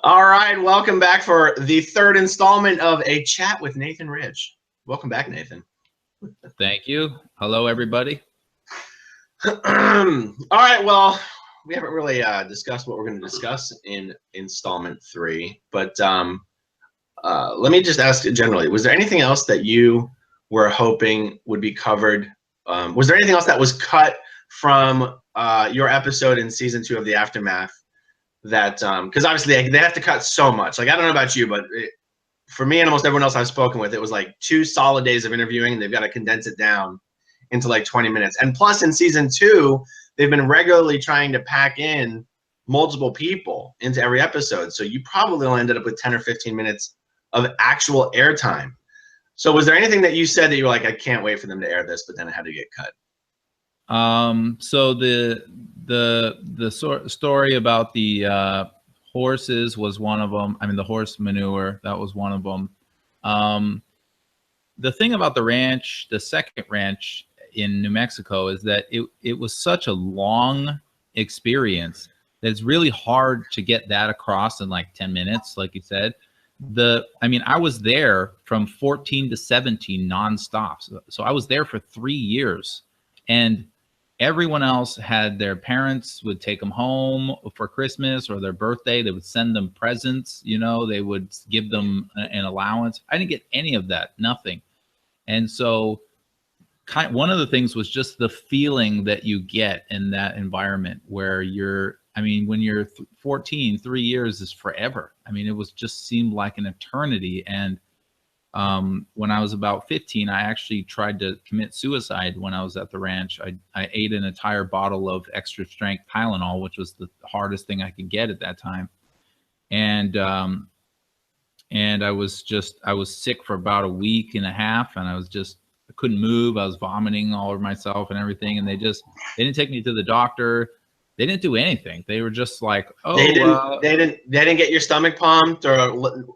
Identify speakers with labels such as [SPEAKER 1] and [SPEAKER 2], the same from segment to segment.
[SPEAKER 1] All right, welcome back for the third installment of A Chat with Nathan Ridge. Welcome back, Nathan.
[SPEAKER 2] Thank you. Hello, everybody.
[SPEAKER 1] All right, well, we haven't really discussed what we're going to discuss in installment 3, but let me just ask generally, was there anything else that you were hoping would be covered? Was there anything else that was cut from your episode in season 2 of The Aftermath? That because obviously they have to cut so much. Like, I don't know about you, but for me and almost everyone else I've spoken with, it was like 2 solid days of interviewing, and they've got to condense it down into like 20 minutes. And plus, in season 2, they've been regularly trying to pack in multiple people into every episode. So you probably only ended up with 10 or 15 minutes of actual airtime. So was there anything that you said that you were like, I can't wait for them to air this, but then it had to get cut?
[SPEAKER 2] So the story about the horses was one of them. I mean, the horse manure, that was one of them. The thing about the ranch, the second ranch in New Mexico, is that it was such a long experience that it's really hard to get that across in like 10 minutes, like you said. I mean, I was there from 14 to 17 nonstop. So I was there for 3 years, and everyone else had their parents would take them home for Christmas or their birthday. They would send them presents, you know, they would give them an allowance. I didn't get any of that, nothing. And so one of the things was just the feeling that you get in that environment where I mean, when you're 14, 3 years is forever. I mean, it was just seemed like an eternity. And when I was about 15, I actually tried to commit suicide when I was at the ranch. I ate an entire bottle of extra strength Tylenol, which was the hardest thing I could get at that time. And I was sick for about a week and a half, and I couldn't move. I was vomiting all over myself and everything. And they didn't take me to the doctor. They didn't do anything. They were just like, oh,
[SPEAKER 1] they didn't get your stomach pumped, or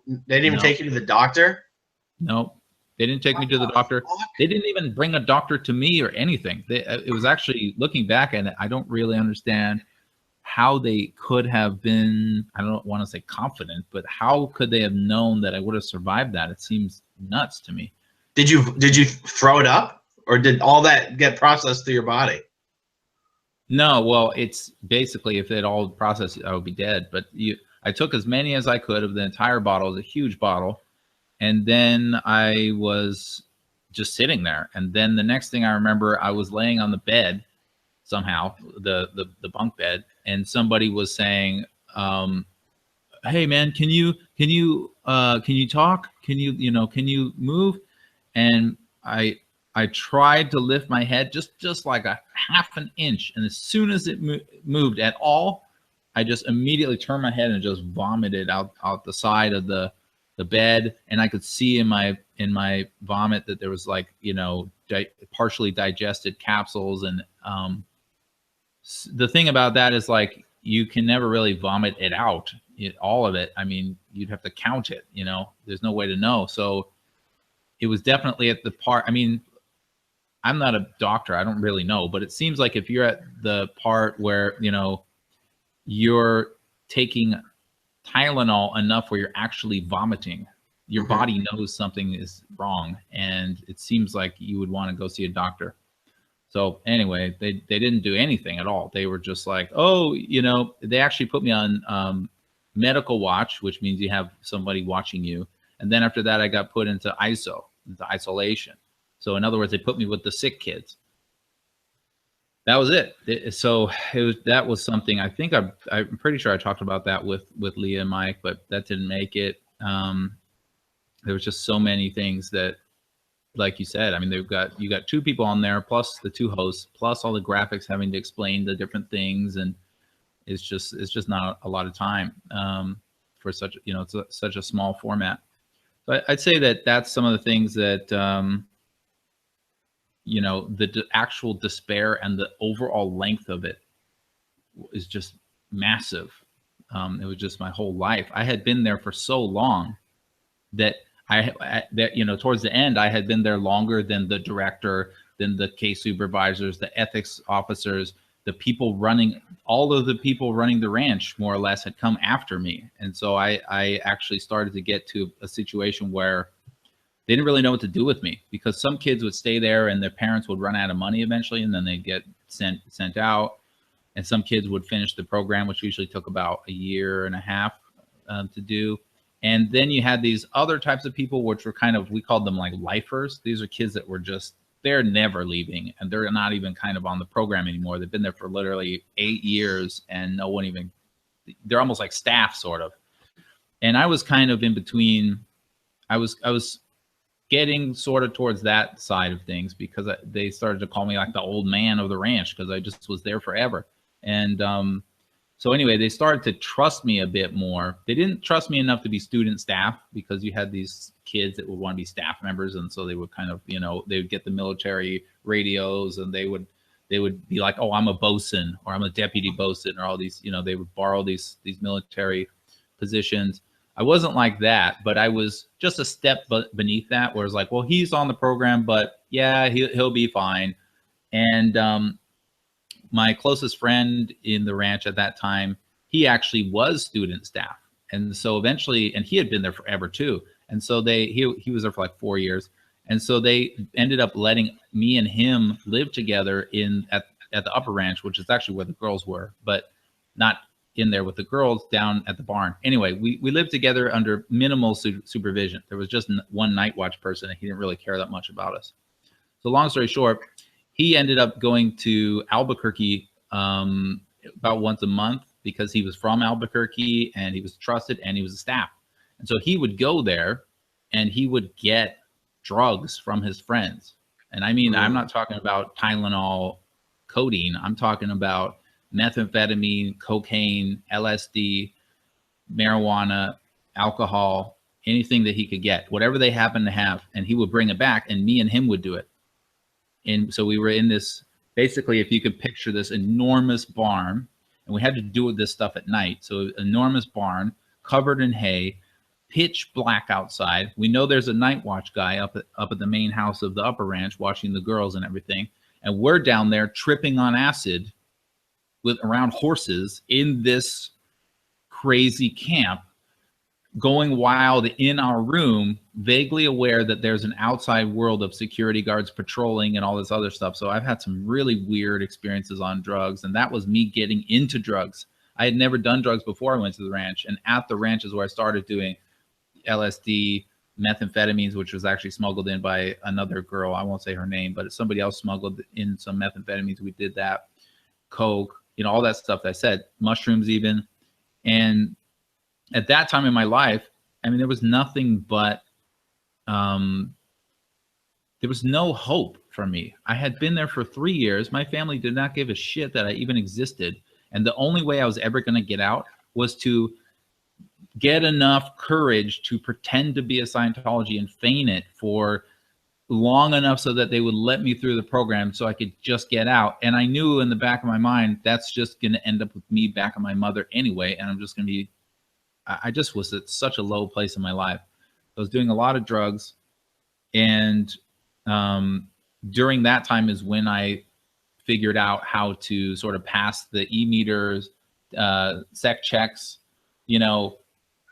[SPEAKER 1] they didn't even take you to the doctor.
[SPEAKER 2] No, they didn't take me to the doctor. They didn't even bring a doctor to me or anything. It was actually, looking back at it, I don't really understand how they could have been, I don't want to say confident, but how could they have known that I would have survived that? It seems nuts to me.
[SPEAKER 1] Did you throw it up, or did all that get processed through your body?
[SPEAKER 2] No, well, it's basically, if it all processed, I would be dead. But I took as many as I could of the entire bottle. It was a huge bottle. And then I was just sitting there. And then the next thing I remember, I was laying on the bed somehow, the bunk bed, and somebody was saying, "Hey man, can you talk? Can you move?" And I tried to lift my head just like a half an inch, and as soon as it moved at all, I just immediately turned my head and just vomited out the side of the bed. And I could see in my vomit that there was, like, you know, partially digested capsules. And the thing about that is, like, you can never really vomit it out, all of it. I mean, you'd have to count it, you know, there's no way to know. So it was definitely at the part, I mean, I'm not a doctor, I don't really know, but it seems like if you're at the part where, you know, you're taking Tylenol enough where you're actually vomiting, your body knows something is wrong, and it seems like you would want to go see a doctor. So anyway, they didn't do anything at all. They were just like, oh, you know, they actually put me on medical watch, which means you have somebody watching you. And then after that, I got put into isolation. So in other words, they put me with the sick kids. That was it. So that was something, I think I'm pretty sure I talked about that with Leah and Mike, but that didn't make it. There was just so many things that, like you said, I mean, you got 2 people on there, plus the 2 hosts, plus all the graphics having to explain the different things, and it's just not a lot of time for such, you know, it's such a small format. So I'd say that that's some of the things that you know, the actual despair and the overall length of it is just massive. It was just my whole life. I had been there for so long that you know, towards the end, I had been there longer than the director, than the case supervisors, the ethics officers, the people running, all of the people running the ranch more or less had come after me. And so I actually started to get to a situation where they didn't really know what to do with me, because some kids would stay there and their parents would run out of money eventually, and then they'd get sent out. And some kids would finish the program, which usually took about a year and a half to do. And then you had these other types of people, which were kind of, we called them like lifers. These are kids that were just, they're never leaving, and they're not even kind of on the program anymore. They've been there for literally 8 years, and no one even, they're almost like staff sort of. And I was kind of in between. I was getting sort of towards that side of things, because they started to call me like the old man of the ranch, because I just was there forever. And so anyway, they started to trust me a bit more. They didn't trust me enough to be student staff, because you had these kids that would want to be staff members. And so they would kind of, you know, they would get the military radios, and they would be like, oh, I'm a bosun, or I'm a deputy bosun, or all these, you know, they would borrow these military positions. I wasn't like that, but I was just a step beneath that, where it's like, well, he's on the program, but yeah, he'll be fine. And my closest friend in the ranch at that time, he actually was student staff. And so eventually, and he had been there forever too. And so he was there for like 4 years. And so they ended up letting me and him live together at the upper ranch, which is actually where the girls were, but not in there with the girls, down at the barn. Anyway, we lived together under minimal supervision. There was just one night watch person, and he didn't really care that much about us. So long story short, he ended up going to Albuquerque about once a month, because he was from Albuquerque and he was trusted and he was a staff. And so he would go there and he would get drugs from his friends. And I mean, I'm not talking about Tylenol, codeine. I'm talking about methamphetamine, cocaine, LSD, marijuana, alcohol, anything that he could get, whatever they happened to have. And he would bring it back, and me and him would do it. And so we were in this, basically, if you could picture this enormous barn, and we had to do this stuff at night. So enormous barn covered in hay, pitch black outside. We know there's a night watch guy up at the main house of the upper ranch watching the girls and everything. And we're down there tripping on acid around horses in this crazy camp, going wild in our room, vaguely aware that there's an outside world of security guards patrolling and all this other stuff. So I've had some really weird experiences on drugs, and that was me getting into drugs. I had never done drugs before I went to the ranch, and at the ranch is where I started doing LSD, methamphetamines, which was actually smuggled in by another girl. I won't say her name, but somebody else smuggled in some methamphetamines. We did that. Coke, you know, all that stuff that I said, mushrooms even. And at that time in my life, I mean, there was nothing but, there was no hope for me. I had been there for 3 years. My family did not give a shit that I even existed. And the only way I was ever going to get out was to get enough courage to pretend to be a Scientology and feign it for long enough so that they would let me through the program so I could just get out. And I knew in the back of my mind, that's just going to end up with me back on my mother anyway. And I'm just going to be, I just was at such a low place in my life. I was doing a lot of drugs. And during that time is when I figured out how to sort of pass the e-meters, sec checks, you know.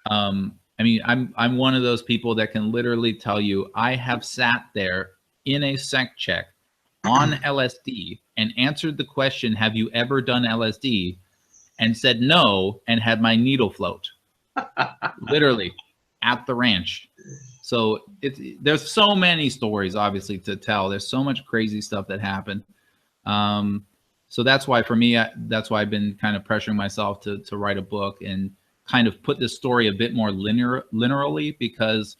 [SPEAKER 2] I mean, I'm one of those people that can literally tell you I have sat there in a sec check on LSD and answered the question, have you ever done LSD? And said no, and had my needle float. Literally at the ranch. So there's so many stories obviously to tell. There's so much crazy stuff that happened. So that's why for me, that's why I've been kind of pressuring myself to write a book and kind of put this story a bit more linearly, because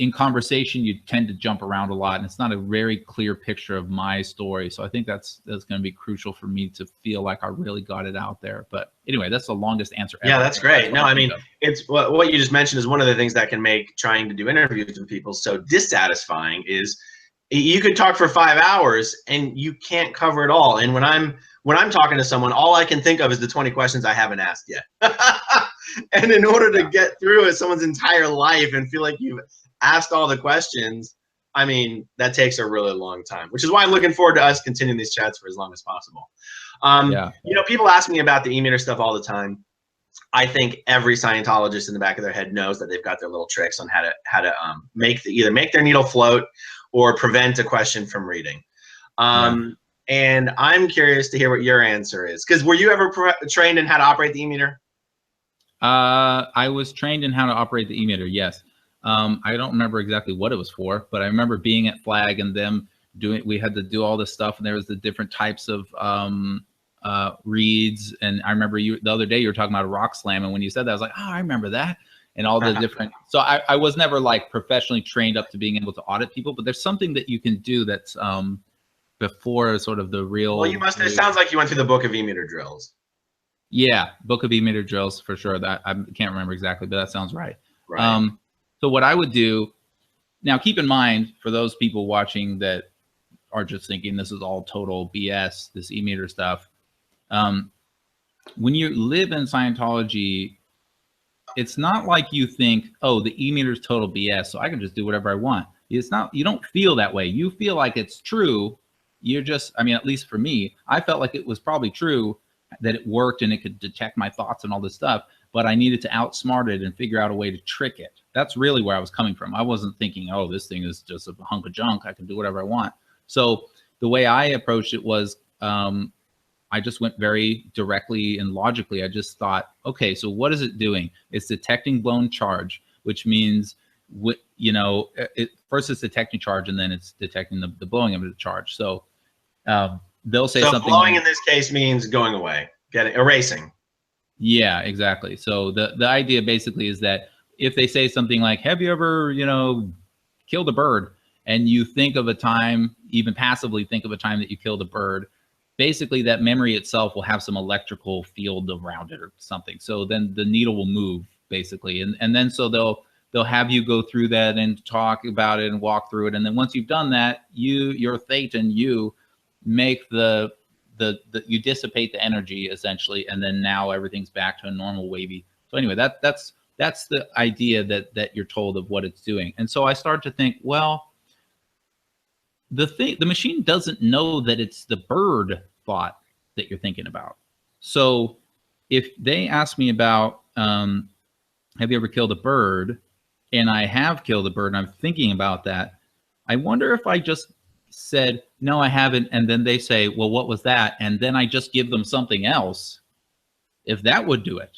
[SPEAKER 2] in conversation you tend to jump around a lot, and it's not a very clear picture of my story. So I think that's going to be crucial for me to feel like I really got it out there. But anyway, that's the longest answer ever.
[SPEAKER 1] Yeah, that's great. No, I mean, it's what you just mentioned is one of the things that can make trying to do interviews with people so dissatisfying. Is you could talk for 5 hours and you can't cover it all. And when I'm talking to someone, all I can think of is the 20 questions I haven't asked yet. And in order to get through someone's entire life and feel like you've asked all the questions, I mean, that takes a really long time, which is why I'm looking forward to us continuing these chats for as long as possible.
[SPEAKER 2] Yeah.
[SPEAKER 1] You know, people ask me about the e-meter stuff all the time. I think every Scientologist in the back of their head knows that they've got their little tricks on how to either make their needle float or prevent a question from reading. And I'm curious to hear what your answer is, because were you ever trained in how to operate the e-meter?
[SPEAKER 2] I was trained in how to operate the e-meter. Yes. I don't remember exactly what it was for, but I remember being at Flag and them doing. We had to do all this stuff, and there was the different types of reads. And I remember the other day you were talking about a rock slam, and when you said that, I was like, oh, I remember that, and all the different. So I was never like professionally trained up to being able to audit people, but there's something that you can do that's before sort of the real.
[SPEAKER 1] Well, you must. It sounds like you went through the book of e-meter drills.
[SPEAKER 2] Yeah, book of e-meter drills for sure. That I can't remember exactly, but that sounds right.
[SPEAKER 1] Right.
[SPEAKER 2] So what I would do now, keep in mind for those people watching that are just thinking this is all total BS, this e-meter stuff. When you live in Scientology, it's not like you think, oh, the e-meter is total BS, so I can just do whatever I want. It's not. You don't feel that way. You feel like it's true. You're just, I mean, at least for me, I felt like it was probably true, that it worked and it could detect my thoughts and all this stuff, but I needed to outsmart it and figure out a way to trick it. That's really where I was coming from. I wasn't thinking, oh, this thing is just a hunk of junk, I can do whatever I want. So the way I approached it was, I just went very directly and logically. I just thought, okay, so what is it doing? It's detecting blown charge, which means, you know, first it's detecting charge and then it's detecting the blowing of the charge. So they'll say something.
[SPEAKER 1] Blowing in this case means going away, erasing.
[SPEAKER 2] Yeah, exactly. So the idea basically is that if they say something like, have you ever, you know, killed a bird? And you think of a time, even passively think of a time that you killed a bird, basically that memory itself will have some electrical field around it or something. So then the needle will move basically. And then so they'll have you go through that and talk about it and walk through it. And then once you've done that, your fate and you make you dissipate the energy essentially, and then now everything's back to a normal wavy. So anyway, that's the idea that you're told of what it's doing. And so I started to think, well, the machine doesn't know that it's the bird thought that you're thinking about. So if they ask me about, have you ever killed a bird? And I have killed a bird and I'm thinking about that, I wonder if I just said, no, I haven't. And then they say, well, what was that? And then I just give them something else, if that would do it.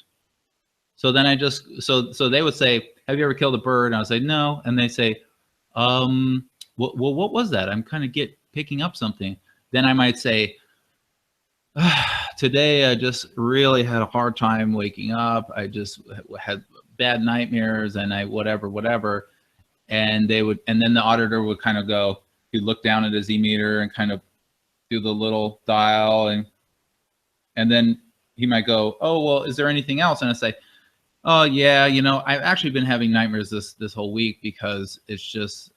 [SPEAKER 2] So then I just, so they would say, have you ever killed a bird? And I would say, no. And they say, well, what was that? I'm kind of picking up something. Then I might say, today I just really had a hard time waking up. I just had bad nightmares and whatever. And then the auditor would kind of go, he'd look down at his e-meter and kind of do the little dial, and then he might go, oh, well, is there anything else? And I say, oh yeah, you know, I've actually been having nightmares this whole week because it's just,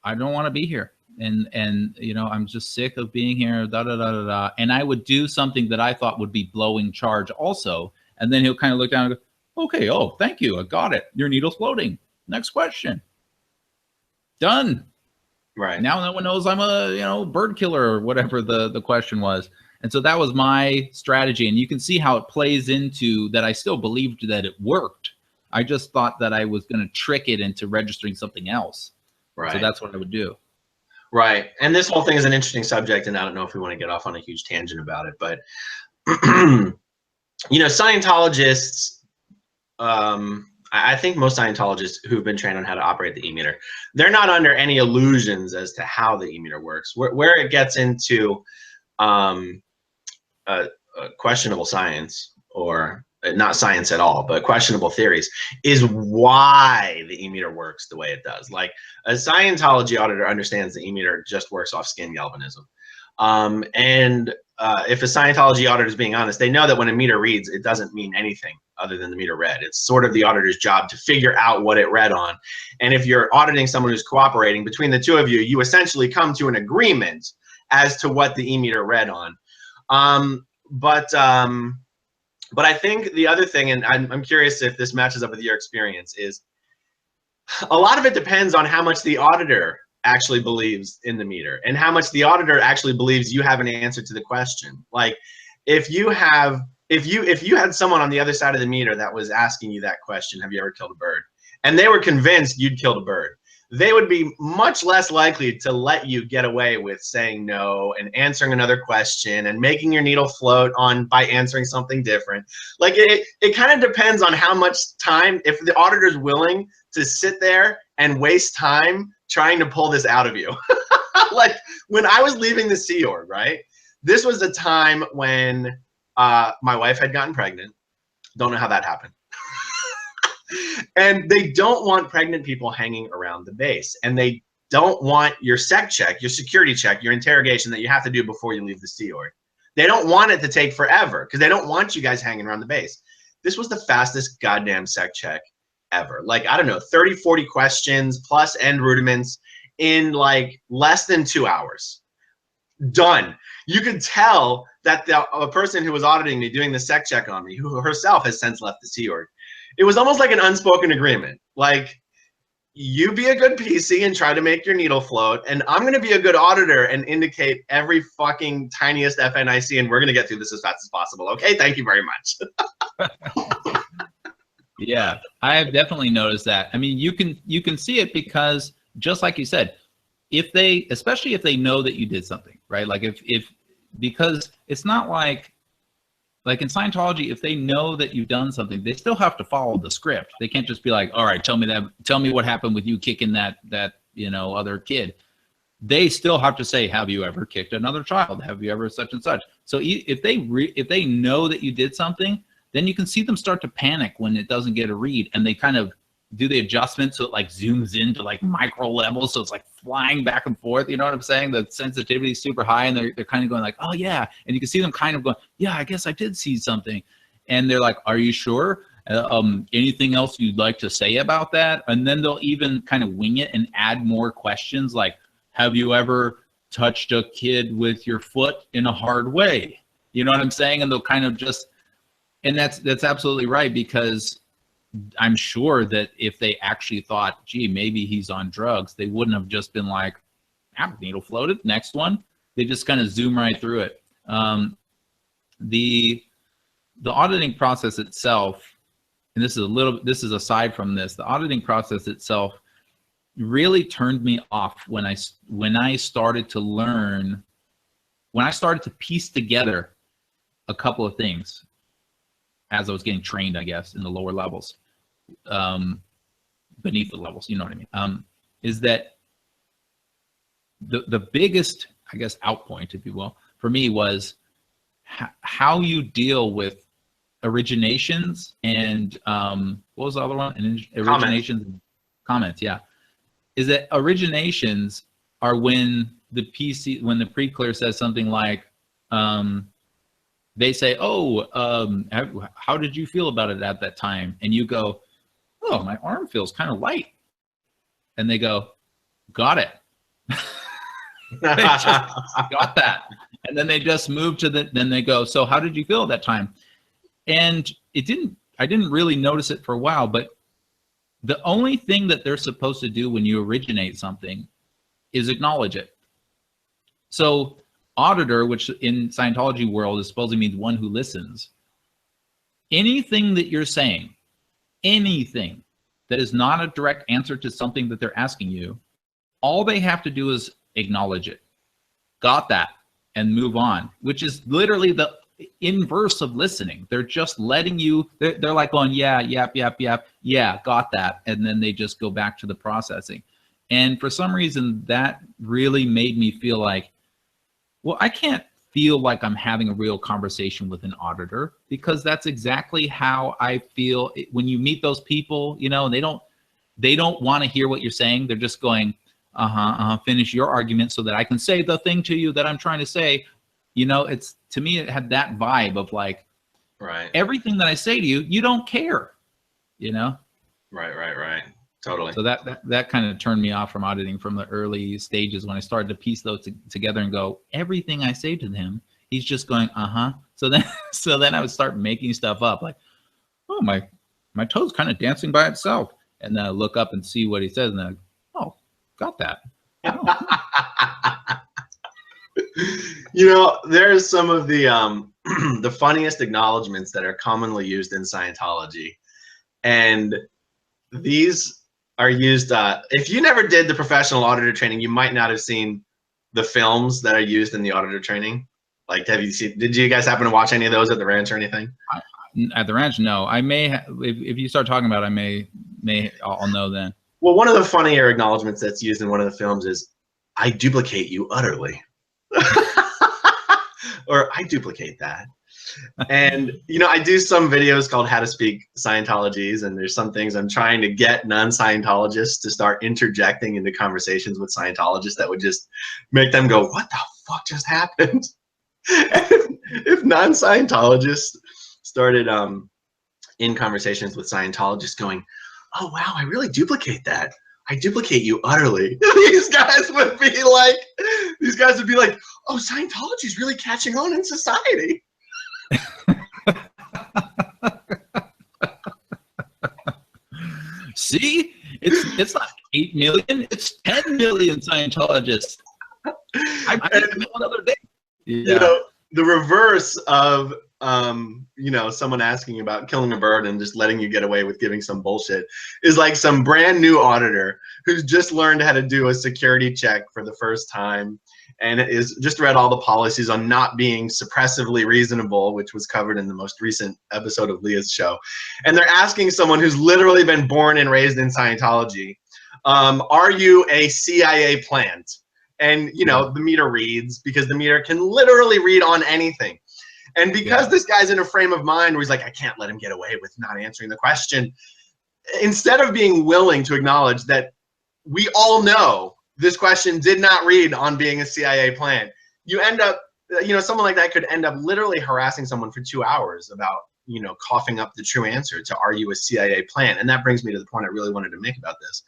[SPEAKER 2] I don't want to be here. And you know, I'm just sick of being here, da da da da da. And I would do something that I thought would be blowing charge also. And then he'll kind of look down and go, okay, oh, thank you, I got it. Your needle's floating. Next question. Done.
[SPEAKER 1] Right.
[SPEAKER 2] Now no one knows I'm a, you know, bird killer or whatever the question was. And so that was my strategy. And you can see how it plays into that. I still believed that it worked. I just thought that I was going to trick it into registering something else. Right. So that's what I would do.
[SPEAKER 1] Right. And this whole thing is an interesting subject, and I don't know if we want to get off on a huge tangent about it, but you know, Scientologists, I think most Scientologists who've been trained on how to operate the e-meter, they're not under any illusions as to how the e-meter works. Where it gets into questionable science, or not science at all, but questionable theories, is why the e-meter works the way it does. Like, a Scientology auditor understands the e-meter just works off skin galvanism. If a Scientology auditor is being honest, they know that when a meter reads, it doesn't mean anything other than the meter read. It's sort of the auditor's job to figure out what it read on. And if you're auditing someone who's cooperating, between the two of you, you essentially come to an agreement as to what the e-meter read on. But I think the other thing, and I'm curious if this matches up with your experience, is a lot of it depends on how much the auditor actually believes in the meter and how much the auditor actually believes you have an answer to the question. Like if you had someone on the other side of the meter that was asking you that question, have you ever killed a bird? And they were convinced you'd killed a bird, they would be much less likely to let you get away with saying no and answering another question and making your needle float on by answering something different. Like it kind of depends on how much time, if the auditor's willing to sit there and waste time trying to pull this out of you. Like when I was leaving the Sea Org, right? This was a time when my wife had gotten pregnant. Don't know how that happened. And they don't want pregnant people hanging around the base. And they don't want your sec check, your security check, your interrogation that you have to do before you leave the Sea Org. They don't want it to take forever because they don't want you guys hanging around the base. This was the fastest goddamn sec check ever. Like, I don't know, 30, 40 questions plus end rudiments in like less than 2 hours. Done. You could tell that a person who was auditing me, doing the sec check on me, who herself has since left the Sea Org, it was almost like an unspoken agreement. Like, you be a good PC and try to make your needle float, and I'm going to be a good auditor and indicate every fucking tiniest FNIC, and we're going to get through this as fast as possible. Okay, thank you very much.
[SPEAKER 2] Yeah, I have definitely noticed that. I mean, you can see it because just like you said, especially if they know that you did something, right? Like because it's not like in Scientology, if they know that you've done something, they still have to follow the script. They can't just be like, all right, tell me what happened with you kicking that other kid. They still have to say, have you ever kicked another child? Have you ever such and such? So if they know that you did something, then you can see them start to panic when it doesn't get a read, and they kind of do the adjustment so it like zooms into like micro levels, so it's like flying back and forth. You know what I'm saying? The sensitivity is super high, and they're kind of going like, oh yeah, and you can see them kind of going, yeah, I guess I did see something, and they're like, are you sure? Anything else you'd like to say about that? And then they'll even kind of wing it and add more questions like, have you ever touched a kid with your foot in a hard way? You know what I'm saying? And they'll kind of just, and that's absolutely right, because I'm sure that if they actually thought, gee, maybe he's on drugs, they wouldn't have just been like, needle floated, next one. They just kind of zoom right through it. The auditing process itself, and this is aside from this, the auditing process itself really turned me off when I started to learn, when I started to piece together a couple of things as I was getting trained, I guess, in the lower levels. Beneath the levels, you know what I mean, is that the biggest, I guess, outpoint, if you will, for me was how you deal with originations and what was the other one? And originations and comments, yeah. Is that originations are when the pre-clear says something like, they say, oh, how did you feel about it at that time? And you go, oh, my arm feels kind of light. And they go, got it. They just got that. And then they just move to then they go, so how did you feel at that time? And I didn't really notice it for a while, but the only thing that they're supposed to do when you originate something is acknowledge it. So auditor, which in Scientology world is supposed to mean one who listens, anything that you're saying, anything that is not a direct answer to something that they're asking you, all they have to do is acknowledge it. Got that, and move on, which is literally the inverse of listening. They're just letting you, they're like going, yeah, yep, yeah, got that. And then they just go back to the processing. And for some reason, that really made me feel like, well, I can't feel like I'm having a real conversation with an auditor, because that's exactly how I feel when you meet those people, you know, and they don't want to hear what you're saying. They're just going, finish your argument so that I can say the thing to you that I'm trying to say. You know, it's, to me, it had that vibe of like,
[SPEAKER 1] right,
[SPEAKER 2] everything that I say to you, you don't care, you know?
[SPEAKER 1] Right. Totally. So
[SPEAKER 2] that kind of turned me off from auditing from the early stages, when I started to piece those together and go, everything I say to him, he's just going, So then I would start making stuff up like, oh, my toe's kind of dancing by itself. And then I look up and see what he says, and then I go, oh, got that.
[SPEAKER 1] You know, there's some of the the funniest acknowledgments that are commonly used in Scientology, and these are used. If you never did the professional auditor training, you might not have seen the films that are used in the auditor training. Like, have you seen? Did you guys happen to watch any of those at the ranch or anything?
[SPEAKER 2] At the ranch, no. I may, if you start talking about it, I'll know then.
[SPEAKER 1] Well, one of the funnier acknowledgments that's used in one of the films is, "I duplicate you utterly," or "I duplicate that." And, you know, I do some videos called How to Speak Scientologies, and there's some things I'm trying to get non-Scientologists to start interjecting into conversations with Scientologists that would just make them go, "What the fuck just happened?" If non-Scientologists started in conversations with Scientologists going, "Oh, wow, I really duplicate that. I duplicate you utterly." These guys would be like, "Oh, Scientology is really catching on in society."
[SPEAKER 2] See, it's not 8 million, it's 10 million Scientologists. I met them another day. Yeah.
[SPEAKER 1] You know, the reverse of you know, someone asking about killing a bird and just letting you get away with giving some bullshit is like some brand new auditor who's just learned how to do a security check for the first time and is just read all the policies on not being suppressively reasonable, which was covered in the most recent episode of Leah's show. And they're asking someone who's literally been born and raised in Scientology, are you a CIA plant? And, you know, the meter reads, because the meter can literally read on anything. And because this guy's in a frame of mind where he's like, I can't let him get away with not answering the question, instead of being willing to acknowledge that we all know this question did not read on being a CIA plant, you end up, you know, someone like that could end up literally harassing someone for 2 hours about, you know, coughing up the true answer to, are you a CIA plant? And that brings me to the point I really wanted to make about this,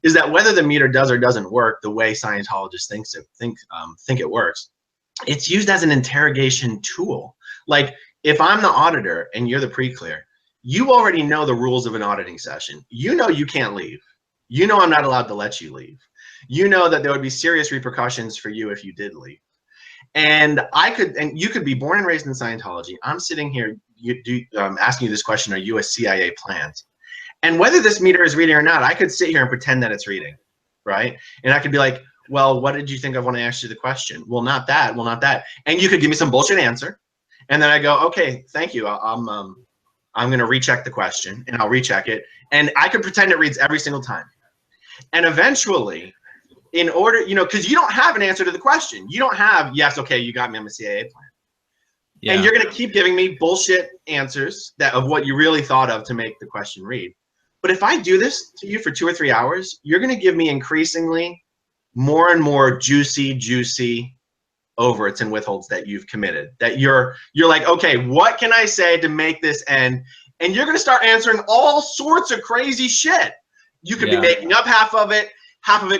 [SPEAKER 1] is that whether the meter does or doesn't work the way Scientologists think it works, it's used as an interrogation tool. Like, if I'm the auditor and you're the pre-clear, you already know the rules of an auditing session. You know you can't leave. You know I'm not allowed to let you leave. You know that there would be serious repercussions for you if you did leave. And you could be born and raised in Scientology. I'm sitting here asking you this question, are you a CIA plant? And whether this meter is reading or not, I could sit here and pretend that it's reading, right? And I could be like, well, what did you think of when I asked you the question? Well, not that. Well, not that. And you could give me some bullshit answer. And then I go, okay, thank you. I'm going to recheck the question, and I'll recheck it. And I could pretend it reads every single time. And eventually, in order, you know, because you don't have an answer to the question. You don't have, yes, okay, you got me, I'm a CIA plant. Yeah. And you're going to keep giving me bullshit answers of what you really thought of to make the question read. But if I do this to you for 2 or 3 hours, you're going to give me increasingly more and more juicy overts and withholds that you've committed. That you're like, okay, what can I say to make this end? And you're going to start answering all sorts of crazy shit. You could be making up half of it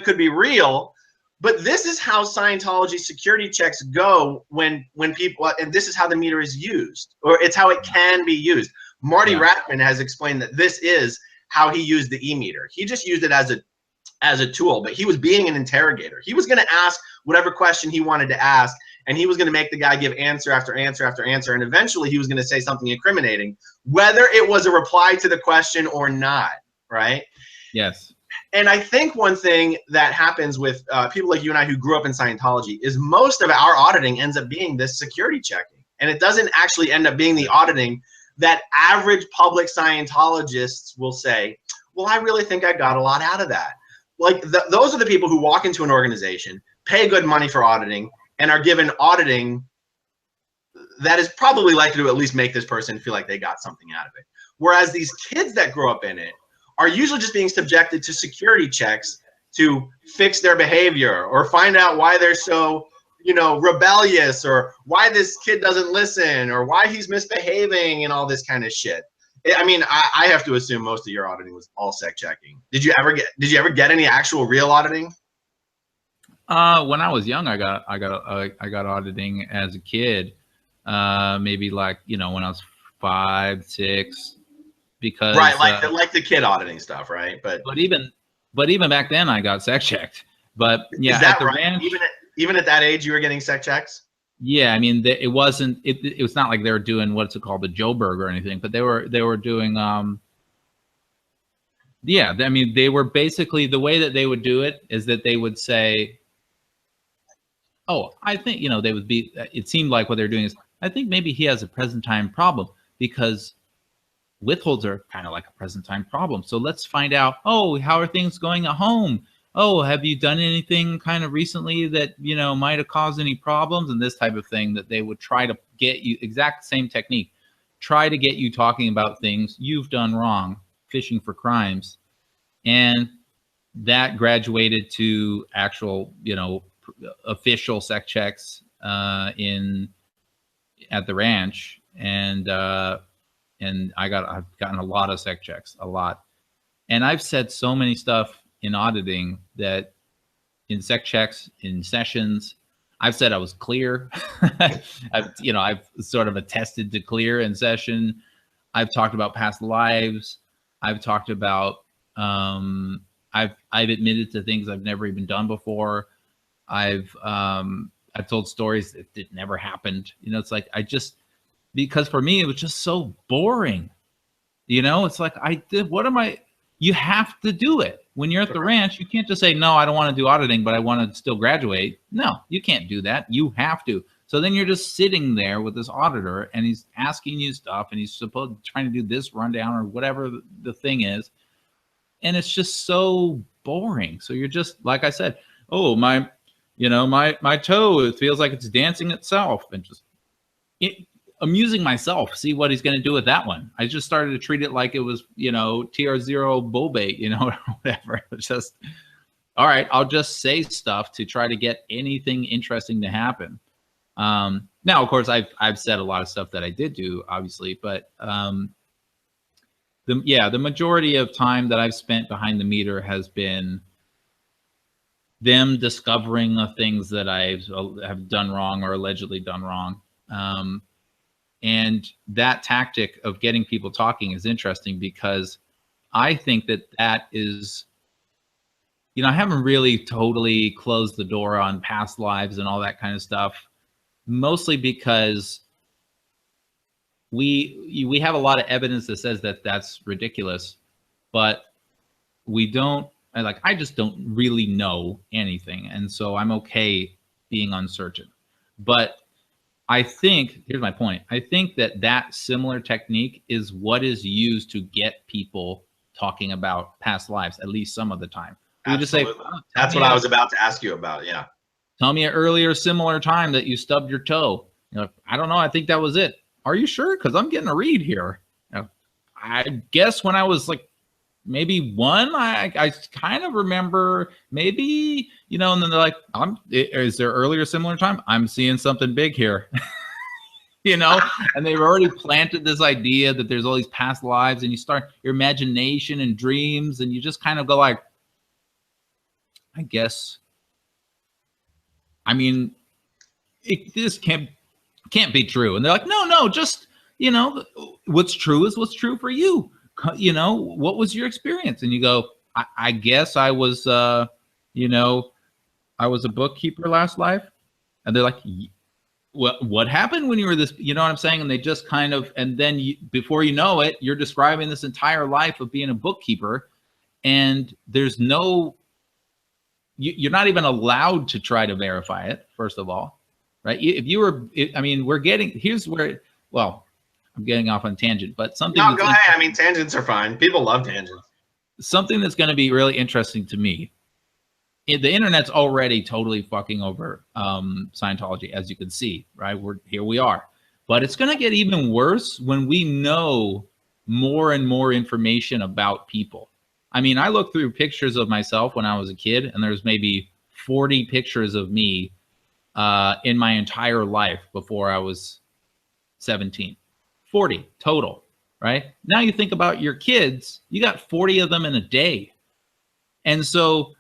[SPEAKER 1] could be real. But this is how Scientology security checks go when people, and this is how the meter is used, or it's how it can be used. Marty Rackman has explained that this is how he used the e-meter. He just used it as a tool, but he was being an interrogator. He was going to ask whatever question he wanted to ask, and he was going to make the guy give answer after answer after answer, and eventually he was going to say something incriminating, whether it was a reply to the question or not, right?
[SPEAKER 2] Yes.
[SPEAKER 1] And I think one thing that happens with people like you and I who grew up in Scientology is most of our auditing ends up being this security checking, and it doesn't actually end up being the auditing that average public Scientologists will say, well, I really think I got a lot out of that. Like those are the people who walk into an organization, pay good money for auditing, and are given auditing that is probably likely to at least make this person feel like they got something out of it. Whereas these kids that grow up in it are usually just being subjected to security checks to fix their behavior or find out why they're so, you know, rebellious, or why this kid doesn't listen, or why he's misbehaving and all this kind of shit. I mean, I have to assume most of your auditing was all sec checking. Did you ever get any actual real auditing?
[SPEAKER 2] When I was young, I got auditing as a kid. Maybe like, you know, when I was 5, 6, because
[SPEAKER 1] right, like the kid auditing stuff, right? But
[SPEAKER 2] even back then, I got sec checked But yeah,
[SPEAKER 1] is that
[SPEAKER 2] at the
[SPEAKER 1] right?
[SPEAKER 2] ranch,
[SPEAKER 1] Even at that age, you were getting sex checks?
[SPEAKER 2] yeah, I mean, it wasn't. It was not like they were doing what's it called, the Joburg or anything. But they were doing. Yeah, I mean, they were basically, the way that they would do it is that they would say, "Oh, I think they would be." It seemed like what they're doing is, I think maybe he has a present time problem because withholds are kind of like a present time problem. So let's find out, oh, how are things going at home? Oh, have you done anything kind of recently that, might have caused any problems, and this type of thing, that they would try to get you, exact same technique, try to get you talking about things you've done wrong, fishing for crimes. And that graduated to actual, official sex checks at the ranch. And I've gotten a lot of sec checks, a lot. And I've said so many stuff in auditing that in sec checks, in sessions, I've said I was clear. I've sort of attested to clear in session. I've talked about past lives. I've talked about, I've admitted to things I've never even done before. I've told stories that never happened. It's like, because for me, it was just so boring. It's like, you have to do it. When you're at the ranch, you can't just say, no, I don't want to do auditing, but I want to still graduate. No, you can't do that. You have to. So then you're just sitting there with this auditor, and he's asking you stuff, and he's trying to do this rundown or whatever the thing is. And it's just so boring. So you're just, like I said, oh, my toe, it feels like it's dancing itself, and just amusing myself, see what he's going to do with that one. I just started to treat it like it was, TR0 bull bait, or whatever. It's just, all right, I'll just say stuff to try to get anything interesting to happen. Now, of course, I've said a lot of stuff that I did do, obviously, but the majority of time that I've spent behind the meter has been them discovering the things that I have done wrong or allegedly done wrong. And that tactic of getting people talking is interesting, because I think that is, I haven't really totally closed the door on past lives and all that kind of stuff, mostly because we have a lot of evidence that says that that's ridiculous, but I just don't really know anything. And so I'm okay being uncertain. But I think, here's my point. I think that similar technique is what is used to get people talking about past lives, at least some of the time. We just say, oh,
[SPEAKER 1] that's what I was about to ask you about. Yeah.
[SPEAKER 2] Tell me an earlier similar time that you stubbed your toe. I don't know. I think that was it. Are you sure? Because I'm getting a read here. I guess when I was like maybe one, I kind of remember maybe, and then they're like, is there earlier similar time? I'm seeing something big here, and they've already planted this idea that there's all these past lives, and you start your imagination and dreams, and you just kind of go like, I guess, this can't be true. And they're like, no, just, what's true is what's true for you. What was your experience? And you go, I guess I was, I was a bookkeeper last life. And they're like, what happened when you were this, you know what I'm saying? And they just kind of, and then before you know it, you're describing this entire life of being a bookkeeper, and there's you're not even allowed to try to verify it, first of all, right? Here's where, well, I'm getting off on tangent, but something.
[SPEAKER 1] No, go ahead. Tangents are fine. People love tangents.
[SPEAKER 2] Something that's going to be really interesting to me. The internet's already totally fucking over Scientology, as you can see, right? Here we are. But it's going to get even worse when we know more and more information about people. I looked through pictures of myself when I was a kid, and there's maybe 40 pictures of me in my entire life before I was 17. 40 total, right? Now you think about your kids, you got 40 of them in a day. And so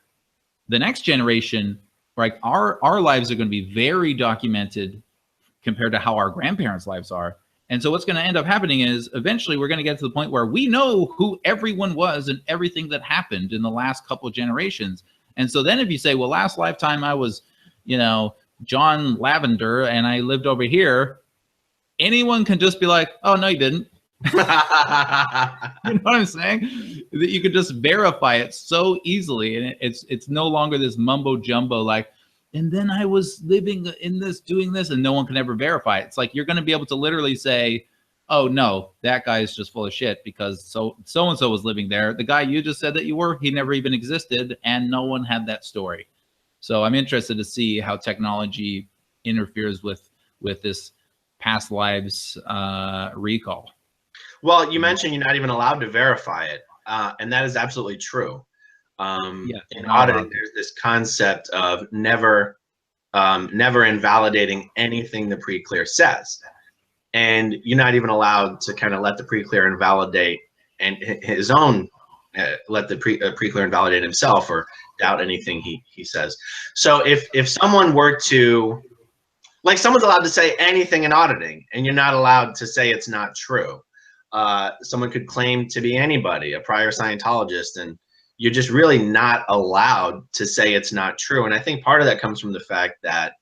[SPEAKER 2] the next generation, like our lives are going to be very documented compared to how our grandparents' lives are. And so what's going to end up happening is eventually we're going to get to the point where we know who everyone was and everything that happened in the last couple of generations. And so then if you say, well, last lifetime I was, you know, John Lavender and I lived over here, anyone can just be like, oh, no, you didn't. You know what I'm saying? That you could just verify it so easily, and it's no longer this mumbo jumbo like, and then I was living in this, doing this, and no one can ever verify it. It's like you're going to be able to literally say, oh no, that guy is just full of shit because so and so was living there. The guy you just said that you were, he never even existed, and no one had that story. So I'm interested to see how technology interferes with this past lives recall.
[SPEAKER 1] Well, you mentioned you're not even allowed to verify it, and that is absolutely true. In auditing, there's this concept of never invalidating anything the pre-clear says, and you're not even allowed to kind of let the pre-clear invalidate and his own let the pre-clear invalidate himself or doubt anything he says. So if someone were to, like, someone's allowed to say anything in auditing, and you're not allowed to say it's not true. Someone could claim to be anybody, a prior Scientologist, and you're just really not allowed to say it's not true. And I think part of that comes from the fact that,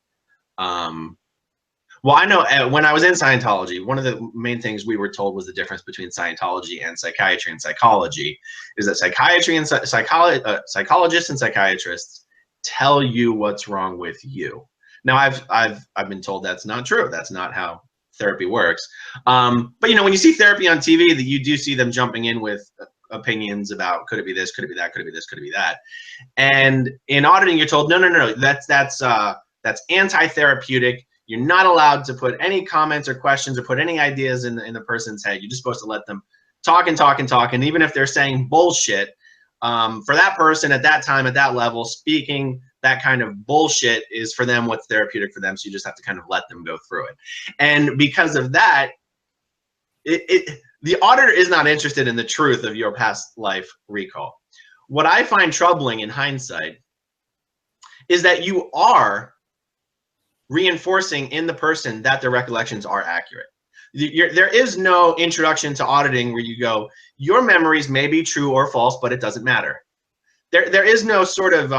[SPEAKER 1] well, I know when I was in Scientology, one of the main things we were told was the difference between Scientology and psychiatry and psychology is that psychiatry and psychologists and psychiatrists tell you what's wrong with you. Now, I've been told that's not true. That's not how therapy works. But you know, when you see therapy on TV, that you do see them jumping in with opinions about could it be this, could it be that, could it be this, could it be that. And in auditing, you're told no, that's anti-therapeutic. You're not allowed to put any comments or questions or put any ideas in the person's head. You're just supposed to let them talk and talk and talk. And even if they're saying bullshit, for that person at that time, at that level, speaking that kind of bullshit is for them what's therapeutic for them. So you just have to kind of let them go through it. And because of that, the auditor is not interested in the truth of your past life recall. What I find troubling in hindsight is that you are reinforcing in the person that their recollections are accurate. There is no introduction to auditing where you go, your memories may be true or false, but it doesn't matter. There is no sort of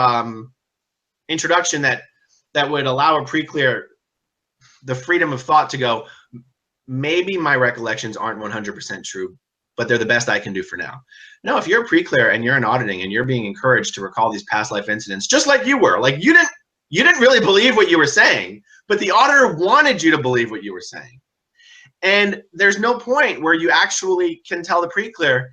[SPEAKER 1] introduction that would allow a pre-clear the freedom of thought to go, maybe my recollections aren't 100% true, but they're the best I can do for now. No, if you're a pre-clear and you're in auditing and you're being encouraged to recall these past life incidents, just like you were, like you didn't really believe what you were saying, but the auditor wanted you to believe what you were saying. And there's no point where you actually can tell the pre-clear,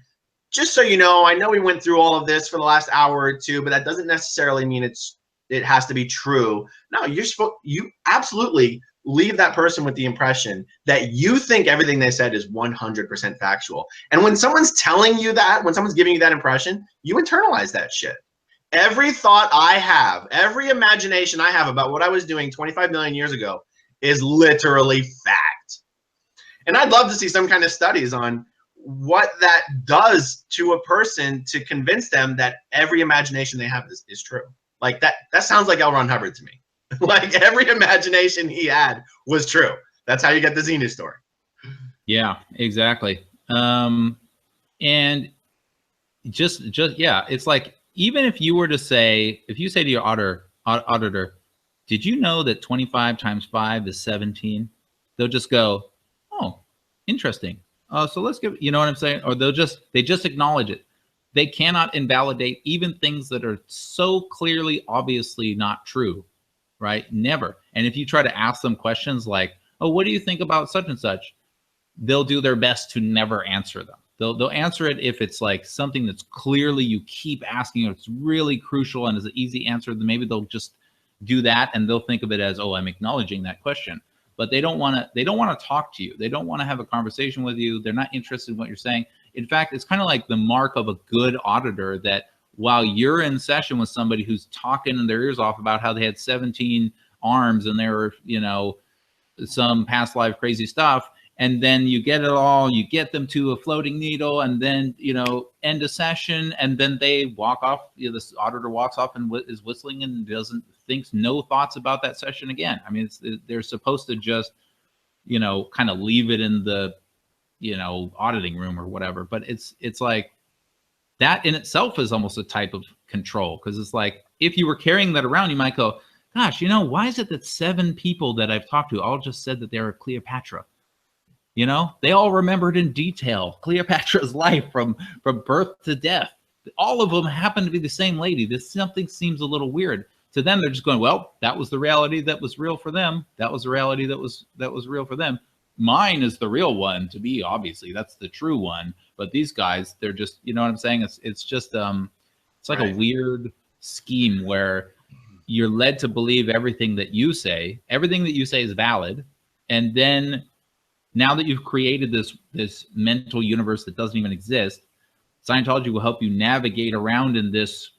[SPEAKER 1] just so you know, I know we went through all of this for the last hour or two, but that doesn't necessarily mean it has to be true. No, you absolutely leave that person with the impression that you think everything they said is 100% factual. And when someone's telling you that, when someone's giving you that impression, you internalize that shit. Every thought I have, every imagination I have about what I was doing 25 million years ago is literally fact. And I'd love to see some kind of studies on what that does to a person to convince them that every imagination they have is true. Like that sounds like L. Ron Hubbard to me. Like every imagination he had was true. That's how you get the Xenu story.
[SPEAKER 2] Yeah, exactly. And just yeah, it's like, even if you were to say, if you say to your auditor, did you know that 25 times 5 is 17? They'll just go, oh, interesting. So let's give, you know what I'm saying? Or they just acknowledge it. They cannot invalidate even things that are so clearly, obviously not true, right? Never. And if you try to ask them questions like, oh, what do you think about such and such? They'll do their best to never answer them. They'll answer it if it's like something that's clearly you keep asking, or it's really crucial and is an easy answer. Then maybe they'll just do that, and they'll think of it as, oh, I'm acknowledging that question. But they don't want to talk to you. They don't want to have a conversation with you. They're not interested in what you're saying. In fact, it's kind of like the mark of a good auditor that while you're in session with somebody who's talking their ears off about how they had 17 arms and they were, you know, some past life crazy stuff, and then you get it all, you get them to a floating needle, and then, you know, end a session, and then they walk off, you know, this auditor walks off and is whistling and thinks no thoughts about that session again. I mean, they're supposed to just, you know, kind of leave it in the, you know, auditing room or whatever. But it's like that in itself is almost a type of control, because it's like, if you were carrying that around, you might go, gosh, you know, why is it that 7 people that I've talked to all just said that they were Cleopatra? You know, they all remembered in detail Cleopatra's life from birth to death. All of them happen to be the same lady. This something seems a little weird. To them, they're just going, well, that was the reality that was real for them. That was the reality that was real for them. Mine is the real one to be, obviously. That's the true one. But these guys, they're just, you know what I'm saying? It's just it's like a weird scheme where you're led to believe everything that you say is valid. And then now that you've created this mental universe that doesn't even exist, Scientology will help you navigate around in this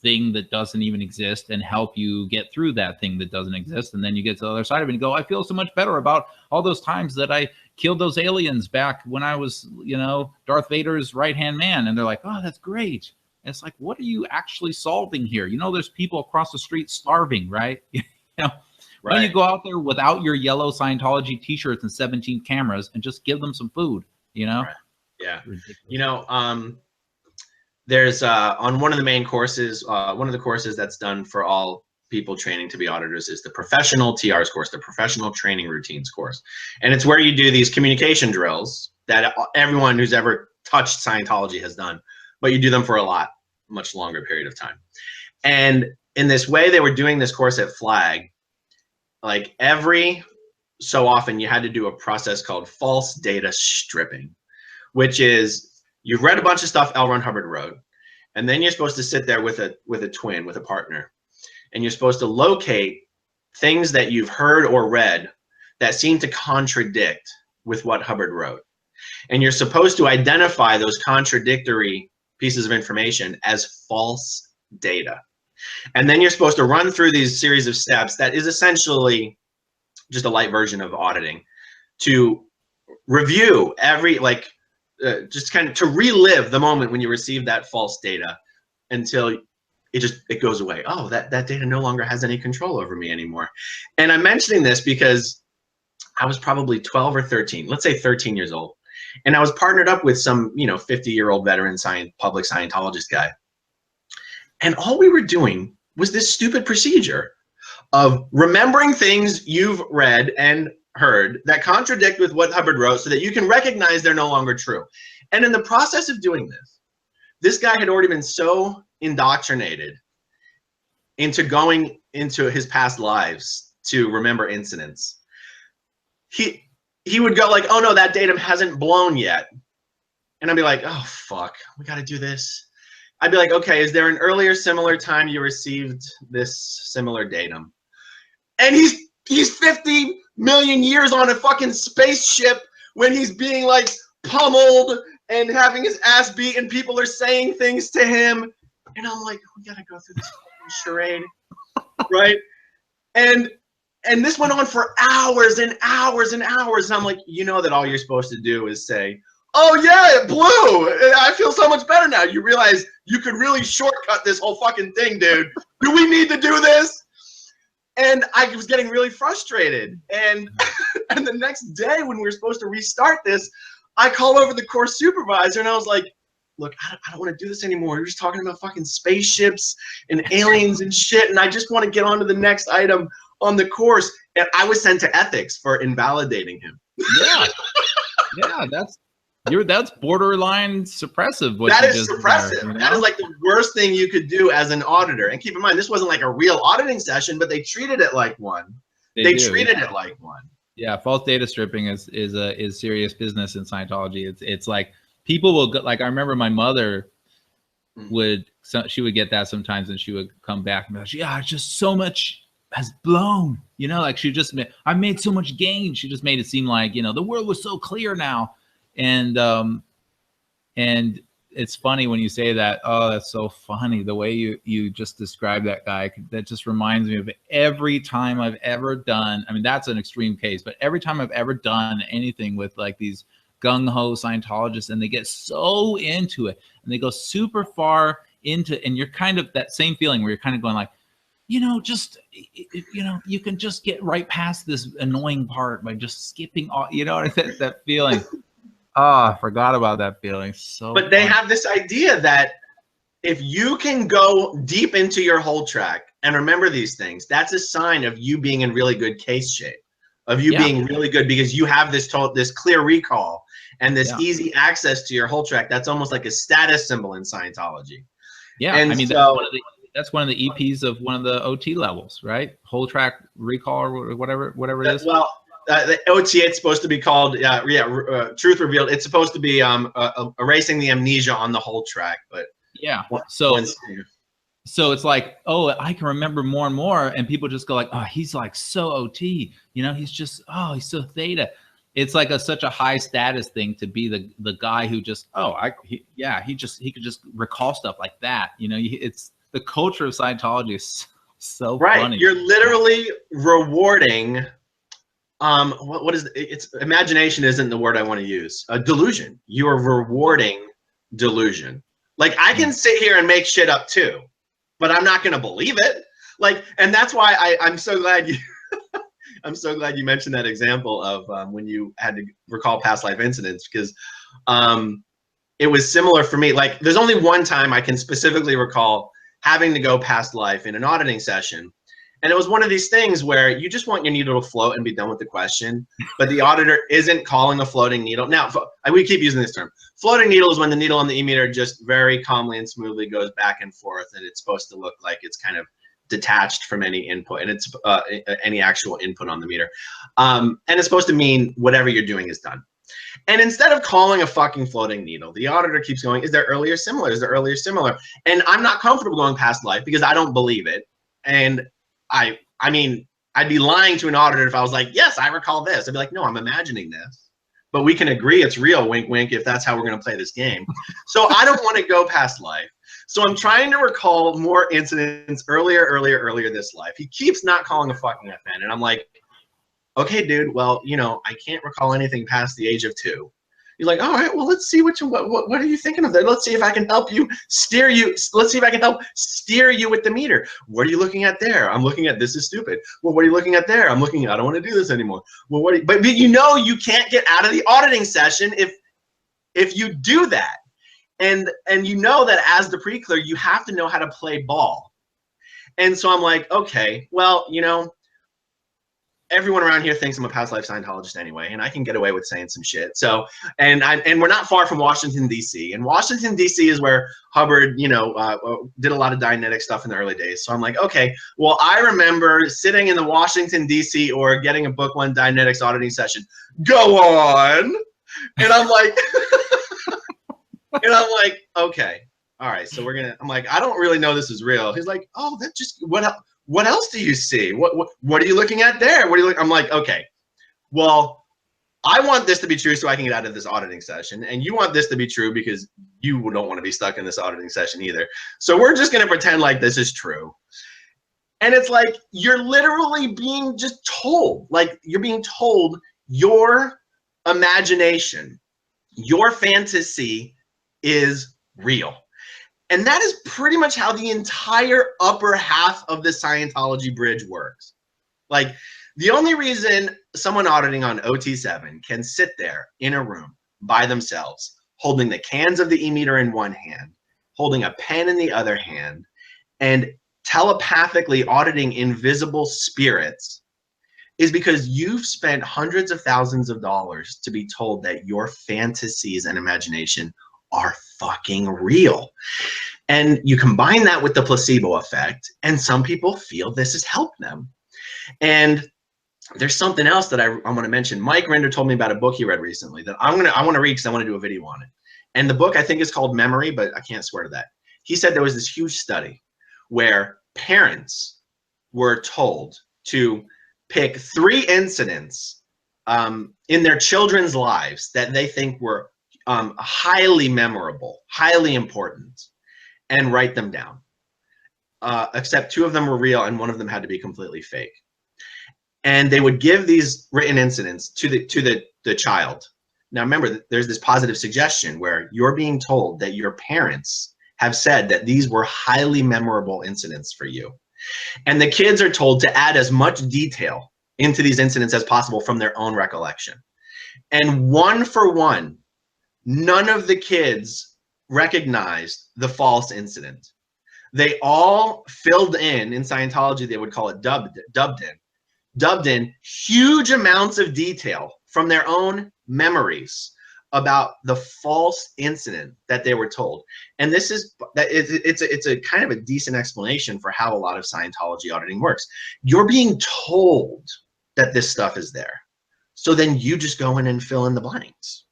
[SPEAKER 2] thing that doesn't even exist and help you get through that thing that doesn't exist. And then you get to the other side of it and go, I feel so much better about all those times that I killed those aliens back when I was, you know, Darth Vader's right-hand man. And they're like, oh, that's great. And it's like, what are you actually solving here? You know, there's people across the street starving, right? You know, why don't you go out there without your yellow Scientology t-shirts and 17 cameras and just give them some food, you know?
[SPEAKER 1] Right. Yeah. Ridiculous. You know, there's on one of the main courses, one of the courses that's done for all people training to be auditors is the professional TRs course, the professional training routines course. And it's where you do these communication drills that everyone who's ever touched Scientology has done, but you do them for a much longer period of time. And in this way, they were doing this course at Flag, like every so often you had to do a process called false data stripping, which is you've read a bunch of stuff L. Ron Hubbard wrote, and then you're supposed to sit there with a twin, with a partner, and you're supposed to locate things that you've heard or read that seem to contradict with what Hubbard wrote. And you're supposed to identify those contradictory pieces of information as false data. And then you're supposed to run through these series of steps that is essentially just a light version of auditing to review every, just kind of to relive the moment when you receive that false data until it goes away. Oh, that data no longer has any control over me anymore. And I'm mentioning this because I was probably 12 or 13, let's say 13 years old. And I was partnered up with some, 50-year-old veteran public Scientologist guy. And all we were doing was this stupid procedure of remembering things you've read and heard that contradict with what Hubbard wrote so that you can recognize they're no longer true. And in the process of doing this guy had already been so indoctrinated into going into his past lives to remember incidents. He would go like, oh no, that datum hasn't blown yet. And I'd be like, oh fuck, we gotta do this. I'd be like, okay, is there an earlier similar time you received this similar datum? And he's 50 million years on a fucking spaceship when he's being like pummeled and having his ass beat and people are saying things to him. And I'm like, we gotta go through this fucking charade, right? And this went on for hours and hours and hours. And I'm like, you know that all you're supposed to do is say, oh yeah, it blew. I feel so much better now. You realize you could really shortcut this whole fucking thing, dude. Do we need to do this? And I was getting really frustrated. And and the next day when we were supposed to restart this, I called over the course supervisor and I was like, look, I don't want to do this anymore. You're just talking about fucking spaceships and aliens and shit. And I just want to get on to the next item on the course. And I was sent to ethics for invalidating him.
[SPEAKER 2] Yeah. Yeah, that's borderline suppressive.
[SPEAKER 1] That is suppressive. There, you know? That is like the worst thing you could do as an auditor. And keep in mind, this wasn't like a real auditing session, but they treated it like one. They treated it like one.
[SPEAKER 2] Yeah, false data stripping is serious business in Scientology. It's like people will go, like I remember my mother she would get that sometimes, and she would come back and be like, yeah, just so much has blown. Like I made so much gain. She just made it seem like the world was so clear now. And it's funny when you say that. Oh, that's so funny. The way you just described that guy, that just reminds me of every time I've ever done. I mean, that's an extreme case, but every time I've ever done anything with like these gung-ho Scientologists, and they get so into it and they go super far into, and you're kind of that same feeling where you're kind of going like, you can just get right past this annoying part by just skipping all, that feeling. Oh, I forgot about that feeling. But
[SPEAKER 1] they have this idea that if you can go deep into your whole track and remember these things, that's a sign of you being in really good case shape, of you being really good, because you have this clear recall and this easy access to your whole track. That's almost like a status symbol in Scientology.
[SPEAKER 2] Yeah,
[SPEAKER 1] and
[SPEAKER 2] I mean,
[SPEAKER 1] so,
[SPEAKER 2] that's one of the EPs of one of the OT levels, right? Whole track recall or whatever it is.
[SPEAKER 1] Well, the OT, it's supposed to be called Truth Revealed. It's supposed to be erasing the amnesia on the whole track, but
[SPEAKER 2] so it's like, oh, I can remember more and more, and people just go like, oh, he's like so OT, you know, he's just, oh, he's so theta. It's like such a high status thing to be the guy who just, oh, he could just recall stuff like that, you know. It's the culture of Scientology is so funny.
[SPEAKER 1] You're literally rewarding what is it's imagination isn't the word I want to use. A delusion. You are rewarding delusion. Like, I can sit here and make shit up too, but I'm not going to believe it. Like, and that's why I'm so glad you I'm so glad you mentioned that example of when you had to recall past life incidents, because it was similar for me. Like, there's only one time I can specifically recall having to go past life in an auditing session. And it was one of these things where you just want your needle to float and be done with the question, but the auditor isn't calling a floating needle. Now, we keep using this term. Floating needle is when the needle on the e-meter just very calmly and smoothly goes back and forth, and it's supposed to look like it's kind of detached from any input, and it's any actual input on the meter. And it's supposed to mean whatever you're doing is done. And instead of calling a fucking floating needle, the auditor keeps going, is there earlier similar? Is there earlier similar? And I'm not comfortable going past life because I don't believe it. And I mean, I'd be lying to an auditor if I was like, yes, I recall this. I'd be like, no, I'm imagining this. But we can agree it's real, wink, wink, if that's how we're going to play this game. So I don't want to go past life. So I'm trying to recall more incidents earlier this life. He keeps not calling a fucking FN. And I'm like, okay, dude, well, you know, I can't recall anything past the age of 2. He's like, all right, well, let's see what are you thinking of there? Let's see if I can help you steer you. Let's see if I can help steer you with the meter. What are you looking at there? I'm looking at, this is stupid. Well, what are you looking at there? I'm looking, I don't want to do this anymore. Well, but you know, you can't get out of the auditing session if you do that. And you know that as the pre-clear, you have to know how to play ball. And so I'm like, okay, well, you know, everyone around here thinks I'm a past life Scientologist anyway, and I can get away with saying some shit. So, and we're not far from Washington, D.C. And Washington, D.C. is where Hubbard, you know, did a lot of Dianetic stuff in the early days. So I'm like, okay, well, I remember sitting in the Washington, D.C. or getting a book 1 Dianetics auditing session. Go on. And I'm like, okay, all right. So I'm like, I don't really know this is real. He's like, oh, that just, what else do you see? What are you looking at there? What are you I'm like, okay, well, I want this to be true so I can get out of this auditing session, and you want this to be true because you don't want to be stuck in this auditing session either. So we're just gonna pretend like this is true. And it's like, you're literally being just told, like, you're being told your imagination, your fantasy is real. And that is pretty much how the entire upper half of the Scientology bridge works. Like, the only reason someone auditing on OT7 can sit there in a room by themselves, holding the cans of the e-meter in one hand, holding a pen in the other hand, and telepathically auditing invisible spirits, is because you've spent hundreds of thousands of dollars to be told that your fantasies and imagination are fucking real. And you combine that with the placebo effect, and some people feel this has helped them. And there's something else that I want to mention. Mike Rinder told me about a book he read recently that I want to read because I want to do a video on it. And the book, I think, is called Memory, but I can't swear to that. He said there was this huge study where parents were told to pick 3 incidents in their children's lives that they think were highly memorable, highly important, and write them down. Except 2 of them were real and 1 of them had to be completely fake. And they would give these written incidents to the child. Now remember, there's this positive suggestion where you're being told that your parents have said that these were highly memorable incidents for you. And the kids are told to add as much detail into these incidents as possible from their own recollection. And 1 for 1, none of the kids recognized the false incident. They all filled in Scientology, they would call it dubbed in huge amounts of detail from their own memories about the false incident that they were told. And this is that it's a kind of a decent explanation for how a lot of Scientology auditing works. You're being told that this stuff is there, so then you just go in and fill in the blanks.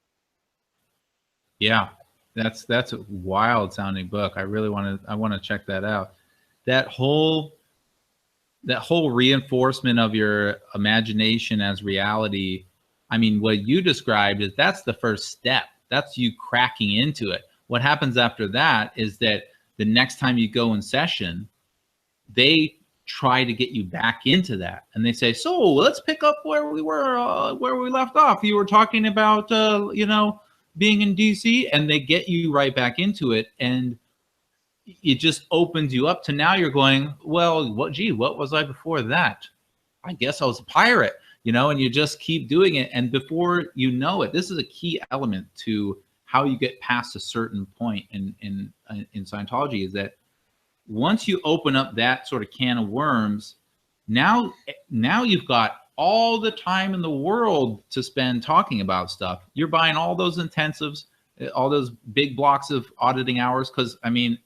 [SPEAKER 2] Yeah, that's a wild sounding book. I want to check that out. That whole reinforcement of your imagination as reality. I mean, what you described is that's the first step. That's you cracking into it. What happens after that is that the next time you go in session, they try to get you back into that. And they say, so let's pick up where we were, where we left off. You were talking about, you know, being in DC, and they get you right back into it. And it just opens you up to now you're going, well, what was I before that? I guess I was a pirate, you know, and you just keep doing it. And before you know it, this is a key element to how you get past a certain point in Scientology, is that once you open up that sort of can of worms, now you've got all the time in the world to spend talking about stuff. You're buying all those intensives, all those big blocks of auditing hours, because I mean,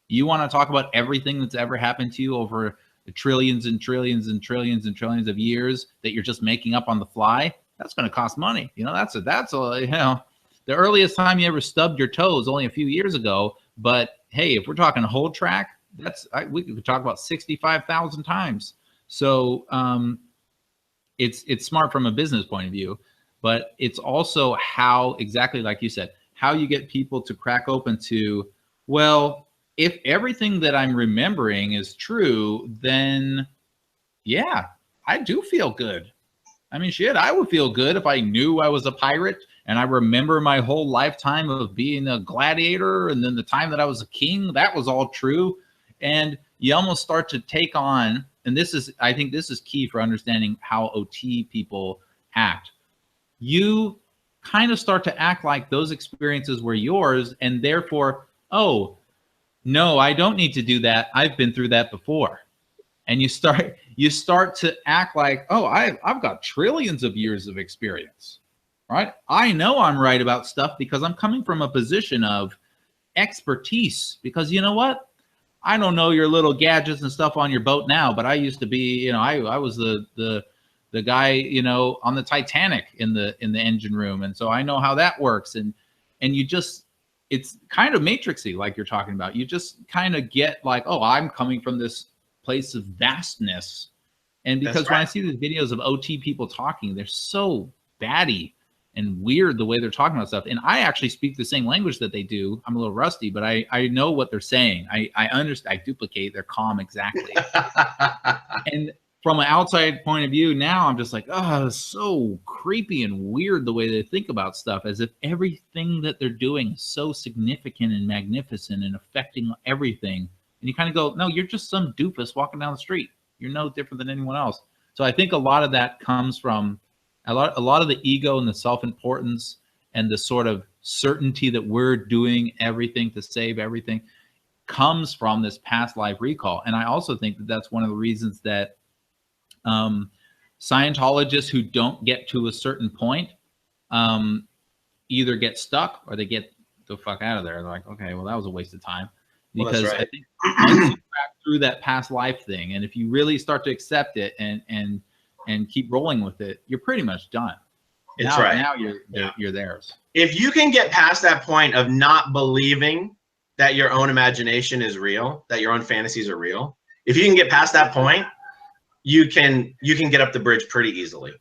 [SPEAKER 2] you want to talk about everything that's ever happened to you over the trillions and trillions and trillions and trillions of years that you're just making up on the fly. That's going to cost money. You know, that's a, you know, the earliest time you ever stubbed your toes only a few years ago. But hey, if we're talking a whole track, we could talk about 65,000 times. So it's smart from a business point of view, but it's also how, exactly like you said, how you get people to crack open to, well, if everything that I'm remembering is true, then yeah, I do feel good. I mean, shit, I would feel good if I knew I was a pirate and I remember my whole lifetime of being a gladiator, and then the time that I was a king, that was all true. And you almost start to take on, and this is, I think this is key for understanding how OT people act. You kind of start to act like those experiences were yours, and therefore, oh, no, I don't need to do that. I've been through that before. And you start to act like, oh, I've got trillions of years of experience, right? I know I'm right about stuff because I'm coming from a position of expertise. Because you know what? I don't know your little gadgets and stuff on your boat now, but I used to be, you know, I was the guy, you know, on the Titanic in the engine room, and so I know how that works. And you just, it's kind of matrixy, like you're talking about. You just kind of get like, oh, I'm coming from this place of vastness. And because when I see these videos of OT people talking, they're so batty and weird the way they're talking about stuff. And I actually speak the same language that they do. I'm a little rusty, but I know what they're saying. I understand, I duplicate their calm exactly. And from an outside point of view, now I'm just like, oh, it's so creepy and weird the way they think about stuff, as if everything that they're doing is so significant and magnificent and affecting everything. And you kind of go, no, you're just some doofus walking down the street. You're no different than anyone else. So I think a lot of that comes from a lot of the ego and the self-importance and the sort of certainty that we're doing everything to save everything comes from this past life recall. And I also think that that's one of the reasons that Scientologists who don't get to a certain point either get stuck or they get the fuck out of there. They're like, okay, well, that was a waste of time. Because well, I think once you crack through that past life thing, and if you really start to accept it and keep rolling with it, you're pretty much done.
[SPEAKER 1] It's right.
[SPEAKER 2] Now you're theirs.
[SPEAKER 1] If you can get past that point of not believing that your own imagination is real, that your own fantasies are real, if you can get past that point, you can get up the bridge pretty easily.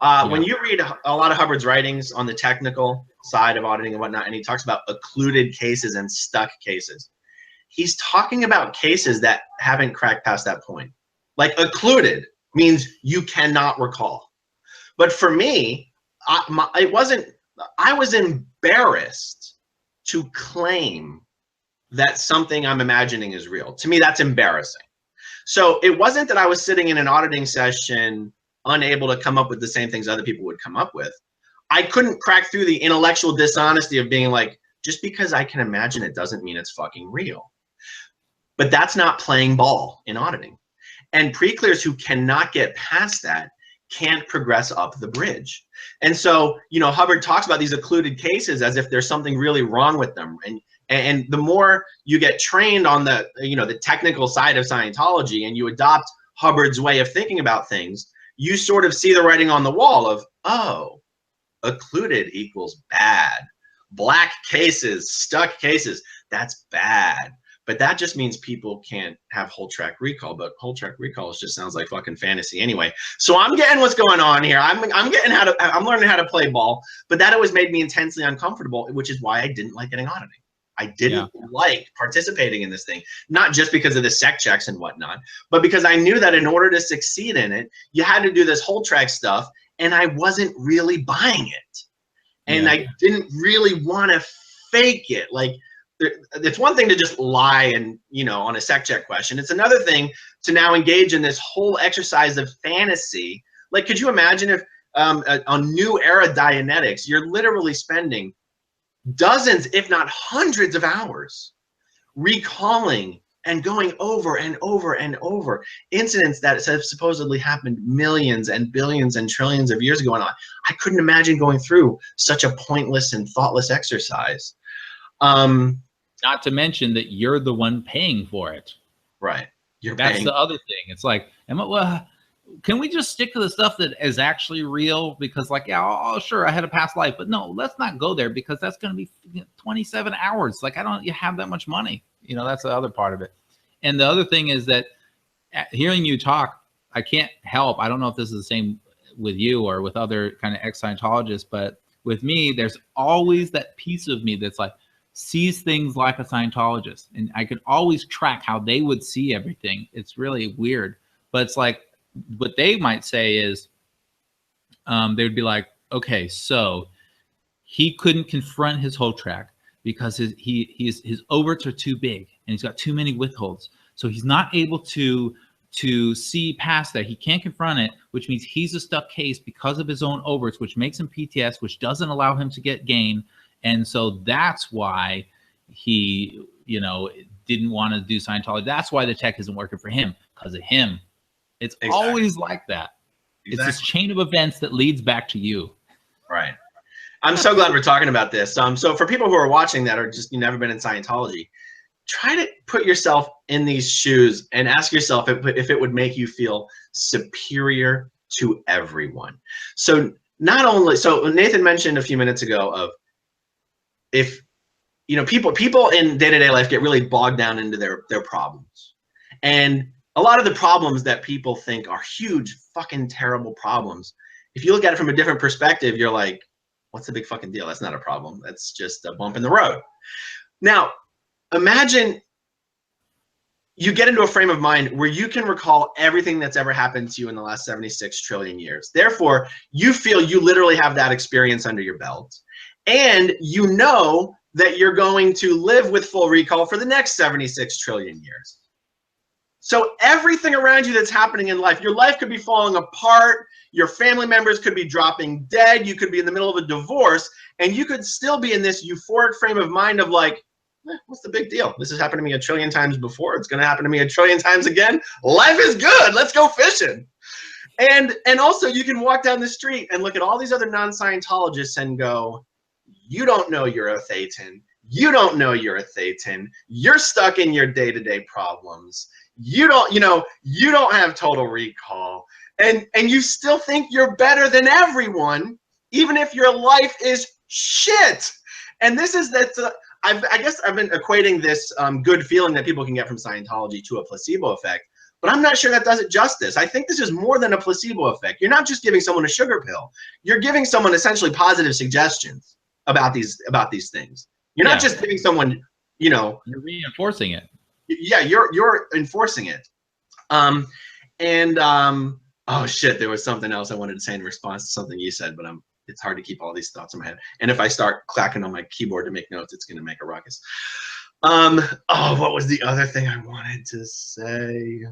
[SPEAKER 1] When you read a lot of Hubbard's writings on the technical side of auditing and whatnot, and he talks about occluded cases and stuck cases, he's talking about cases that haven't cracked past that point. Like occluded means you cannot recall. But for me, I was embarrassed to claim that something I'm imagining is real. To me, that's embarrassing. So it wasn't that I was sitting in an auditing session unable to come up with the same things other people would come up with. I couldn't crack through the intellectual dishonesty of being like, just because I can imagine it doesn't mean it's fucking real. But that's not playing ball in auditing. And pre-clears who cannot get past that can't progress up the bridge. And so, you know, Hubbard talks about these occluded cases as if there's something really wrong with them. And the more you get trained on the, you know, the technical side of Scientology and you adopt Hubbard's way of thinking about things, you sort of see the writing on the wall of, oh, occluded equals bad. Black cases, stuck cases, that's bad. But that just means people can't have whole track recall. But whole track recall just sounds like fucking fantasy anyway. So I'm getting what's going on here. I'm learning how to play ball. But that always made me intensely uncomfortable, which is why I didn't like getting auditing. I didn't like participating in this thing, not just because of the sec checks and whatnot, but because I knew that in order to succeed in it, you had to do this whole track stuff, and I wasn't really buying it. And I didn't really want to fake it. Like, it's one thing to just lie and, you know, on a sec check question. It's another thing to now engage in this whole exercise of fantasy. Like, could you imagine if on new era Dianetics, you're literally spending dozens, if not hundreds of hours recalling and going over and over and over incidents that have supposedly happened millions and billions and trillions of years ago. And I couldn't imagine going through such a pointless and thoughtless exercise.
[SPEAKER 2] Not to mention that you're the one paying for it.
[SPEAKER 1] Right.
[SPEAKER 2] That's the other thing. It's like, well, can we just stick to the stuff that is actually real? Because, like, yeah, oh, sure, I had a past life, but no, let's not go there, because that's going to be 27 hours. Like, you have that much money. You know, that's the other part of it. And the other thing is that hearing you talk, I can't help. I don't know if this is the same with you or with other kind of ex-Scientologists, but with me, there's always that piece of me that's like, sees things like a Scientologist. And I could always track how they would see everything. It's really weird. But it's like, what they might say is, they'd be like, okay, so he couldn't confront his whole track because his overts are too big and he's got too many withholds. So he's not able to see past that. He can't confront it, which means he's a stuck case because of his own overts, which makes him PTS, which doesn't allow him to get gain. And so that's why he, you know, didn't want to do Scientology. That's why the tech isn't working for him, because of him. It's always like that. It's this chain of events that leads back to you.
[SPEAKER 1] Right. I'm so glad we're talking about this. So for people who are watching that are just, you've never been in Scientology, try to put yourself in these shoes and ask yourself if it would make you feel superior to everyone. So not only, so Nathan mentioned a few minutes ago of, if, you know, people in day-to-day life get really bogged down into their problems. And a lot of the problems that people think are huge, fucking terrible problems, if you look at it from a different perspective, you're like, what's the big fucking deal? That's not a problem. That's just a bump in the road. Now, imagine you get into a frame of mind where you can recall everything that's ever happened to you in the last 76 trillion years. Therefore, you feel you literally have that experience under your belt. And you know that you're going to live with full recall for the next 76 trillion years. So everything around you that's happening in life, your life could be falling apart, your family members could be dropping dead, you could be in the middle of a divorce, and you could still be in this euphoric frame of mind of like, what's the big deal? This has happened to me a trillion times before. It's going to happen to me a trillion times again. Life is good. Let's go fishing. And also you can walk down the street and look at all these other non-Scientologists and go, you don't know you're a Thetan. You don't know you're a Thetan. You're stuck in your day-to-day problems. You don't have total recall. And you still think you're better than everyone, even if your life is shit. And this is that, I guess I've been equating this good feeling that people can get from Scientology to a placebo effect, but I'm not sure that does it justice. I think this is more than a placebo effect. You're not just giving someone a sugar pill. You're giving someone essentially positive suggestions about these things. You're not just giving someone, you know,
[SPEAKER 2] you're reinforcing it.
[SPEAKER 1] Yeah, you're enforcing it. Oh shit, there was something else I wanted to say in response to something you said, but it's hard to keep all these thoughts in my head. And if I start clacking on my keyboard to make notes, it's gonna make a ruckus. Oh, what was the other thing I wanted to say?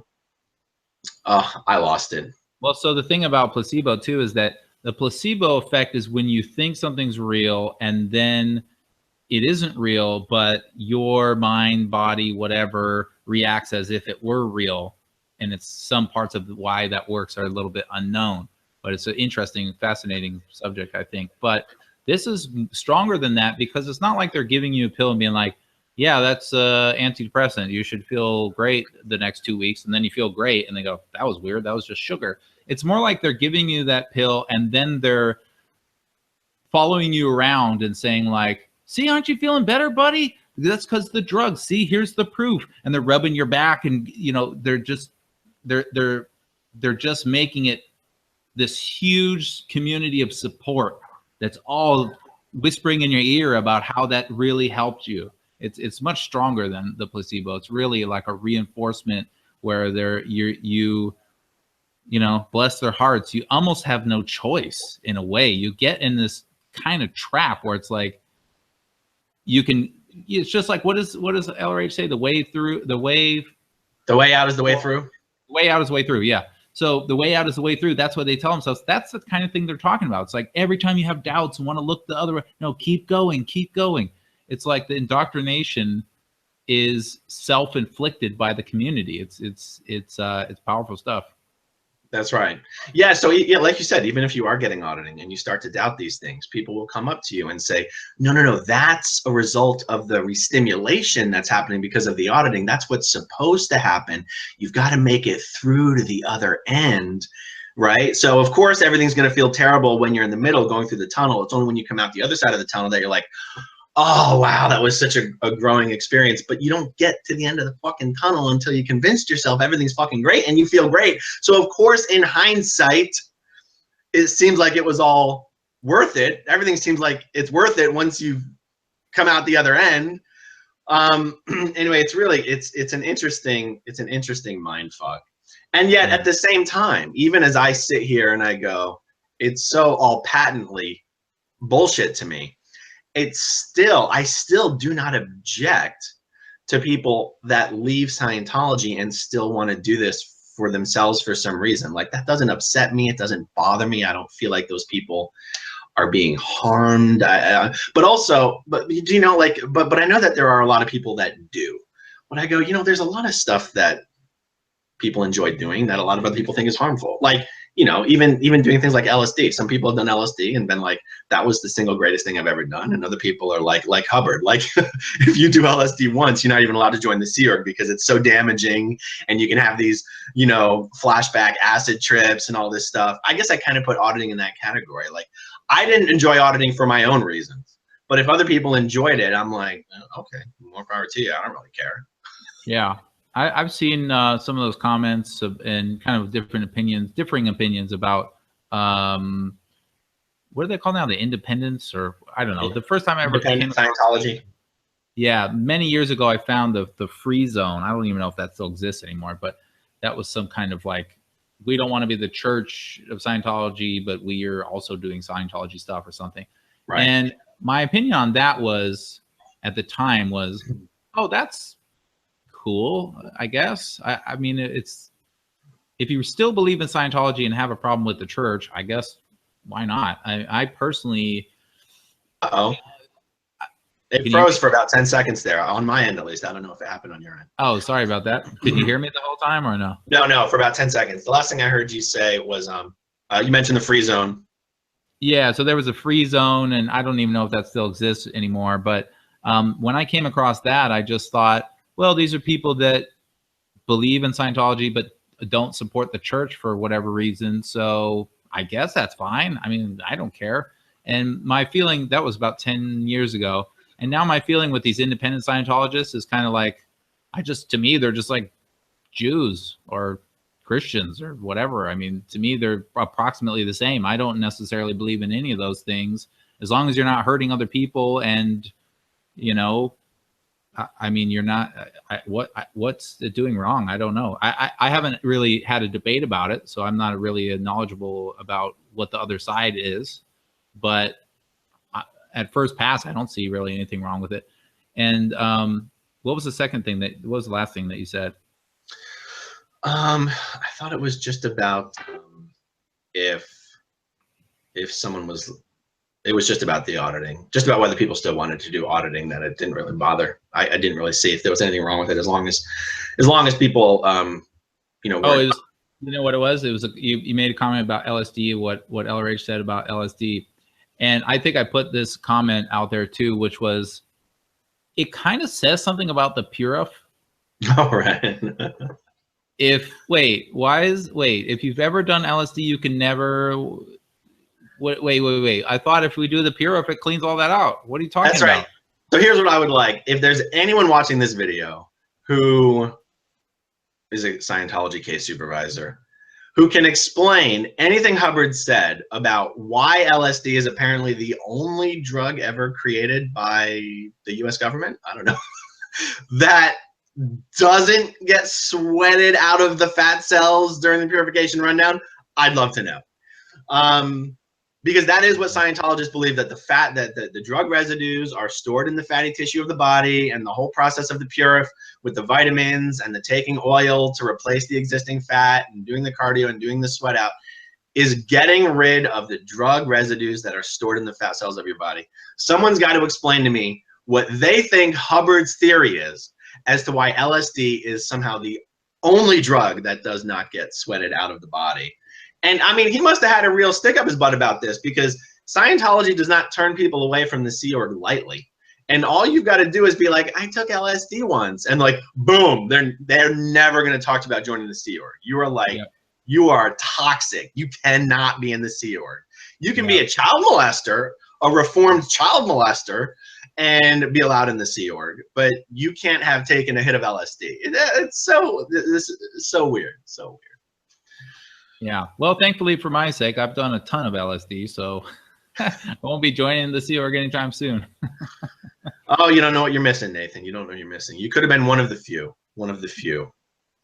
[SPEAKER 1] Oh, I lost it.
[SPEAKER 2] Well, so the thing about placebo too is that the placebo effect is when you think something's real and then it isn't real, but your mind, body, whatever reacts as if it were real. And it's some parts of why that works are a little bit unknown, but it's an interesting, fascinating subject, I think. But this is stronger than that, because it's not like they're giving you a pill and being like, yeah, that's antidepressant. You should feel great the next 2 weeks. And then you feel great. And they go, that was weird. That was just sugar. It's more like they're giving you that pill and then they're following you around and saying like, see, aren't you feeling better, buddy? That's because the drugs. See, here's the proof. And they're rubbing your back, and you know, they're just making it this huge community of support that's all whispering in your ear about how that really helped you. It's much stronger than the placebo. It's really like a reinforcement where you know, bless their hearts, you almost have no choice in a way. You get in this kind of trap where it's like it's just like, what does LRH say? The way
[SPEAKER 1] out is the way through.
[SPEAKER 2] The way out is the way through. Yeah. So the way out is the way through. That's what they tell themselves. That's the kind of thing they're talking about. It's like every time you have doubts and want to look the other way, no, keep going, keep going. It's like the indoctrination is self-inflicted by the community. It's powerful stuff.
[SPEAKER 1] That's right. Yeah. So yeah, like you said, even if you are getting auditing and you start to doubt these things, people will come up to you and say, no, that's a result of the restimulation that's happening because of the auditing. That's what's supposed to happen. You've got to make it through to the other end. Right. So of course, everything's going to feel terrible when you're in the middle going through the tunnel. It's only when you come out the other side of the tunnel that you're like, oh, wow, that was such a growing experience. But you don't get to the end of the fucking tunnel until you convinced yourself everything's fucking great and you feel great. So, of course, in hindsight, it seems like it was all worth it. Everything seems like it's worth it once you've come out the other end. Anyway, it's an interesting mind fuck. And yet, at the same time, even as I sit here and I go, it's so all patently bullshit to me. I still do not object to people that leave Scientology and still want to do this for themselves for some reason. Like, that doesn't upset me. It doesn't bother me. I don't feel like those people are being harmed. But you know, like, but I know that there are a lot of people that do. But I go, you know, there's a lot of stuff that people enjoy doing that a lot of other people think is harmful. Like, you know, even doing things like LSD. Some people have done LSD and been like, that was the single greatest thing I've ever done. And other people are like Hubbard, like, if you do LSD once, you're not even allowed to join the Sea Org because it's so damaging, and you can have these, you know, flashback acid trips and all this stuff. I guess I kind of put auditing in that category. Like, I didn't enjoy auditing for my own reasons, but if other people enjoyed it, I'm like, okay, more power to you. I don't really care.
[SPEAKER 2] Yeah. I've seen some of those comments and kind of differing opinions about what do they call now, the independence, or I don't know. The first time I ever came
[SPEAKER 1] Scientology.
[SPEAKER 2] Yeah, many years ago, I found the free zone. I don't even know if that still exists anymore, but that was some kind of like, we don't want to be the church of Scientology, but we are also doing Scientology stuff or something. Right. And my opinion on that was, at the time, was, oh, that's cool, I guess. I mean, it's, if you still believe in Scientology and have a problem with the church, I guess, why not? I personally.
[SPEAKER 1] It froze for about 10 seconds there on my end, at least. I don't know if it happened on your end.
[SPEAKER 2] Oh, sorry about that. Could you hear me the whole time or no?
[SPEAKER 1] No, for about 10 seconds. The last thing I heard you say was, you mentioned the free zone.
[SPEAKER 2] Yeah, so there was a free zone, and I don't even know if that still exists anymore. But when I came across that, I just thought, well, these are people that believe in Scientology but don't support the church for whatever reason. So I guess that's fine. I mean, I don't care. And my feeling, that was about 10 years ago. And now my feeling with these independent Scientologists is kind of like, to me, they're just like Jews or Christians or whatever. I mean, to me, they're approximately the same. I don't necessarily believe in any of those things, as long as you're not hurting other people. And, you know, I mean, you're not, what's it doing wrong? I don't know. I haven't really had a debate about it, so I'm not really knowledgeable about what the other side is. But at first pass, I don't see really anything wrong with it. And what was the second thing what was the last thing that you said?
[SPEAKER 1] I thought it was just about if It was just about the auditing, just about whether people still wanted to do auditing, that it didn't really bother. I didn't really see if there was anything wrong with it, as long as people, you know,
[SPEAKER 2] Oh, it was, you know what it was? It was, you made a comment about LSD, what LRH said about LSD. And I think I put this comment out there too, which was, it kind of says something about the purif.
[SPEAKER 1] All right.
[SPEAKER 2] If you've ever done LSD, you can never. Wait. I thought if we do the purif, it cleans all that out. What are you talking about?
[SPEAKER 1] That's right. So here's what I would like. If there's anyone watching this video who is a Scientology case supervisor, who can explain anything Hubbard said about why LSD is apparently the only drug ever created by the US government, I don't know, that doesn't get sweated out of the fat cells during the purification rundown, I'd love to know. Because that is what Scientologists believe, that the drug residues are stored in the fatty tissue of the body, and the whole process of the purif with the vitamins and the taking oil to replace the existing fat and doing the cardio and doing the sweat out is getting rid of the drug residues that are stored in the fat cells of your body. Someone's got to explain to me what they think Hubbard's theory is as to why LSD is somehow the only drug that does not get sweated out of the body. And I mean, he must have had a real stick up his butt about this, because Scientology does not turn people away from the Sea Org lightly. And all you've got to do is be like, I took LSD once, and like, boom, they're never going to talk to you about joining the Sea Org. You are like, you are toxic. You cannot be in the Sea Org. You can be a child molester, a reformed child molester, and be allowed in the Sea Org, but you can't have taken a hit of LSD. This is so weird, so weird.
[SPEAKER 2] Yeah. Well, thankfully for my sake, I've done a ton of LSD, so I won't be joining the Sea Org anytime soon.
[SPEAKER 1] Oh, you don't know what you're missing, Nathan. You don't know what you're missing. You could have been one of the few. One of the few.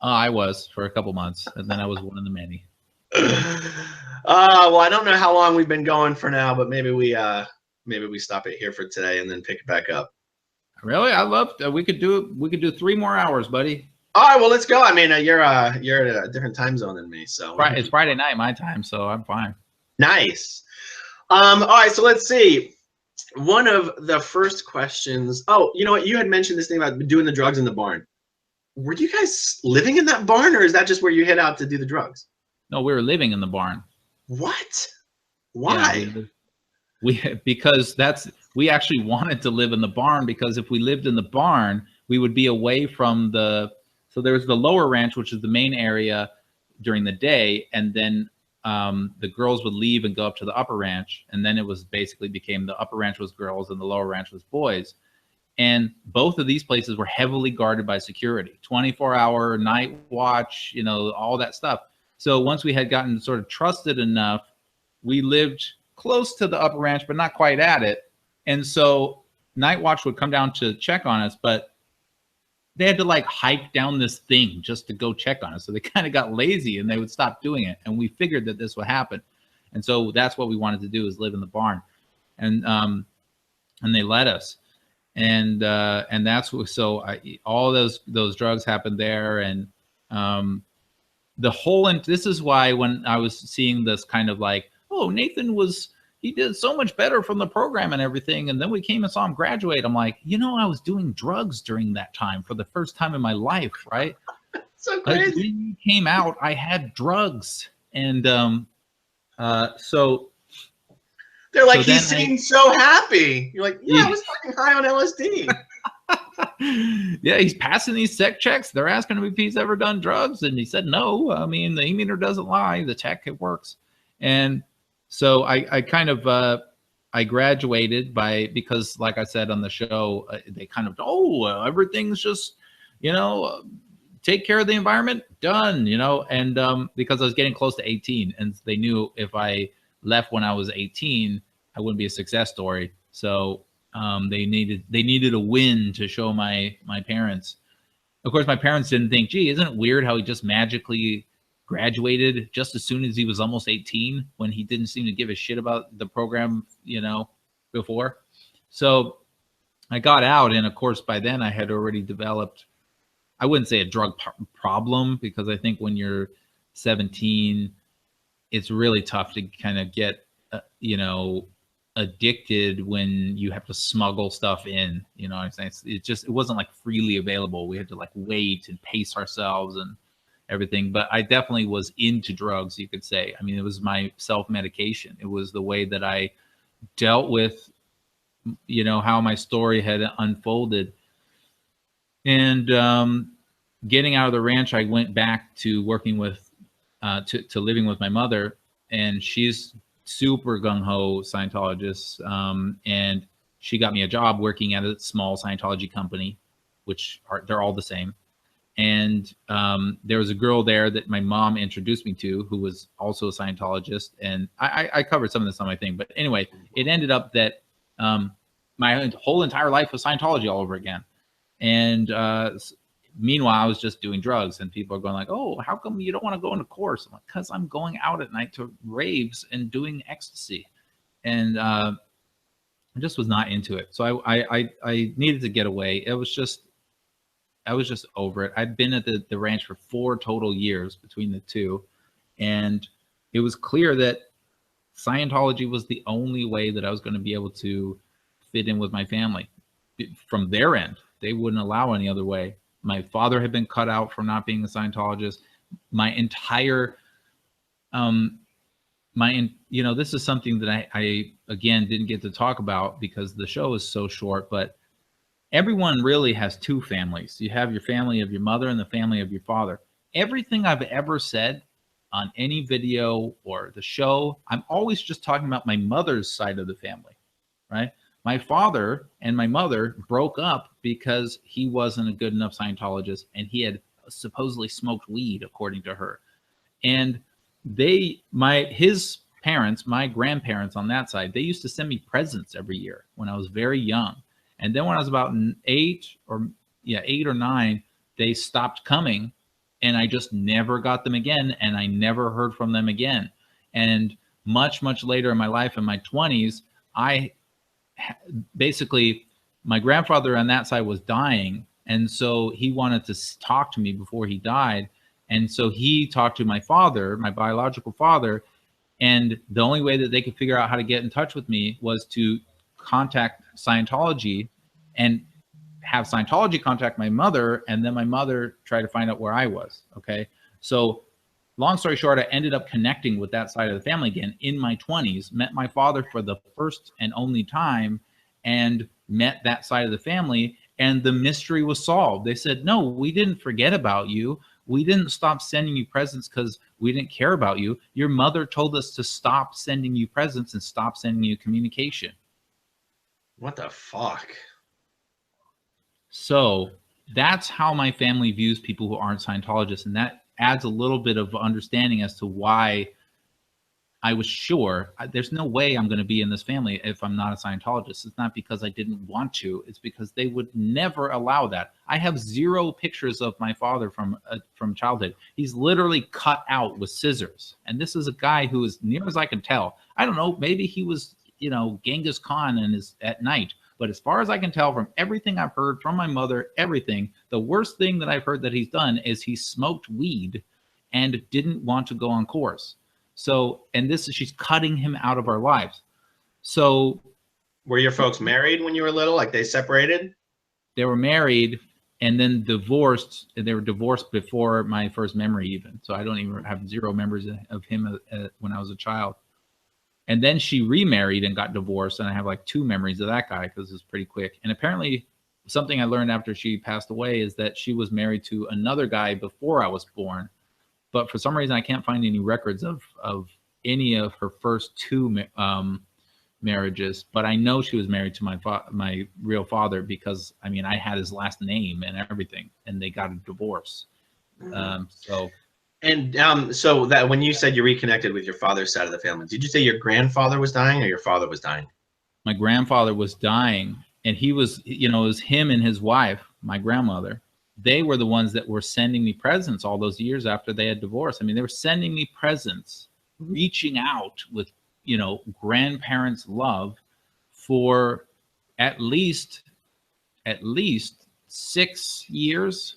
[SPEAKER 2] I was for a couple months, and then I was one of the many.
[SPEAKER 1] Well, I don't know how long we've been going for now, but maybe we stop it here for today and then pick it back up.
[SPEAKER 2] Really? I love. We could do 3 more hours, buddy.
[SPEAKER 1] All right, well, let's go. I mean, you're at a different time zone than me, so
[SPEAKER 2] it's Friday night my time, so I'm fine.
[SPEAKER 1] Nice. All right, so let's see. One of the first questions. Oh, you know what? You had mentioned this thing about doing the drugs in the barn. Were you guys living in that barn, or is that just where you hid out to do the drugs?
[SPEAKER 2] No, we were living in the barn.
[SPEAKER 1] What? Why?
[SPEAKER 2] Yeah, because we actually wanted to live in the barn, because if we lived in the barn, we would be away from so there was the lower ranch, which is the main area during the day, and then the girls would leave and go up to the upper ranch, and then it was basically became the upper ranch was girls and the lower ranch was boys. And both of these places were heavily guarded by security, 24-hour night watch, you know, all that stuff. So once we had gotten sort of trusted enough, we lived close to the upper ranch, but not quite at it. And so night watch would come down to check on us, but they had to like hike down this thing just to go check on us. So they kind of got lazy and they would stop doing it. And we figured that this would happen. And so that's what we wanted to do, is live in the barn. And they let us. And that's what, so all those drugs happened there. And the whole, and this is why when I was seeing this kind of like, oh, Nathan he did so much better from the program and everything. And then we came and saw him graduate. I'm like, you know, I was doing drugs during that time for the first time in my life, right?
[SPEAKER 1] So crazy.
[SPEAKER 2] Like, when you came out, I had drugs. And so
[SPEAKER 1] they're like, he seemed so happy. You're like, yeah, I was fucking high on LSD.
[SPEAKER 2] Yeah, he's passing these tech checks. They're asking him if he's ever done drugs. And he said, no. I mean, the e-meter doesn't lie. The tech, it works. And so I kind of, I graduated because like I said on the show, they kind of, everything's just, you know, take care of the environment, done, you know, and because I was getting close to 18 and they knew if I left when I was 18, I wouldn't be a success story. So they needed a win to show my parents. Of course, my parents didn't think, gee, isn't it weird how he just magically graduated just as soon as he was almost 18 when he didn't seem to give a shit about the program, you know, before. So I got out, and of course by then I had already developed, I wouldn't say a drug problem, because I think when you're 17 it's really tough to kind of get you know, addicted when you have to smuggle stuff in, you know what I'm saying? It wasn't like freely available. We had to like wait and pace ourselves and everything. But I definitely was into drugs, you could say. I mean, it was my self-medication. It was the way that I dealt with, you know, how my story had unfolded. And getting out of the ranch, I went back to working with, to living with my mother, and she's super gung-ho Scientologist. And she got me a job working at a small Scientology company, which they're all the same. And there was a girl there that my mom introduced me to who was also a Scientologist. And I covered some of this on my thing. But anyway, it ended up that my whole entire life was Scientology all over again. And meanwhile, I was just doing drugs. And people are going like, oh, how come you don't want to go on a course? I'm like, because I'm going out at night to raves and doing ecstasy. And I just was not into it. So I needed to get away. I was just over it. I'd been at the ranch for 4 total years between the two. And it was clear that Scientology was the only way that I was going to be able to fit in with my family. From their end, they wouldn't allow any other way. My father had been cut out from not being a Scientologist. My entire, you know, this is something that I again, didn't get to talk about because the show is so short, but everyone really has 2 families. You have your family of your mother and the family of your father. Everything I've ever said on any video or the show, I'm always just talking about my mother's side of the family, right? My father and my mother broke up because he wasn't a good enough Scientologist and he had supposedly smoked weed, according to her. And his parents, my grandparents on that side, they used to send me presents every year when I was very young. And then when I was about 8 or 9, they stopped coming, and I just never got them again, and I never heard from them again. And much, much later in my life, in my 20s, basically, my grandfather on that side was dying, and so he wanted to talk to me before he died. And so he talked to my father, my biological father, and the only way that they could figure out how to get in touch with me was to contact Scientology and have Scientology contact my mother, and then my mother tried to find out where I was. Okay. So long story short, I ended up connecting with that side of the family again in my 20s, met my father for the first and only time, and met that side of the family, and the mystery was solved. They said, no, we didn't forget about you. We didn't stop sending you presents because we didn't care about you. Your mother told us to stop sending you presents and stop sending you communication.
[SPEAKER 1] What the fuck?
[SPEAKER 2] So that's how my family views people who aren't Scientologists. And that adds a little bit of understanding as to why I was sure there's no way I'm going to be in this family if I'm not a Scientologist. It's not because I didn't want to. It's because they would never allow that. I have 0 pictures of my father from childhood. He's literally cut out with scissors. And this is a guy who, as near as I can tell, I don't know, maybe he was, you know, Genghis Khan and is at night. But as far as I can tell from everything I've heard from my mother, everything, the worst thing that I've heard that he's done is he smoked weed and didn't want to go on course. So, and she's cutting him out of our lives. So,
[SPEAKER 1] were your folks married when you were little? Like they separated?
[SPEAKER 2] They were married and then divorced. And they were divorced before my first memory even. So I don't even have 0 memories of him when I was a child. And then she remarried and got divorced. And I have like 2 memories of that guy because it's pretty quick. And apparently something I learned after she passed away is that she was married to another guy before I was born. But for some reason, I can't find any records of any of her first 2 marriages. But I know she was married to my real father because, I mean, I had his last name and everything, and they got a divorce. So
[SPEAKER 1] that when you said you reconnected with your father's side of the family, did you say your grandfather was dying or your father was dying?
[SPEAKER 2] My grandfather was dying, and he was, you know, it was him and his wife, my grandmother. They were the ones that were sending me presents all those years after they had divorced. I mean, they were sending me presents, reaching out with, you know, grandparents' love for at least 6 years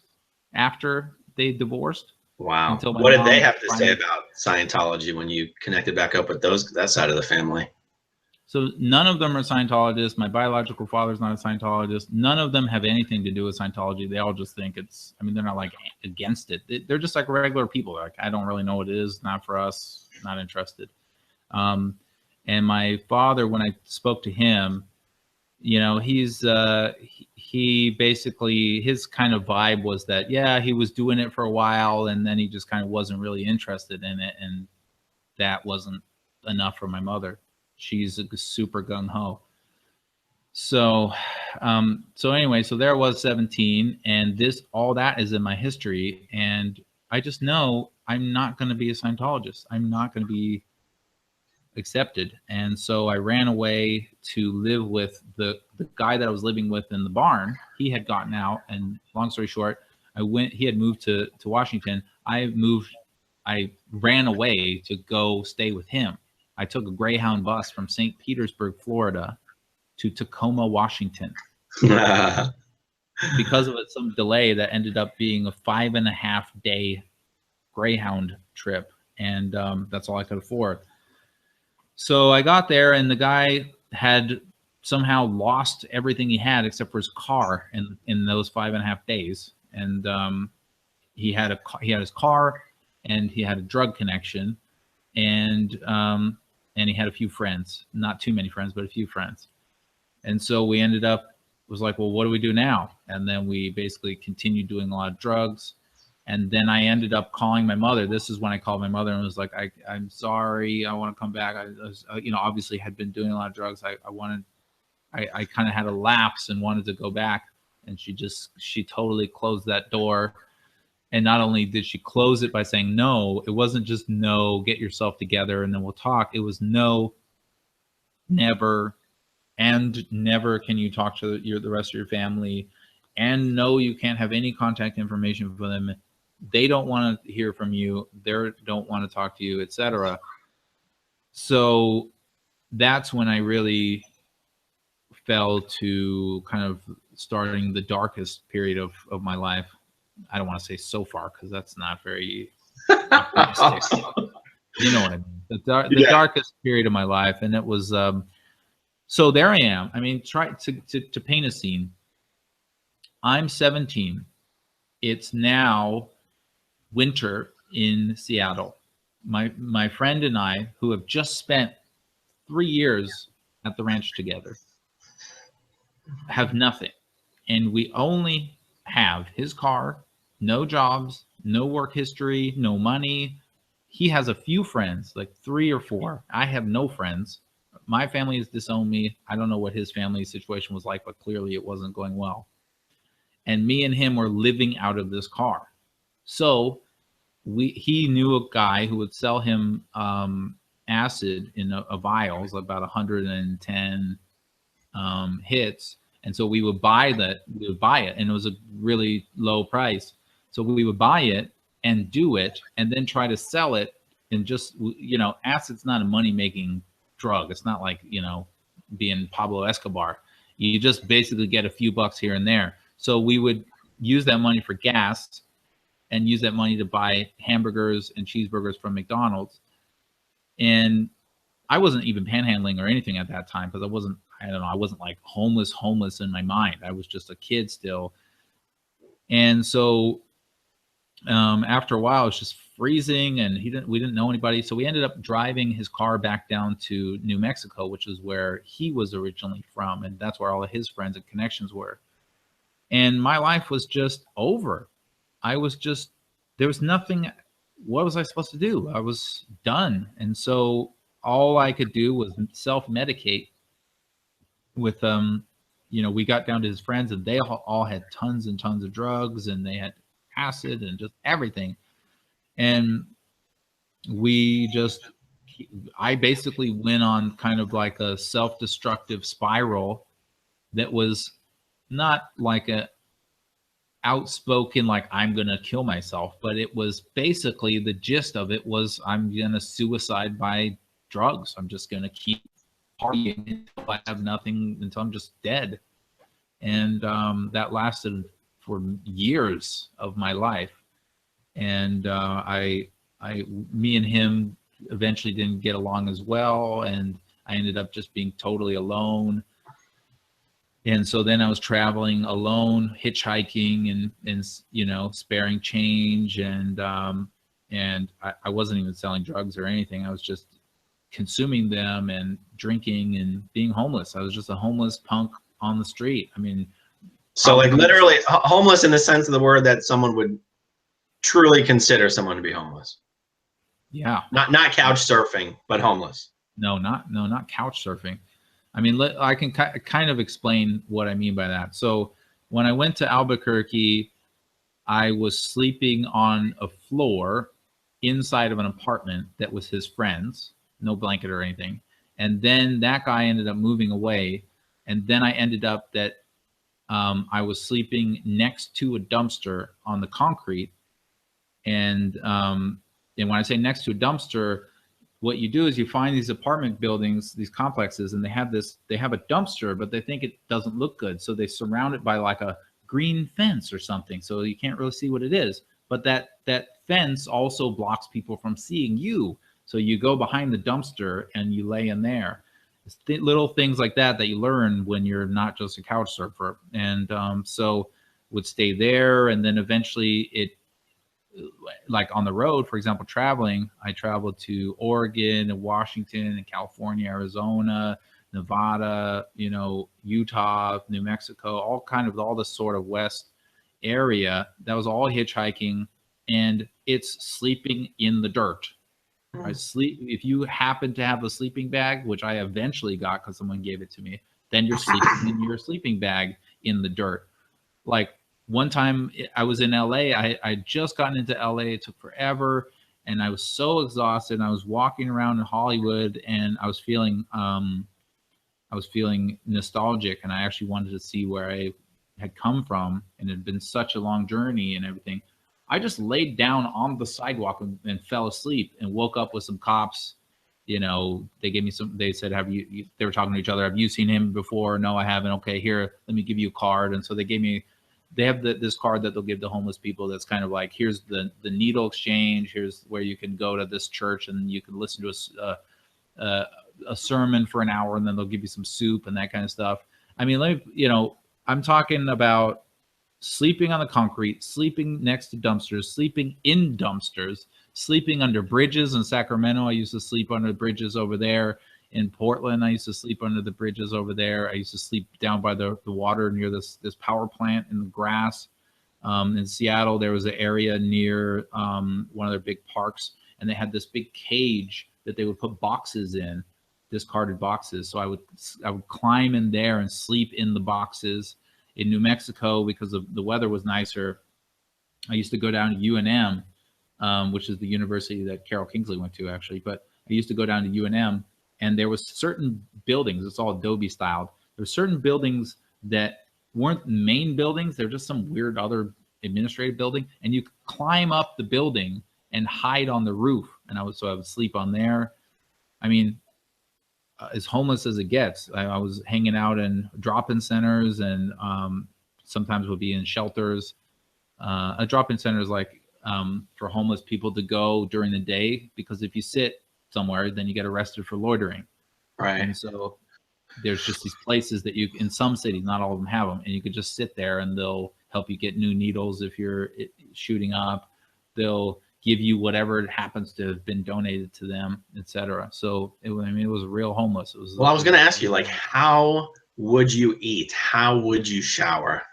[SPEAKER 2] after they divorced.
[SPEAKER 1] Wow. What did they have to say about Scientology when you connected back up with that side of the family?
[SPEAKER 2] So none of them are Scientologists. My biological father's not a Scientologist. None of them have anything to do with Scientology. They all just think it's, I mean, they're not like against it. They're just like regular people. They're like, I don't really know what it is. Not for us. Not interested. And my father, when I spoke to him, you know, he basically, his kind of vibe was that, yeah, he was doing it for a while and then he just kind of wasn't really interested in it. And that wasn't enough for my mother. She's a super gung-ho. So, so anyway, so there was 17, and this, all that is in my history. And I just know I'm not going to be a Scientologist. I'm not going to be accepted. And so I ran away to live with the guy that I was living with in the barn. He had gotten out, and long story short, he had moved to Washington. I ran away to go stay with him. I took a Greyhound bus from St. Petersburg, Florida to Tacoma, Washington. Because of some delay that ended up being a 5.5-day Greyhound trip. And that's all I could afford. So I got there, and the guy had somehow lost everything he had except for his car in those 5.5 days. And he had his car, and he had a drug connection, and he had a few friends, not too many friends, but a few friends. And so we ended up, was like, well, what do we do now? And then we basically continued doing a lot of drugs. And then I ended up calling my mother. This is when I called my mother and was like, I'm sorry, I want to come back. I was, you know, obviously had been doing a lot of drugs. I kind of had a lapse and wanted to go back. And she totally closed that door. And not only did she close it by saying no, it wasn't just no, get yourself together and then we'll talk. It was no, never, and never can you talk to the rest of your family. And no, you can't have any contact information for them. They don't want to hear from you. They don't want to talk to you, etc. So that's when I really fell to kind of starting the darkest period of my life. I don't want to say so far because that's not very optimistic. You know what I mean? The darkest period of my life, and it was. So there I am. I mean, try to paint a scene. I'm 17. It's now winter in Seattle. My friend and I, who have just spent 3 years at the ranch together, have nothing, and we only have his car, no jobs, no work history, no money. He has a few friends, like 3 or 4. I have no friends. My family has disowned me. I don't know what his family situation was like, but clearly it wasn't going well. And me and him were living out of this car. So he knew a guy who would sell him acid in a vials, about 110 hits. And so we would buy it, and it was a really low price. So we would buy it and do it, and then try to sell it. And just, you know, acid's not a money-making drug. It's not like, you know, being Pablo Escobar. You just basically get a few bucks here and there. So we would use that money for gas and use that money to buy hamburgers and cheeseburgers from McDonald's. And I wasn't even panhandling or anything at that time because I wasn't like homeless in my mind. I was just a kid still. And so after a while, it was just freezing, and we didn't know anybody. So we ended up driving his car back down to New Mexico, which is where he was originally from. And that's where all of his friends and connections were. And my life was just over. There was nothing. What was I supposed to do? I was done. And so all I could do was self-medicate with, you know, we got down to his friends, and they all had tons and tons of drugs, and they had acid and just everything. And I basically went on kind of like a self-destructive spiral that was not like a outspoken, like I'm going to kill myself, but it was basically, the gist of it was, I'm going to suicide by drugs. I'm just going to keep partying until I have nothing, until I'm just dead. And that lasted for years of my life. And me and him eventually didn't get along as well. And I ended up just being totally alone. And so then I was traveling alone, hitchhiking, and you know, sparing change, and I wasn't even selling drugs or anything. I was just consuming them and drinking and being homeless. I was just a homeless punk on the street. I mean,
[SPEAKER 1] so like literally homeless in the sense of the word that someone would truly consider someone to be homeless.
[SPEAKER 2] Yeah.
[SPEAKER 1] Not couch surfing, but homeless.
[SPEAKER 2] No, not couch surfing. I mean, I can kind of explain what I mean by that. So when I went to Albuquerque, I was sleeping on a floor inside of an apartment that was his friend's, no blanket or anything. And then that guy ended up moving away. And then I ended up that I was sleeping next to a dumpster on the concrete. And when I say next to a dumpster, what you do is you find these apartment buildings, these complexes, and they have a dumpster, but they think it doesn't look good. So they surround it by like a green fence or something. So you can't really see what it is. But that fence also blocks people from seeing you. So you go behind the dumpster and you lay in there. It's little things like that you learn when you're not just a couch surfer. And so would stay there. And then eventually like on the road, for example, traveling, I traveled to Oregon and Washington and California, Arizona, Nevada, you know, Utah, New Mexico, all this sort of West area. That was all hitchhiking, and it's sleeping in the dirt. I sleep. If you happen to have a sleeping bag, which I eventually got because someone gave it to me, then you're sleeping in your sleeping bag in the dirt. Like, one time I was in LA, I just gotten into LA. It took forever. And I was so exhausted. I was walking around in Hollywood and I was feeling nostalgic. And I actually wanted to see where I had come from. And it had been such a long journey and everything. I just laid down on the sidewalk and fell asleep and woke up with some cops. You know, they gave me they said, they were talking to each other. Have you seen him before? No, I haven't. Okay, here, let me give you a card. And so they have this card that they'll give to homeless people that's kind of like, here's the needle exchange, here's where you can go to this church and you can listen to a sermon for an hour, and then they'll give you some soup and that kind of stuff. I mean, I'm talking about sleeping on the concrete, sleeping next to dumpsters, sleeping in dumpsters, sleeping under bridges in Sacramento. I used to sleep under bridges over there. In Portland, I used to sleep under the bridges over there. I used to sleep down by the water near this power plant in the grass. In Seattle, there was an area near one of their big parks, and they had this big cage that they would put boxes in, discarded boxes. So I would climb in there and sleep in the boxes. In New Mexico, because the weather was nicer, I used to go down to UNM, which is the university that Carol Kingsley went to, actually. But I used to go down to UNM. And there was certain buildings, it's all Adobe styled. There were certain buildings that weren't main buildings. They're just some weird other administrative building. And you could climb up the building and hide on the roof. And I would sleep on there. I mean, as homeless as it gets. I was hanging out in drop-in centers and sometimes would be in shelters. A drop-in center is like for homeless people to go during the day, because if you sit somewhere, then you get arrested for loitering.
[SPEAKER 1] Right.
[SPEAKER 2] And so there's just these places that you, in some cities, not all of them have them, and you could just sit there and they'll help you get new needles if you're shooting up. They'll give you whatever happens to have been donated to them, etc. So it was real homeless. It was.
[SPEAKER 1] Well, I was going to ask you, like, how would you eat? How would you shower?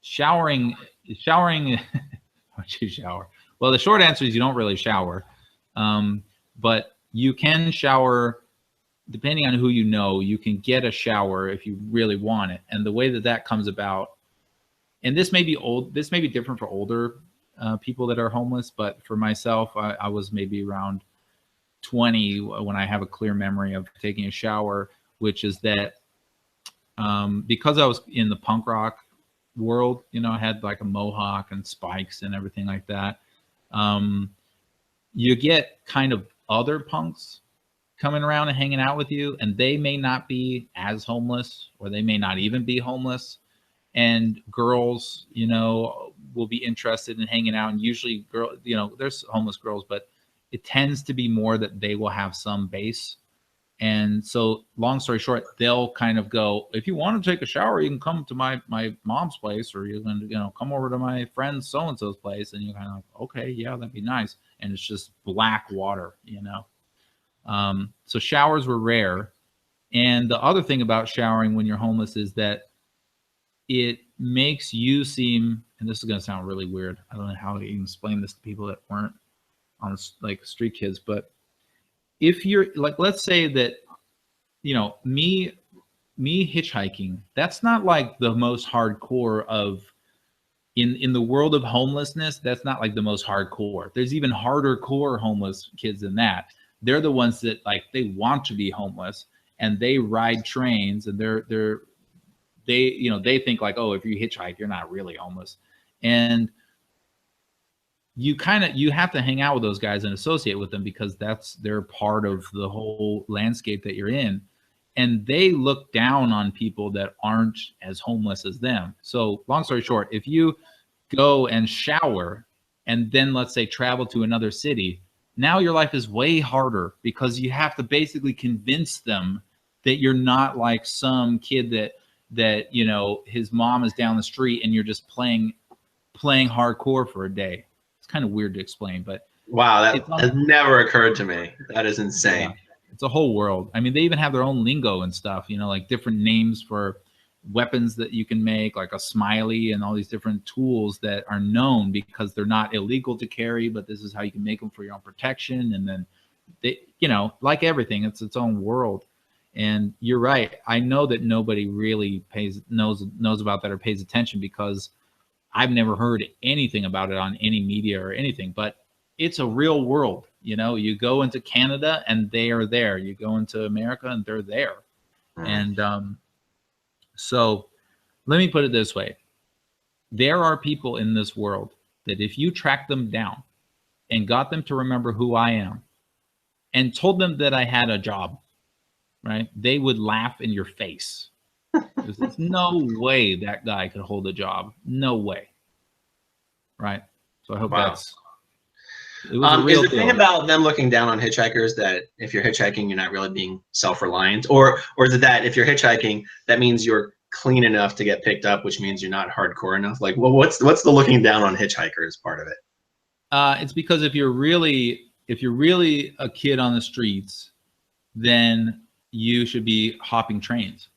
[SPEAKER 2] Showering. How would you shower? Well, the short answer is you don't really shower. But you can shower, depending on who you know. You can get a shower if you really want it. And the way that comes about, and this may be different for older people that are homeless, but for myself, I was maybe around 20 when I have a clear memory of taking a shower, which is that because I was in the punk rock world, I had like a mohawk and spikes and everything like that. You get kind of other punks coming around and hanging out with you, and they may not be as homeless, or they may not even be homeless. And girls, will be interested in hanging out. And usually there's homeless girls, but it tends to be more that they will have some base And so long story short, they'll kind of go, if you want to take a shower, you can come to my mom's place, or you can, come over to my friend so-and-so's place. And you're kind of like, okay, yeah, that'd be nice. And it's just black water, So showers were rare. And the other thing about showering when you're homeless is that it makes you seem, and this is going to sound really weird, I don't know how to even explain this to people that weren't on like street kids, but if you're like, let's say that, me hitchhiking, that's not like the most hardcore of, in the world of homelessness, that's not like the most hardcore. There's even harder core homeless kids than that. They're the ones that like, they want to be homeless and they ride trains, and they think like, oh, if you hitchhike, you're not really homeless. And you have to hang out with those guys and associate with them, because they're part of the whole landscape that you're in. And they look down on people that aren't as homeless as them. So long story short, if you go and shower and then, let's say, travel to another city, now your life is way harder, because you have to basically convince them that you're not like some kid that his mom is down the street and you're just playing hardcore for a day. It's kind of weird to explain, but
[SPEAKER 1] wow, that has never occurred to me. That is insane.
[SPEAKER 2] Yeah, it's a whole world. I mean, they even have their own lingo and stuff, like different names for weapons that you can make, like a smiley, and all these different tools that are known because they're not illegal to carry, but this is how you can make them for your own protection. And then they, like everything, it's its own world. And you're right. I know that nobody really knows about that or pays attention, because I've never heard anything about it on any media or anything, but it's a real world. You go into Canada and they are there. You go into America and they're there. And so let me put it this way. There are people in this world that if you track them down and got them to remember who I am and told them that I had a job, right, they would laugh in your face. There's no way that guy could hold a job. No way. Right. So I hope that's. It was a real
[SPEAKER 1] is the thing about them looking down on hitchhikers that if you're hitchhiking, you're not really being self-reliant, or is it that if you're hitchhiking, that means you're clean enough to get picked up, which means you're not hardcore enough? Like, well, what's the looking down on hitchhikers part of it?
[SPEAKER 2] It's because if you're really a kid on the streets, then you should be hopping trains,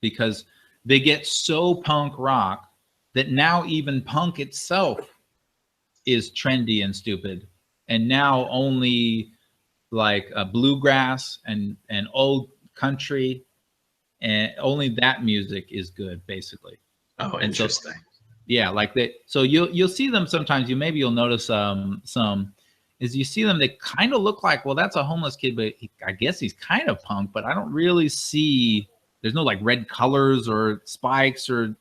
[SPEAKER 2] because they get so punk rock that now even punk itself is trendy and stupid. And now only like bluegrass and old country, and only that music is good, basically.
[SPEAKER 1] Oh, interesting.
[SPEAKER 2] So, yeah, like that. So you'll see them sometimes. You'll notice some is you see them, they kind of look like, well, that's a homeless kid, but I guess he's kind of punk, but I don't really see, there's no like red colors or spikes, or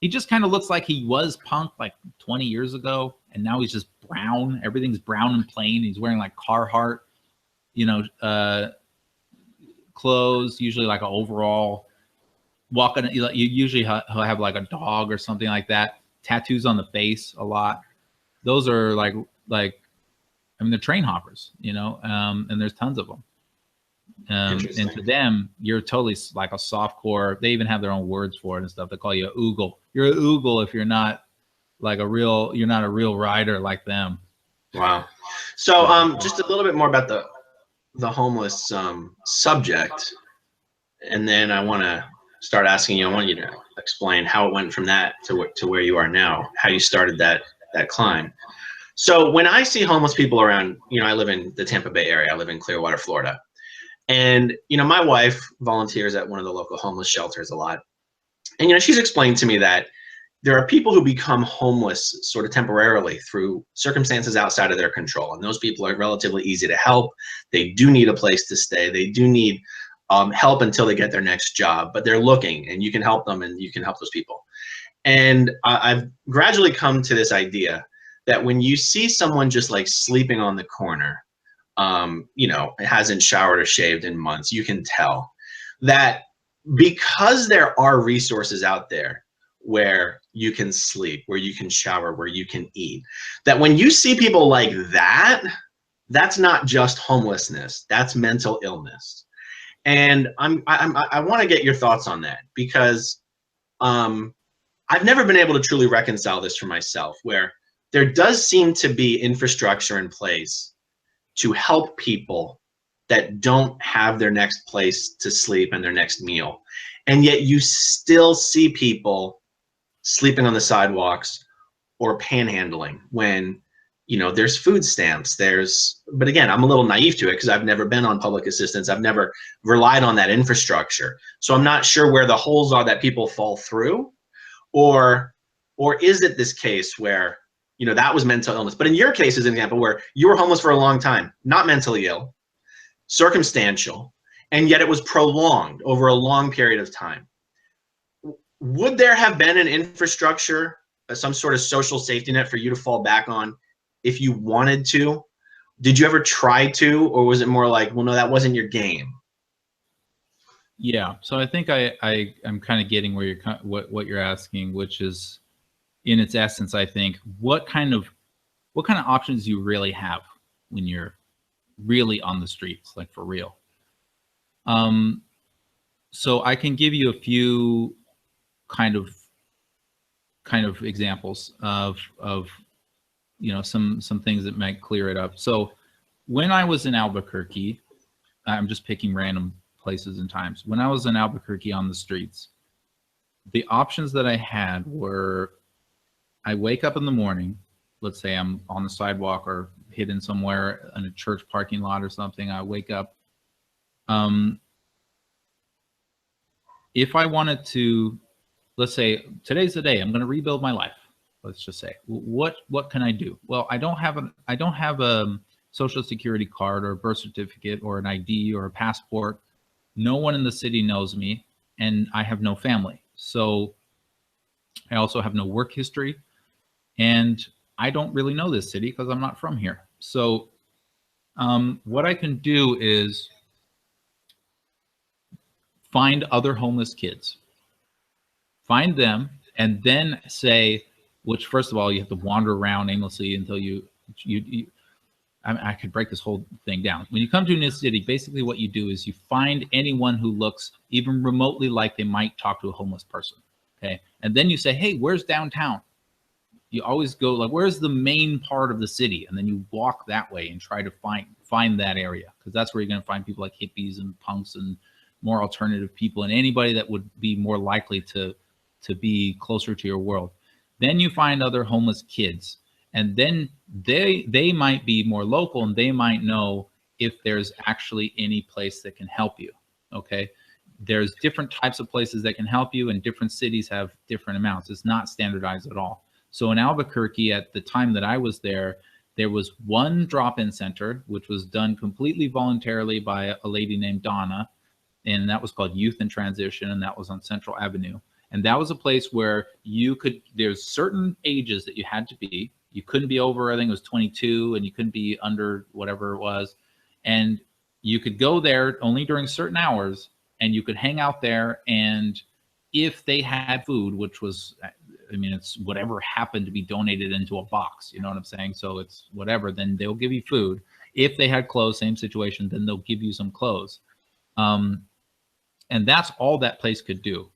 [SPEAKER 2] he just kind of looks like he was punk like 20 years ago, and now he's just brown. Everything's brown and plain. He's wearing like Carhartt, clothes, usually like an overall. Walking, you usually he'll have like a dog or something like that. Tattoos on the face a lot. Those are like I mean, they're train hoppers, and there's tons of them. And to them, you're totally like a softcore. They even have their own words for it and stuff. They call you a oogle. You're a oogle if you're not like you're not a real rider like them.
[SPEAKER 1] Wow. So just a little bit more about the homeless subject, and then I want to start asking you. I want you to explain how it went from that to where you are now, how you started that climb. So when I see homeless people around, I live in the Tampa Bay area. I live in Clearwater, Florida. And, my wife volunteers at one of the local homeless shelters a lot. And, she's explained to me that there are people who become homeless sort of temporarily through circumstances outside of their control. And those people are relatively easy to help. They do need a place to stay. They do need help until they get their next job, but they're looking, and you can help them, and you can help those people. And I've gradually come to this idea that when you see someone just like sleeping on the corner, hasn't showered or shaved in months, you can tell that because there are resources out there where you can sleep, where you can shower, where you can eat, that when you see people like that, that's not just homelessness. That's mental illness. And I want to get your thoughts on that, because I've never been able to truly reconcile this for myself, where there does seem to be infrastructure in place to help people that don't have their next place to sleep and their next meal. And yet you still see people sleeping on the sidewalks or panhandling when, you know, there's food stamps, but again, I'm a little naive to it because I've never been on public assistance. I've never relied on that infrastructure. So I'm not sure where the holes are that people fall through, or is it this case where, you know, that was mental illness? But in your case is an example where you were homeless for a long time, not mentally ill, circumstantial, and yet it was prolonged over a long period of time. Would there have been an infrastructure, some sort of social safety net for you to fall back on if you wanted to? Did you ever try to, or was it more like, well, no, that wasn't your game?
[SPEAKER 2] Yeah, so I think I'm kind of getting where what you're asking, which is, in its essence, I think what kind of options you really have when you're really on the streets, like for real. So I can give you a few kind of examples of you know, some things that might clear it up. So when I was in Albuquerque, I'm just picking random places and times. When I was in Albuquerque on the streets, the options that I had were, I wake up in the morning, let's say I'm on the sidewalk or hidden somewhere in a church parking lot or something. I wake up. If I wanted to, let's say today's the day, I'm going to rebuild my life. Let's just say, what can I do? Well, I don't have a social security card or a birth certificate or an ID or a passport. No one in the city knows me, and I have no family. So I also have no work history, and I don't really know this city because I'm not from here. So what I can do is find other homeless kids, find them, and then say, which first of all, you have to wander around aimlessly until I could break this whole thing down. When you come to a new city, basically what you do is you find anyone who looks even remotely like they might talk to a homeless person, okay? And then you say, hey, where's downtown? You always go like, where's the main part of the city? And then you walk that way and try to find that area, because that's where you're going to find people like hippies and punks and more alternative people and anybody that would be more likely to be closer to your world. Then you find other homeless kids, and then they might be more local and they might know if there's actually any place that can help you, okay? There's different types of places that can help you, and different cities have different amounts. It's not standardized at all. So in Albuquerque, at the time that I was there, there was one drop-in center, which was done completely voluntarily by a lady named Donna, and that was called Youth in Transition, and that was on Central Avenue. And that was a place where there's certain ages that you had to be. You couldn't be over, I think it was 22, and you couldn't be under whatever it was. And you could go there only during certain hours, and you could hang out there. And if they had food, which was, I mean, it's whatever happened to be donated into a box, you know what I'm saying? So it's whatever, then they'll give you food. If they had clothes, same situation, then they'll give you some clothes. And that's all that place could do.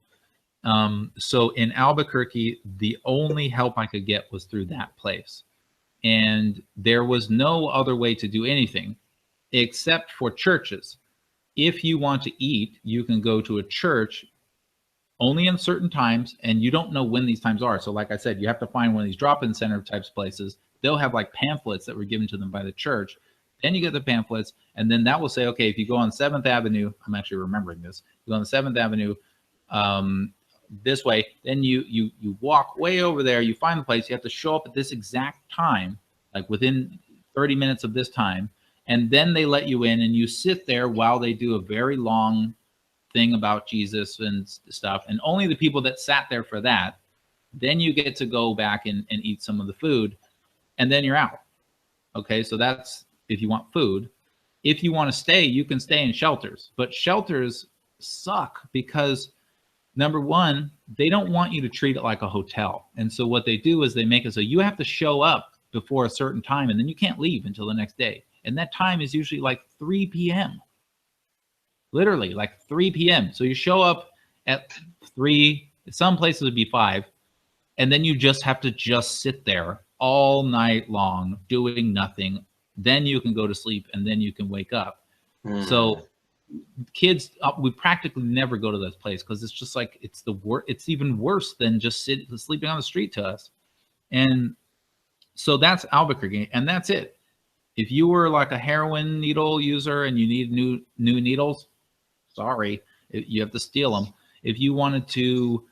[SPEAKER 2] So in Albuquerque, the only help I could get was through that place. And there was no other way to do anything except for churches. If you want to eat, you can go to a church only in certain times, and you don't know when these times are. So like I said, you have to find one of these drop-in center types places. They'll have like pamphlets that were given to them by the church. Then you get the pamphlets, and then that will say, okay, if you go on 7th Avenue, I'm actually remembering this, you go on the 7th Avenue, this way, then you walk way over there, you find the place, you have to show up at this exact time, like within 30 minutes of this time, and then they let you in, and you sit there while they do a very long thing about Jesus and stuff, and only the people that sat there for that, then you get to go back and eat some of the food, and then you're out. Okay, so that's if you want food. If you want to stay, you can stay in shelters, but shelters suck because number one, they don't want you to treat it like a hotel. And so what they do is they make it so you have to show up before a certain time, and then you can't leave until the next day. And that time is usually like 3 p.m. Literally like 3 p.m. So you show up at 3, some places would be 5, and then you just have to just sit there all night long doing nothing. Then you can go to sleep, and then you can wake up. So kids, we practically never go to this place because it's just like it's it's even worse than just sleeping on the street to us. And so that's Albuquerque, and that's it. If you were like a heroin needle user and you need new needles, sorry, you have to steal them. If you wanted to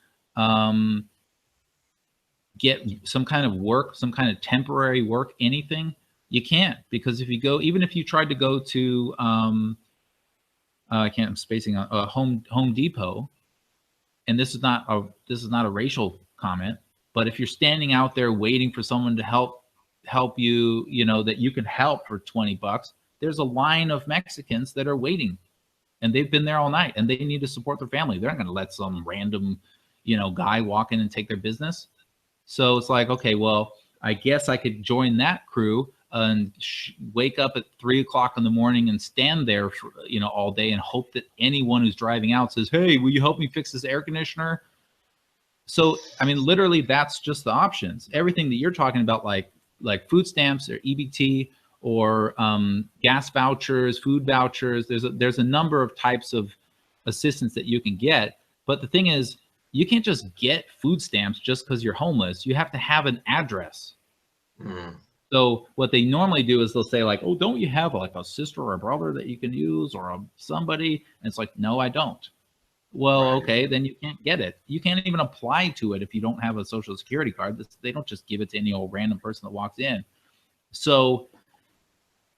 [SPEAKER 2] get some kind of work, some kind of temporary work, anything, you can't, because if you go, even if you tried to go to I'm spacing on Home Depot, and this is not a racial comment, but if you're standing out there waiting for someone to help you, you know, that you can help for $20, there's a line of Mexicans that are waiting, and they've been there all night, and they need to support their family. They're not going to let some random, you know, guy walk in and take their business. So it's like, okay, well, I guess I could join that crew and wake up at 3 o'clock in the morning and stand there for, you know, all day and hope that anyone who's driving out says, hey, will you help me fix this air conditioner? So, I mean, literally that's just the options. Everything that you're talking about, like food stamps or EBT or gas vouchers, food vouchers, there's a number of types of assistance that you can get. But the thing is, you can't just get food stamps just because you're homeless. You have to have an address. So what they normally do is they'll say like, oh, don't you have like a sister or a brother that you can use, or somebody? And it's like, no, I don't. Well, right. Okay, then you can't get it. You can't even apply to it if you don't have a social security card. They don't just give it to any old random person that walks in. So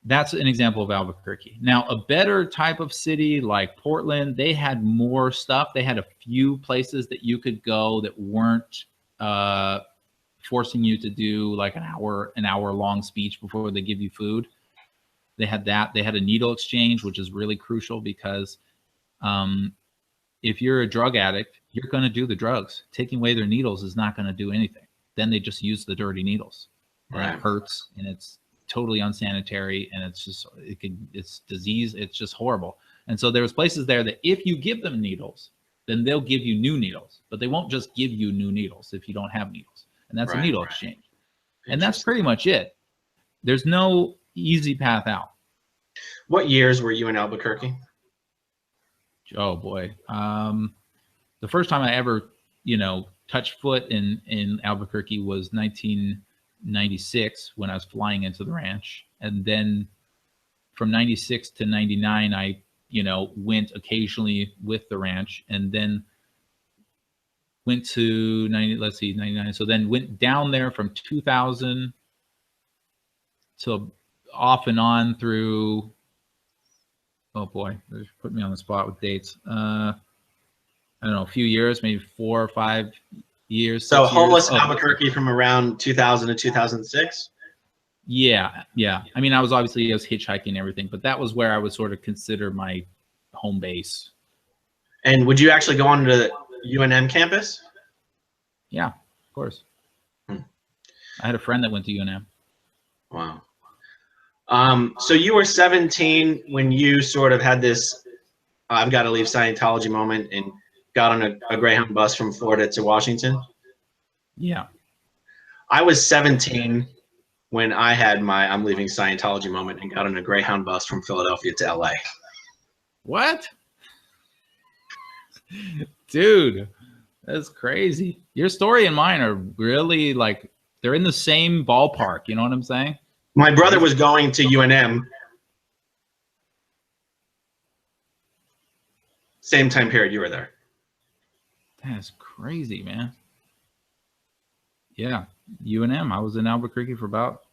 [SPEAKER 2] that's an example of Albuquerque. Now, a better type of city like Portland, they had more stuff. They had a few places that you could go that weren't forcing you to do like an hour long speech before they give you food. They had that. They had a needle exchange, which is really crucial because if you're a drug addict, you're going to do the drugs. Taking away their needles is not going to do anything. Then they just use the dirty needles. And right. It hurts, and it's totally unsanitary, and it's disease. It's just horrible. And so there was places there that if you give them needles, then they'll give you new needles, but they won't just give you new needles if you don't have needles. And that's right, a needle exchange. And that's pretty much it. There's no easy path out.
[SPEAKER 1] What years were you in Albuquerque?
[SPEAKER 2] Oh boy. The first time I ever, touched foot in Albuquerque was 1996 when I was flying into the ranch. And then from 96 to 99, I, went occasionally with the ranch, and then went to 99. So then went down there from 2000 to off and on through, oh boy, they put me on the spot with dates. I don't know, a few years, maybe 4 or 5 years.
[SPEAKER 1] So homeless in Albuquerque from around 2000 to 2006?
[SPEAKER 2] Yeah. I mean, I was hitchhiking and everything, but that was where I would sort of consider my home base.
[SPEAKER 1] And would you actually go on to the UNM campus?
[SPEAKER 2] Yeah, of course. I had a friend that went to UNM.
[SPEAKER 1] Wow. So you were 17 when you sort of had this I've got to leave Scientology moment and got on a Greyhound bus from Florida to Washington?
[SPEAKER 2] Yeah.
[SPEAKER 1] I was 17 when I had my I'm leaving Scientology moment and got on a Greyhound bus from Philadelphia to LA.
[SPEAKER 2] What? Dude, that's crazy. Your story and mine are really like, they're in the same ballpark. You know what I'm saying?
[SPEAKER 1] My brother was going to UNM. Same time period you were there.
[SPEAKER 2] That's crazy, man. Yeah, UNM. I was in Albuquerque for about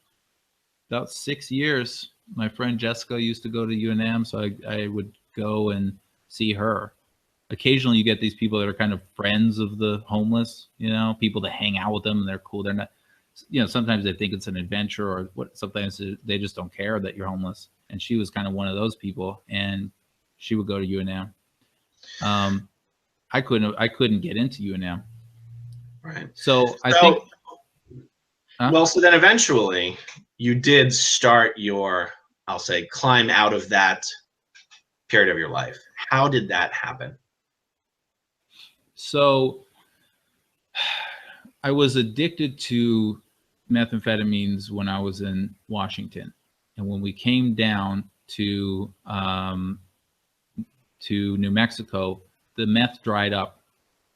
[SPEAKER 2] 6 years. My friend Jessica used to go to UNM, so I would go and see her. Occasionally you get these people that are kind of friends of the homeless, people that hang out with them and they're cool. They're not, sometimes they think it's an adventure, or sometimes they just don't care that you're homeless. And she was kind of one of those people, and she would go to UNM. I couldn't get into UNM.
[SPEAKER 1] Right.
[SPEAKER 2] So I think.
[SPEAKER 1] Well, so then eventually you did start your I'll say, climb out of that period of your life? How did that happen?
[SPEAKER 2] So I was addicted to methamphetamines when I was in Washington. And when we came down to New Mexico, the meth dried up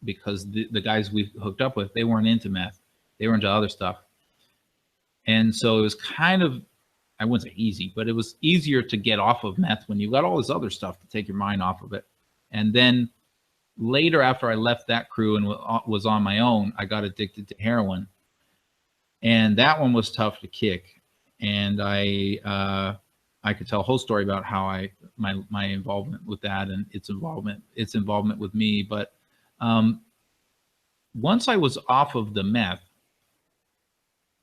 [SPEAKER 2] because the guys we hooked up with, they weren't into meth. They were into other stuff. And so it was kind of, I wouldn't say easy, but it was easier to get off of meth when you got all this other stuff to take your mind off of it. And then later, after I left that crew and was on my own, I got addicted to heroin. And that one was tough to kick. And I could tell a whole story about how my involvement with that and its involvement with me. But once I was off of the meth,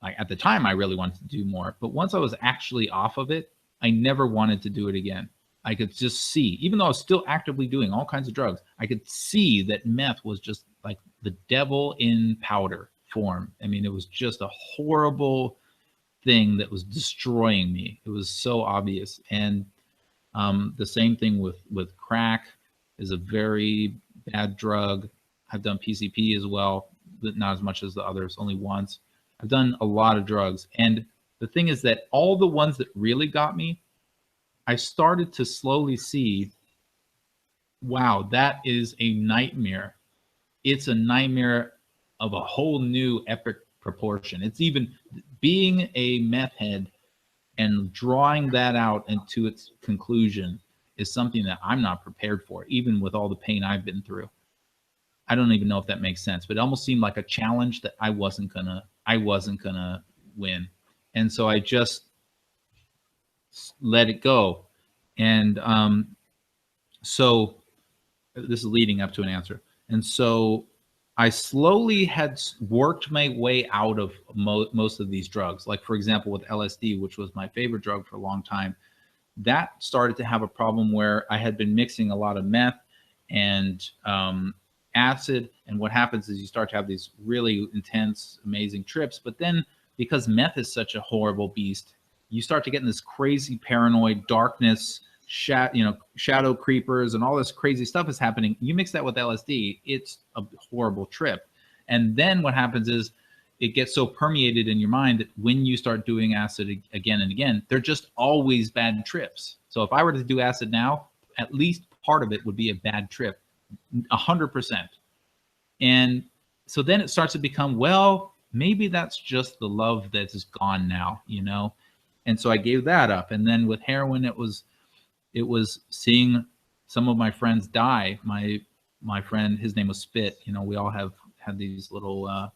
[SPEAKER 2] like at the time I really wanted to do more, but once I was actually off of it, I never wanted to do it again. I could just see, even though I was still actively doing all kinds of drugs, I could see that meth was just like the devil in powder form. I mean, it was just a horrible thing that was destroying me. It was so obvious. And the same thing with crack is a very bad drug. I've done PCP as well, but not as much as the others, only once. I've done a lot of drugs. And the thing is that all the ones that really got me, I started to slowly see, wow, that is a nightmare. It's a nightmare of a whole new epic proportion. It's even being a meth head and drawing that out into its conclusion is something that I'm not prepared for, even with all the pain I've been through. I don't even know if that makes sense, but it almost seemed like a challenge that I wasn't gonna win. And so I just let it go. And so this is leading up to an answer. And so I slowly had worked my way out of most of these drugs. Like, for example, with LSD, which was my favorite drug for a long time, that started to have a problem where I had been mixing a lot of meth and acid. And what happens is you start to have these really intense, amazing trips. But then because meth is such a horrible beast, you start to get in this crazy paranoid darkness, shadow creepers and all this crazy stuff is happening. You mix that with LSD, it's a horrible trip. And then what happens is it gets so permeated in your mind that when you start doing acid again and again, they're just always bad trips. So if I were to do acid now, at least part of it would be a bad trip, 100%. And so then it starts to become, well, maybe that's just the love that is gone now, you know? And so I gave that up. And then with heroin, it was seeing some of my friends die. My friend, his name was Spit. You know, we all had these little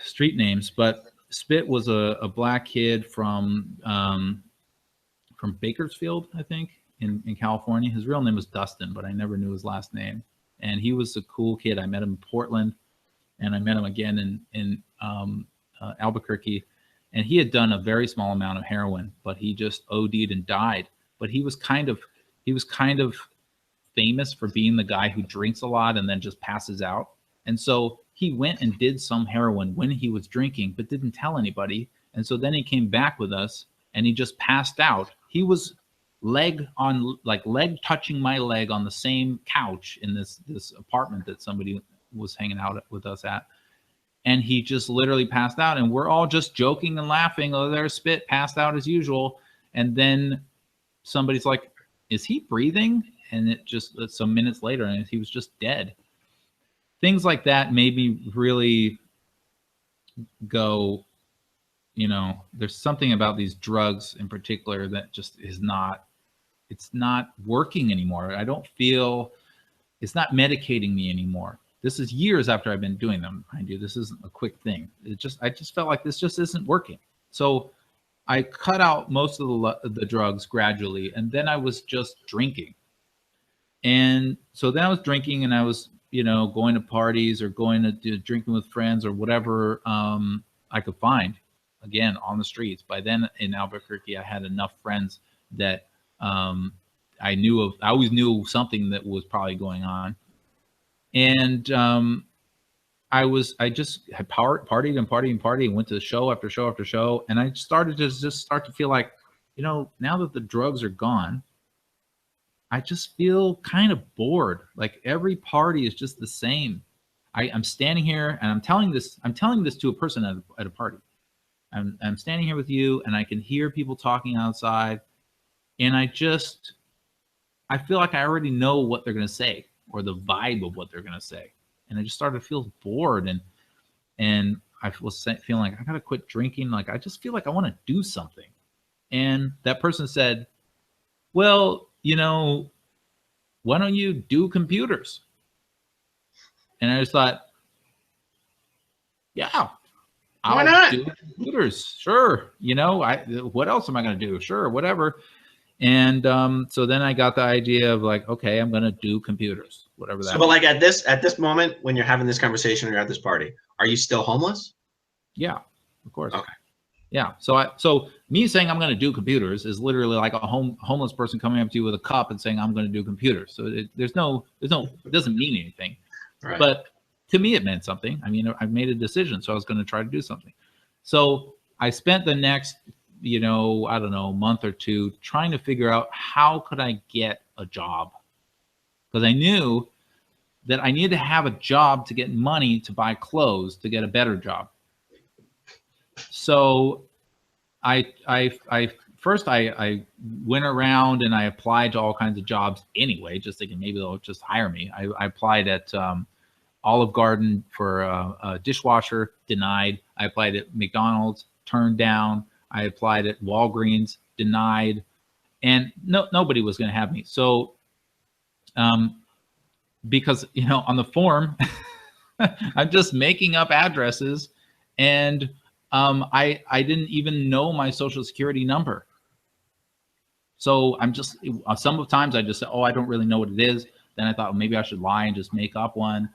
[SPEAKER 2] street names, but Spit was a black kid from Bakersfield, I think, in California. His real name was Dustin, but I never knew his last name. And he was a cool kid. I met him in Portland, and I met him again in Albuquerque. And he had done a very small amount of heroin, but he just OD'd and died. But he was kind of famous for being the guy who drinks a lot and then just passes out. And so he went and did some heroin when he was drinking, but didn't tell anybody. And so then he came back with us and he just passed out. He was leg touching my leg on the same couch in this apartment that somebody was hanging out with us at. And he just literally passed out, and we're all just joking and laughing. Oh, there's Spit, passed out as usual. And then somebody's like, is he breathing? And it just, some minutes later, and he was just dead. Things like that made me really go, you know, there's something about these drugs in particular that just is not, it's not working anymore. I don't feel, it's not medicating me anymore. This is years after I've been doing them, mind you. This isn't a quick thing. I just felt like this just isn't working. So I cut out most of the drugs gradually, and then I was just drinking. And so then I was drinking, and I was, you know, going to parties or going to drinking with friends or whatever I could find, again, on the streets. By then in Albuquerque, I had enough friends that I knew of. I always knew something that was probably going on. And I just had partied and went to show after show after show. And I started to just start to feel like, you know, now that the drugs are gone, I just feel kind of bored. Like every party is just the same. I'm standing here and I'm telling this to a person at a party. I'm standing here with you and I can hear people talking outside, and I feel like I already know what they're going to say, or the vibe of what they're going to say. And I just started to feel bored, and I was feeling like I got to quit drinking. Like, I just feel like I want to do something. And that person said, well, you know, why don't you do computers? And I just thought, yeah,
[SPEAKER 1] why not?
[SPEAKER 2] do computers. Sure. You know, what else am I going to do? Sure. Whatever. And so then I got the idea of like, okay, I'm going to do computers, whatever that.
[SPEAKER 1] So, but like at this moment, when you're having this conversation or you're at this party, are you still homeless?
[SPEAKER 2] Yeah, of course.
[SPEAKER 1] Okay.
[SPEAKER 2] Yeah. So me saying I'm going to do computers is literally like a homeless person coming up to you with a cup and saying I'm going to do computers. So it doesn't mean anything.
[SPEAKER 1] Right.
[SPEAKER 2] But to me, it meant something. I mean, I made a decision, so I was going to try to do something. So I spent the next, I don't know, month or two trying to figure out how could I get a job, because I knew that I needed to have a job to get money to buy clothes to get a better job. So I first went around and I applied to all kinds of jobs anyway, just thinking maybe they'll just hire me. I applied at Olive Garden for a dishwasher, denied. I applied at McDonald's, turned down. I applied at Walgreens, denied, and nobody was going to have me. So, because on the form, I'm just making up addresses, and I didn't even know my social security number. So I'm just sometimes I just say, oh, I don't really know what it is. Then I thought, well, maybe I should lie and just make up one.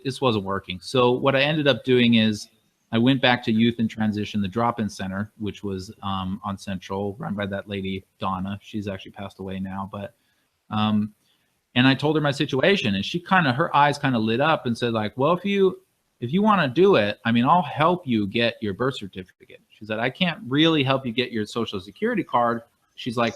[SPEAKER 2] This wasn't working. So what I ended up doing is I went back to Youth in Transition, the drop-in center, which was on Central, run by that lady, Donna. She's actually passed away now. But and I told her my situation, and her eyes kind of lit up and said, like, well, if you want to do it, I mean, I'll help you get your birth certificate. She said, I can't really help you get your social security card. She's like,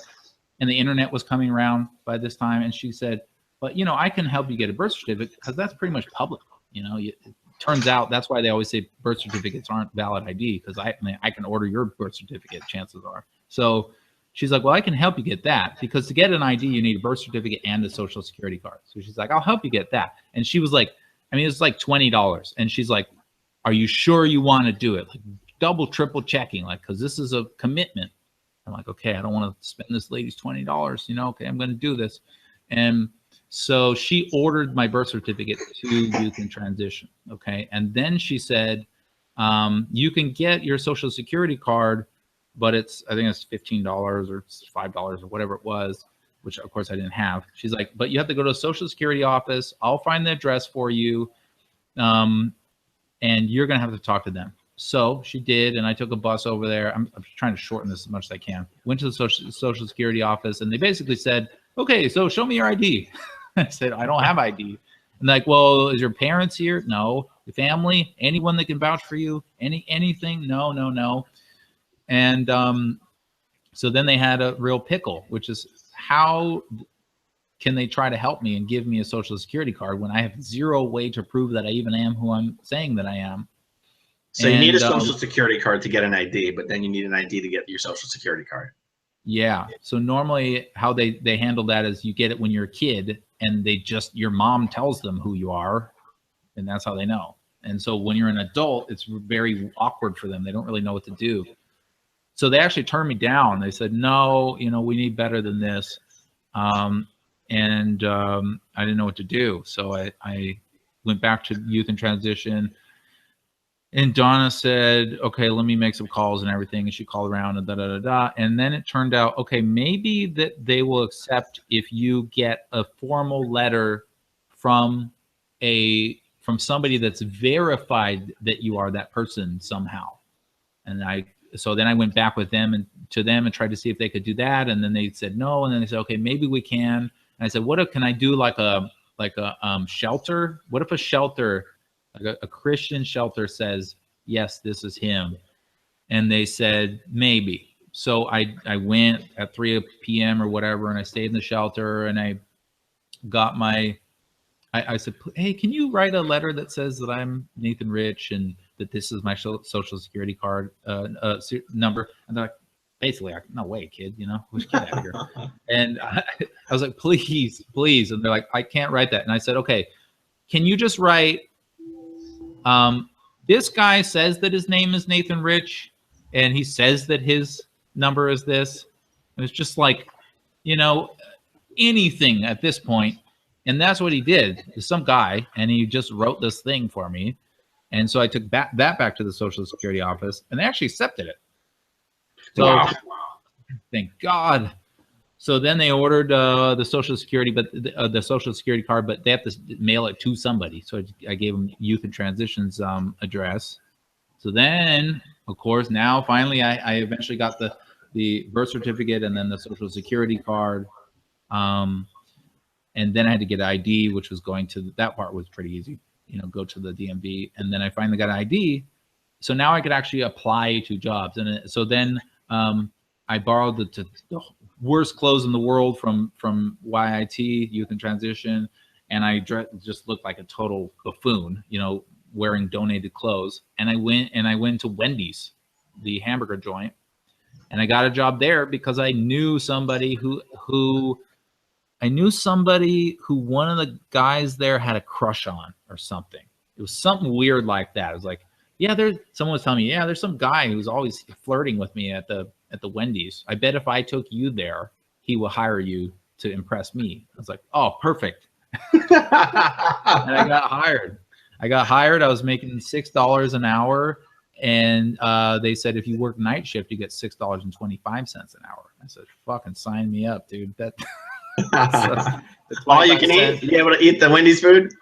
[SPEAKER 2] and the internet was coming around by this time. And she said, but, I can help you get a birth certificate because that's pretty much public. It turns out that's why they always say birth certificates aren't valid ID, because I can order your birth certificate, chances are. So she's like, well, I can help you get that, because to get an ID, you need a birth certificate and a social security card. So she's like, I'll help you get that. And she was like, I mean, it's like $20. And she's like, are you sure you want to do it? Like double, triple checking, like, because this is a commitment. I'm like, okay, I don't want to spend this lady's $20, okay, I'm going to do this. And so she ordered my birth certificate to Youth in Transition. Okay. And then she said, you can get your social security card, but I think it's $15 or $5 or whatever it was, which of course I didn't have. She's like, but you have to go to a social security office. I'll find the address for you. And you're going to have to talk to them. So she did. And I took a bus over there. I'm trying to shorten this as much as I can. Went to the social security office, and they basically said, okay, so show me your ID. I said, I don't have ID. And like, well, is your parents here? No. Your family? Anyone that can vouch for you? Anything? No. And so then they had a real pickle, which is, how can they try to help me and give me a social security card when I have zero way to prove that I even am who I'm saying that I am?
[SPEAKER 1] So you need a social security card to get an ID, but then you need an ID to get your social security card.
[SPEAKER 2] Yeah. So normally how they handle that is you get it when you're a kid, and your mom tells them who you are, and that's how they know. And so when you're an adult, it's very awkward for them. They don't really know what to do. So they actually turned me down. They said, no, we need better than this. I didn't know what to do. So I went back to Youth in Transition. And Donna said, okay, let me make some calls and everything. And she called around and da-da-da-da. And then it turned out, okay, maybe that they will accept if you get a formal letter from somebody that's verified that you are that person somehow. And so then I went back with them and tried to see if they could do that. And then they said no. And then they said, okay, maybe we can. And I said, can I do like a shelter? What if a shelter Like a Christian shelter says, yes, this is him. And they said, maybe. So I went at 3 p.m. or whatever, and I stayed in the shelter, and I got my, I said, hey, can you write a letter that says that I'm Nathan Rich and that this is my social security card number? And they're like, basically, like, no way, kid, you know, let's get out of here. And I was like, please, please. And they're like, I can't write that. And I said, okay, can you just write, this guy says that his name is Nathan Rich, and he says that his number is this. And it's just like, you know, anything at this point. And that's what he did. Some guy, and he just wrote this thing for me. And so I took that back to the Social Security office, and they actually accepted it. So wow. Thank God. So then they ordered the Social Security, but the Social Security card, but they have to mail it to somebody. So I gave them Youth and Transition's address. So then, of course, now finally I eventually got the birth certificate and then the Social Security card. And then I had to get ID, which was going to, that part was pretty easy, you know, go to the DMV. And then I finally got ID. So now I could actually apply to jobs. And so then I borrowed the worst clothes in the world from YIT, Youth and Transition. And I just looked like a total buffoon, you know, wearing donated clothes. And I went to Wendy's, the hamburger joint. And I got a job there because I knew somebody who one of the guys there had a crush on or something. It was something weird like that. It was like, yeah, someone was telling me, yeah, there's some guy who's always flirting with me at the Wendy's. I bet if I took you there, he will hire you to impress me. I was like, oh, perfect. And I got hired. I was making $6 an hour. And they said, if you work night shift, you get $6.25 an hour. I said, fucking sign me up, dude. That's
[SPEAKER 1] all you can eat. You able to eat the Wendy's food?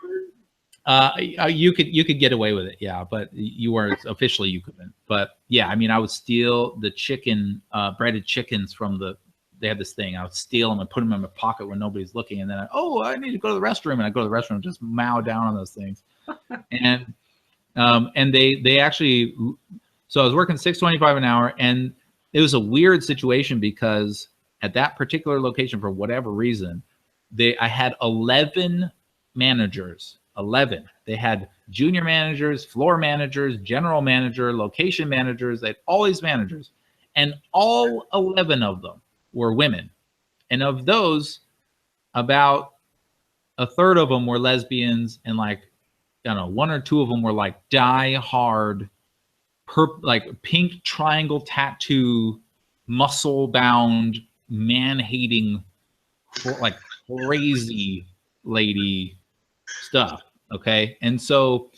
[SPEAKER 2] You could get away with it, yeah, but you weren't officially, you couldn't. But yeah, I mean, I would steal the chicken, breaded chickens from they had this thing. I would steal them and put them in my pocket when nobody's looking, and then I need to go to the restroom, and I go to the restroom and just mow down on those things. And they actually, so I was working $6.25 an hour, and it was a weird situation because at that particular location, for whatever reason, I had 11 managers. 11. They had junior managers, floor managers, general manager, location managers. They had all these managers, and all 11 of them were women. And of those, about a third of them were lesbians, and like, I don't know, 1 or 2 of them were like die-hard, like pink triangle tattoo, muscle-bound, man-hating, like crazy lady stuff. Okay. And so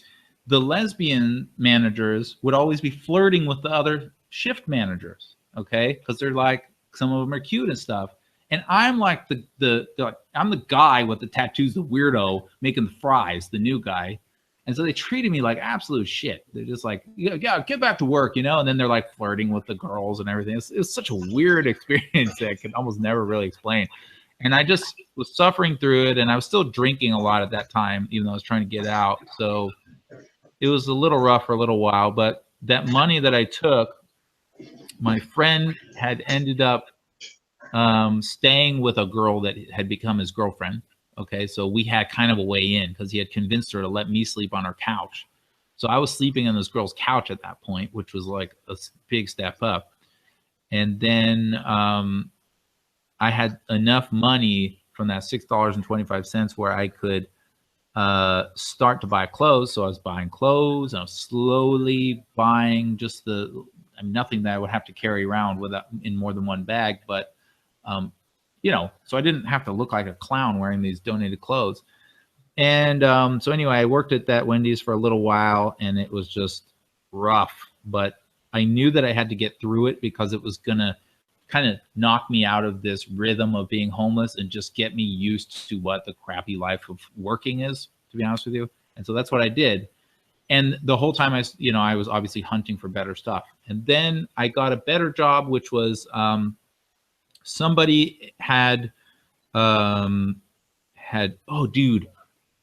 [SPEAKER 2] the lesbian managers would always be flirting with the other shift managers. Okay. Because they're like, some of them are cute and stuff. And I'm like I'm the guy with the tattoos, the weirdo making the fries, the new guy. And so they treated me like absolute shit. They're just like, yeah, get back to work, you know? And then they're like flirting with the girls and everything. It was such a weird experience that I could almost never really explain. And I just was suffering through it. And I was still drinking a lot at that time, even though I was trying to get out. So it was a little rough for a little while. But that money that I took, my friend had ended up staying with a girl that had become his girlfriend. Okay, so we had kind of a way in because he had convinced her to let me sleep on her couch. So I was sleeping on this girl's couch at that point, which was like a big step up. And then I had enough money from that $6.25 where I could start to buy clothes. So I was buying clothes, and I was slowly buying just nothing that I would have to carry around in more than one bag, but you know, so I didn't have to look like a clown wearing these donated clothes. And so anyway, I worked at that Wendy's for a little while, and it was just rough, but I knew that I had to get through it because it was going to kind of knock me out of this rhythm of being homeless and just get me used to what the crappy life of working is, to be honest with you. And so that's what I did. And the whole time I was obviously hunting for better stuff. And then I got a better job, which was somebody had, oh dude,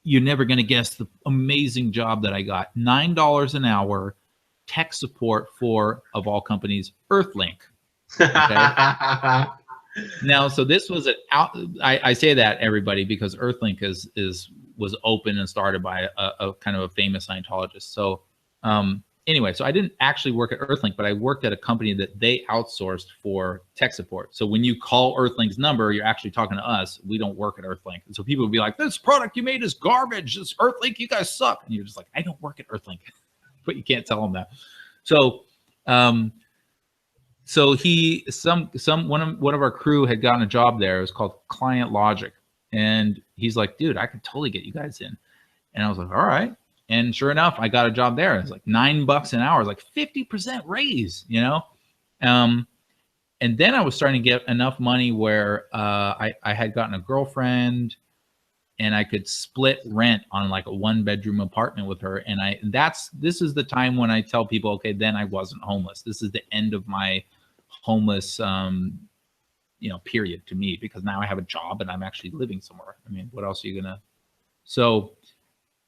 [SPEAKER 2] you're never going to guess the amazing job that I got. $9 an hour, tech support for, of all companies, Earthlink. Okay. Now, so this was I say that, everybody, because Earthlink was open and started by a kind of a famous Scientologist. So anyway, so I didn't actually work at Earthlink, but I worked at a company that they outsourced for tech support. So when you call Earthlink's number, you're actually talking to us. We don't work at Earthlink. And so people would be like, this product you made is garbage. This Earthlink, you guys suck. And you're just like, I don't work at Earthlink. But you can't tell them that. So so one of our crew had gotten a job there. It was called Client Logic. And he's like, dude, I could totally get you guys in. And I was like, all right. And sure enough, I got a job there. It's like $9 an hour, it's like 50% raise, you know? And then I was starting to get enough money where I had gotten a girlfriend and I could split rent on like a 1-bedroom apartment with her. And this is the time when I tell people, okay, then I wasn't homeless. This is the end of my homeless, period to me, because now I have a job and I'm actually living somewhere. I mean, what else are you gonna? So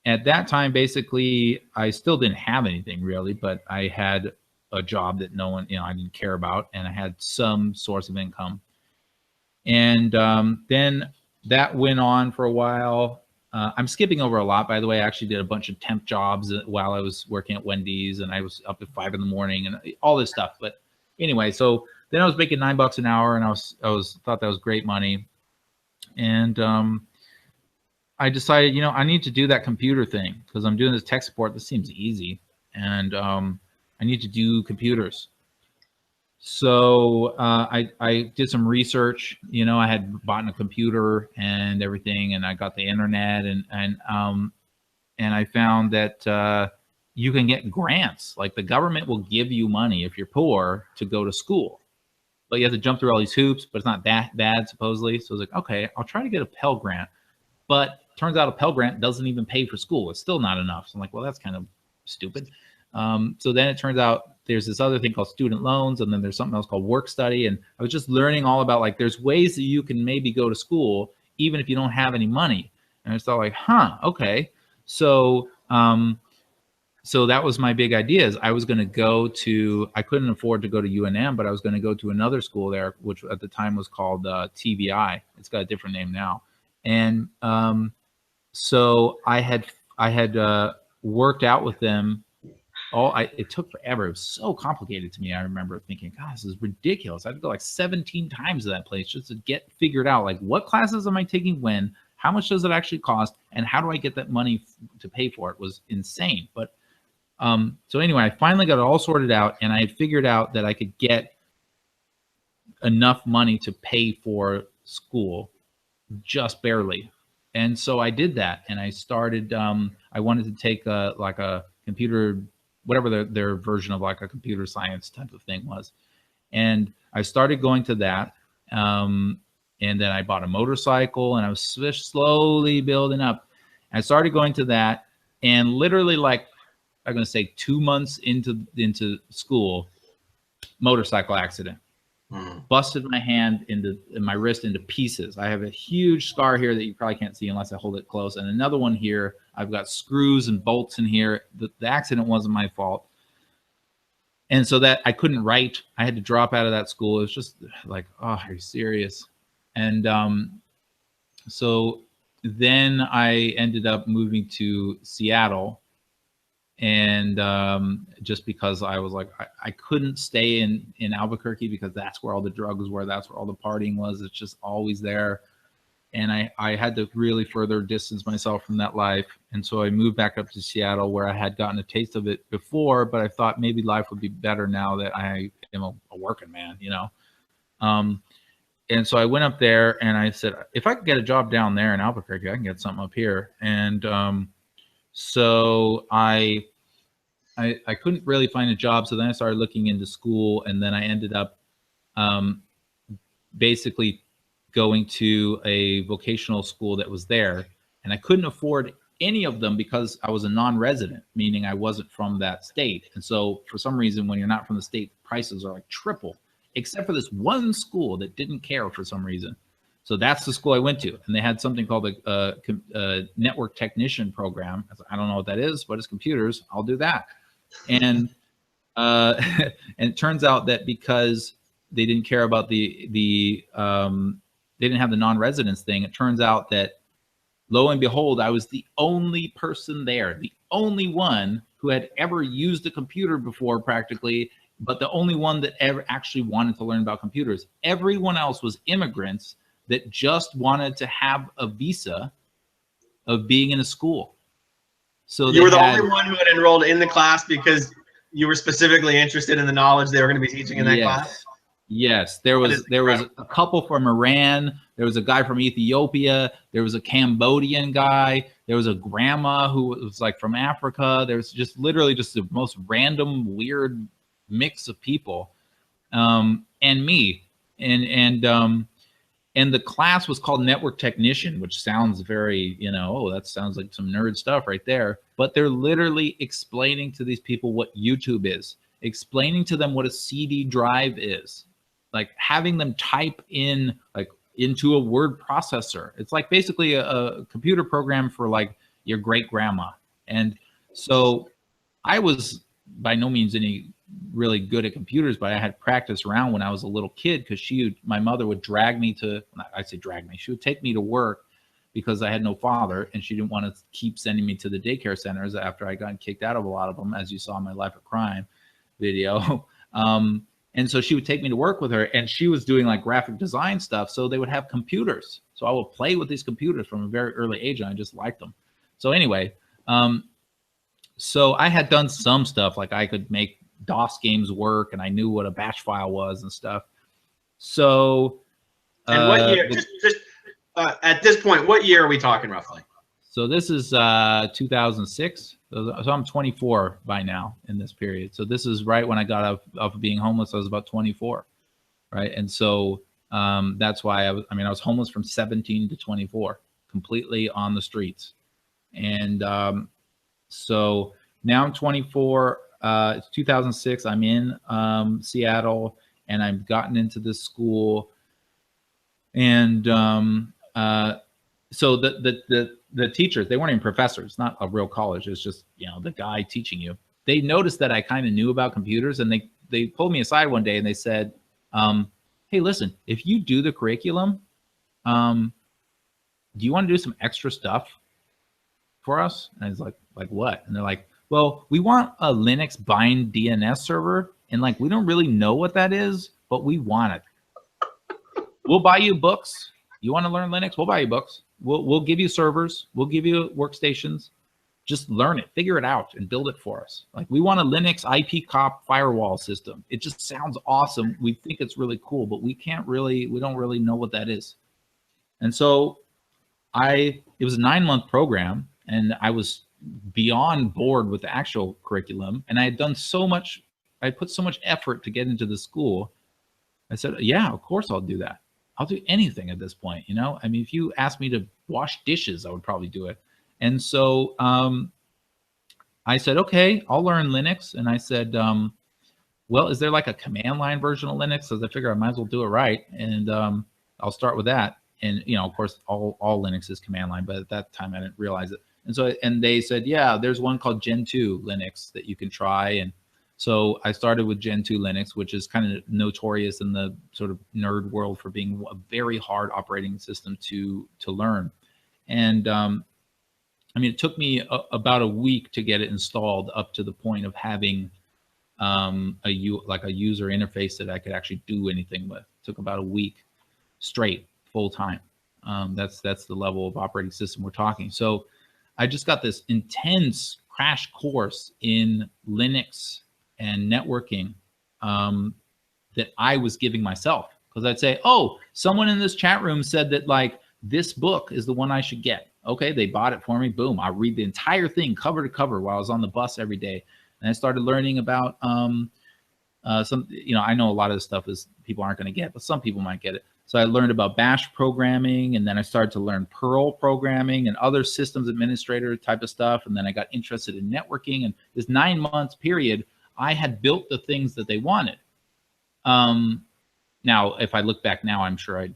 [SPEAKER 2] at that time, basically, I still didn't have anything really, but I had a job that no one, I didn't care about, and I had some source of income. And then that went on for a while. I'm skipping over a lot, by the way. I actually did a bunch of temp jobs while I was working at Wendy's, and I was up at 5 in the morning and all this stuff. But anyway, so then I was making $9 an hour, and I thought that was great money. And I decided, I need to do that computer thing because I'm doing this tech support. This seems easy, and I need to do computers. So I did some research. I had bought a computer and everything, and I got the internet, and I found that you can get grants. Like the government will give you money if you're poor to go to school, but you have to jump through all these hoops. But it's not that bad supposedly. So I was like, okay, I'll try to get a Pell Grant. But turns out a Pell Grant doesn't even pay for school. It's still not enough. So I'm like, well, that's kind of stupid. So then it turns out there's this other thing called student loans, and then there's something else called work study. And I was just learning all about, like, there's ways that you can maybe go to school even if you don't have any money. And I thought, like, okay. So so that was my big idea. Is I was going to go to, I couldn't afford to go to UNM, but I was going to go to another school there, which at the time was called TVI. It's got a different name now. And so I had worked out with them. It took forever. It was so complicated to me. I remember thinking, God, this is ridiculous. I had to go like 17 times to that place just to get figured out, like, what classes am I taking when, how much does it actually cost, and how do I get that money to pay for it? Was insane. But so anyway, I finally got it all sorted out, and I figured out that I could get enough money to pay for school, just barely. And so I did that, and I started, I wanted to take like a computer, whatever their version of like a computer science type of thing was. And I started going to that. And then I bought a motorcycle, and I was slowly building up. I started going to that, and literally, like, I'm going to say 2 months into school, motorcycle accident. Busted my hand my wrist into pieces. I have a huge scar here that you probably can't see unless I hold it close, and another one here. I've got screws and bolts in here. The accident wasn't my fault, and so that I couldn't write. I had to drop out of that school. It was just like, oh, are you serious? And so then I ended up moving to Seattle. And just because I was like, I couldn't stay in Albuquerque because that's where all the drugs were. That's where all the partying was. It's just always there. And I had to really further distance myself from that life. And so I moved back up to Seattle, where I had gotten a taste of it before, but I thought maybe life would be better now that I am a working man, And so I went up there, and I said, if I could get a job down there in Albuquerque, I can get something up here. And so I couldn't really find a job. So then I started looking into school, and then I ended up basically going to a vocational school that was there, and I couldn't afford any of them because I was a non-resident, meaning I wasn't from that state. And so for some reason, when you're not from the state, prices are like triple, except for this one school that didn't care for some reason. So that's the school I went to, and they had something called a network technician program. I was like, I don't know what that is, but it's computers. I'll do that. And and it turns out that because they didn't care about they didn't have the non-residence thing. It turns out that, lo and behold, I was the only person there, the only one who had ever used a computer before, practically, but the only one that ever actually wanted to learn about computers. Everyone else was immigrants that just wanted to have a visa of being in a school. So
[SPEAKER 1] you were the only one who had enrolled in the class because you were specifically interested in the knowledge they were going to be teaching in that class?
[SPEAKER 2] Yes, there was a couple from Iran, there was a guy from Ethiopia, there was a Cambodian guy, there was a grandma who was like from Africa. There was just literally just the most random, weird mix of people, and me, and the class was called Network Technician, which sounds very, oh, that sounds like some nerd stuff right there. But they're literally explaining to these people what YouTube is, explaining to them what a CD drive is, like having them type in like into a word processor. It's like basically a computer program for like your great grandma. And so I was by no means any really good at computers, but I had practiced around when I was a little kid, because my mother would drag me to, I say drag me, she would take me to work because I had no father, and she didn't want to keep sending me to the daycare centers after I got kicked out of a lot of them, as you saw in my Life of Crime video. And so she would take me to work with her, and she was doing like graphic design stuff. So they would have computers. So I would play with these computers from a very early age, and I just liked them. So anyway, so I had done some stuff, like I could make DOS games work, and I knew what a batch file was and stuff. So,
[SPEAKER 1] and what year? Just at this point, what year are we talking roughly?
[SPEAKER 2] So this is 2006. So I'm 24 by now in this period. So this is right when I got off of being homeless. I was about 24, right? And so that's why I was homeless from 17 to 24, completely on the streets. And so now I'm 24. It's 2006. I'm in Seattle, and I've gotten into this school. And so the teachers, they weren't even professors, not a real college. It's just, the guy teaching you. They noticed that I kind of knew about computers, and they pulled me aside one day and they said, hey, listen, if you do the curriculum, do you want to do some extra stuff for us? And I was like what? And they're like, well, we want a Linux bind DNS server, and like, we don't really know what that is, but we want it. We'll buy you books. You want to learn Linux? We'll buy you books. We'll give you servers. We'll give you workstations. Just learn it, figure it out, and build it for us. Like, we want a Linux IP cop firewall system. It just sounds awesome. We think it's really cool, but we don't really know what that is. And so it was a 9-month program, and I was beyond bored with the actual curriculum. And I had done so much, I put so much effort to get into the school. I said, yeah, of course I'll do that. I'll do anything at this point, I mean, if you asked me to wash dishes, I would probably do it. And so I said, okay, I'll learn Linux. And I said, well, is there like a command line version of Linux? So I figure I might as well do it right. And I'll start with that. And, of course, all Linux is command line, but at that time I didn't realize it. And so, and they said, yeah, there's one called Gen 2 Linux that you can try. And so I started with Gen 2 Linux, which is kind of notorious in the sort of nerd world for being a very hard operating system to learn. And I mean, it took me about a week to get it installed up to the point of having a user interface that I could actually do anything with. It took about a week straight, full time. That's the level of operating system we're talking. So I just got this intense crash course in Linux and networking that I was giving myself, because I'd say, oh, someone in this chat room said that like this book is the one I should get. Okay, they bought it for me. Boom, I read the entire thing cover to cover while I was on the bus every day. And I started learning about some, I know a lot of this stuff is people aren't going to get, but some people might get it. So I learned about Bash programming, and then I started to learn Perl programming and other systems administrator type of stuff. And then I got interested in networking. And this 9 months period, I had built the things that they wanted. Now, if I look back now, I'm sure I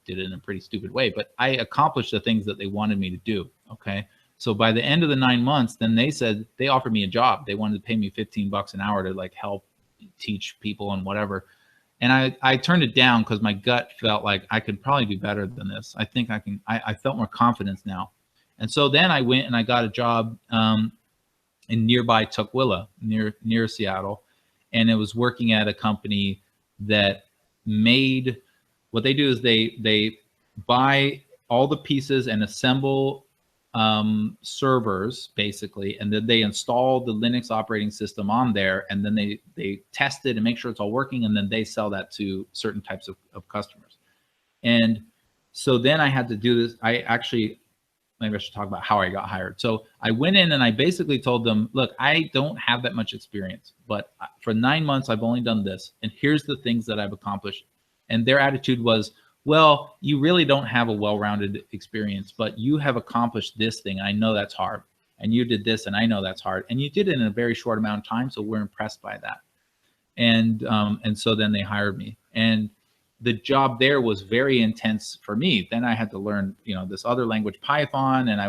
[SPEAKER 2] did it in a pretty stupid way, but I accomplished the things that they wanted me to do. Okay. So by the end of the 9 months, then they offered me a job. They wanted to pay me $15 an hour to like help teach people and whatever. And I turned it down because my gut felt like I could probably do better than this. I think I can, I felt more confidence now. And so then I went and I got a job in nearby Tukwila, near Seattle. And it was working at a company that made, what they do is they buy all the pieces and assemble servers basically, and then they install the Linux operating system on there, and then they test it and make sure it's all working, and then they sell that to certain types of customers. And so then I had to do this. Maybe I should talk about how I got hired. So I went in and I basically told them, look, I don't have that much experience, but for 9 months I've only done this, and here's the things that I've accomplished. And their attitude was, well, you really don't have a well-rounded experience, but you have accomplished this thing. I know that's hard. And you did this, and I know that's hard. And you did it in a very short amount of time, so we're impressed by that. And so then they hired me. And the job there was very intense for me. Then I had to learn, this other language, Python, and I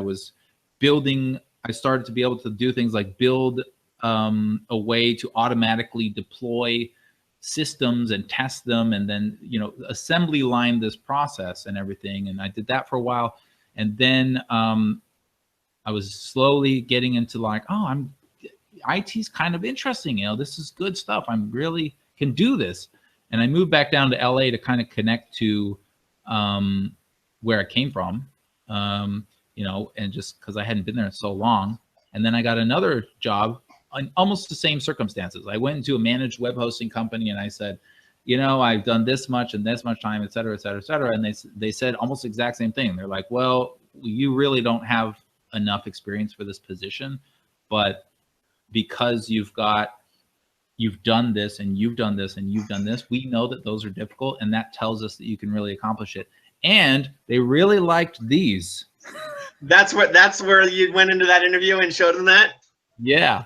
[SPEAKER 2] started to be able to do things like build a way to automatically deploy systems and test them, and then assembly line this process and everything. And I did that for a while, and then I was slowly getting into like, IT's kind of interesting, this is good stuff, I'm really can do this. And I moved back down to LA to kind of connect to where I came from, and just because I hadn't been there in so long. And then I got another job in almost the same circumstances. I went into a managed web hosting company and I said, I've done this much and this much time, et cetera, et cetera, et cetera. And they said almost the exact same thing. They're like, well, you really don't have enough experience for this position, but because you've done this and you've done this and you've done this, we know that those are difficult, and that tells us that you can really accomplish it. And they really liked these.
[SPEAKER 1] That's where you went into that interview and showed them that?
[SPEAKER 2] Yeah.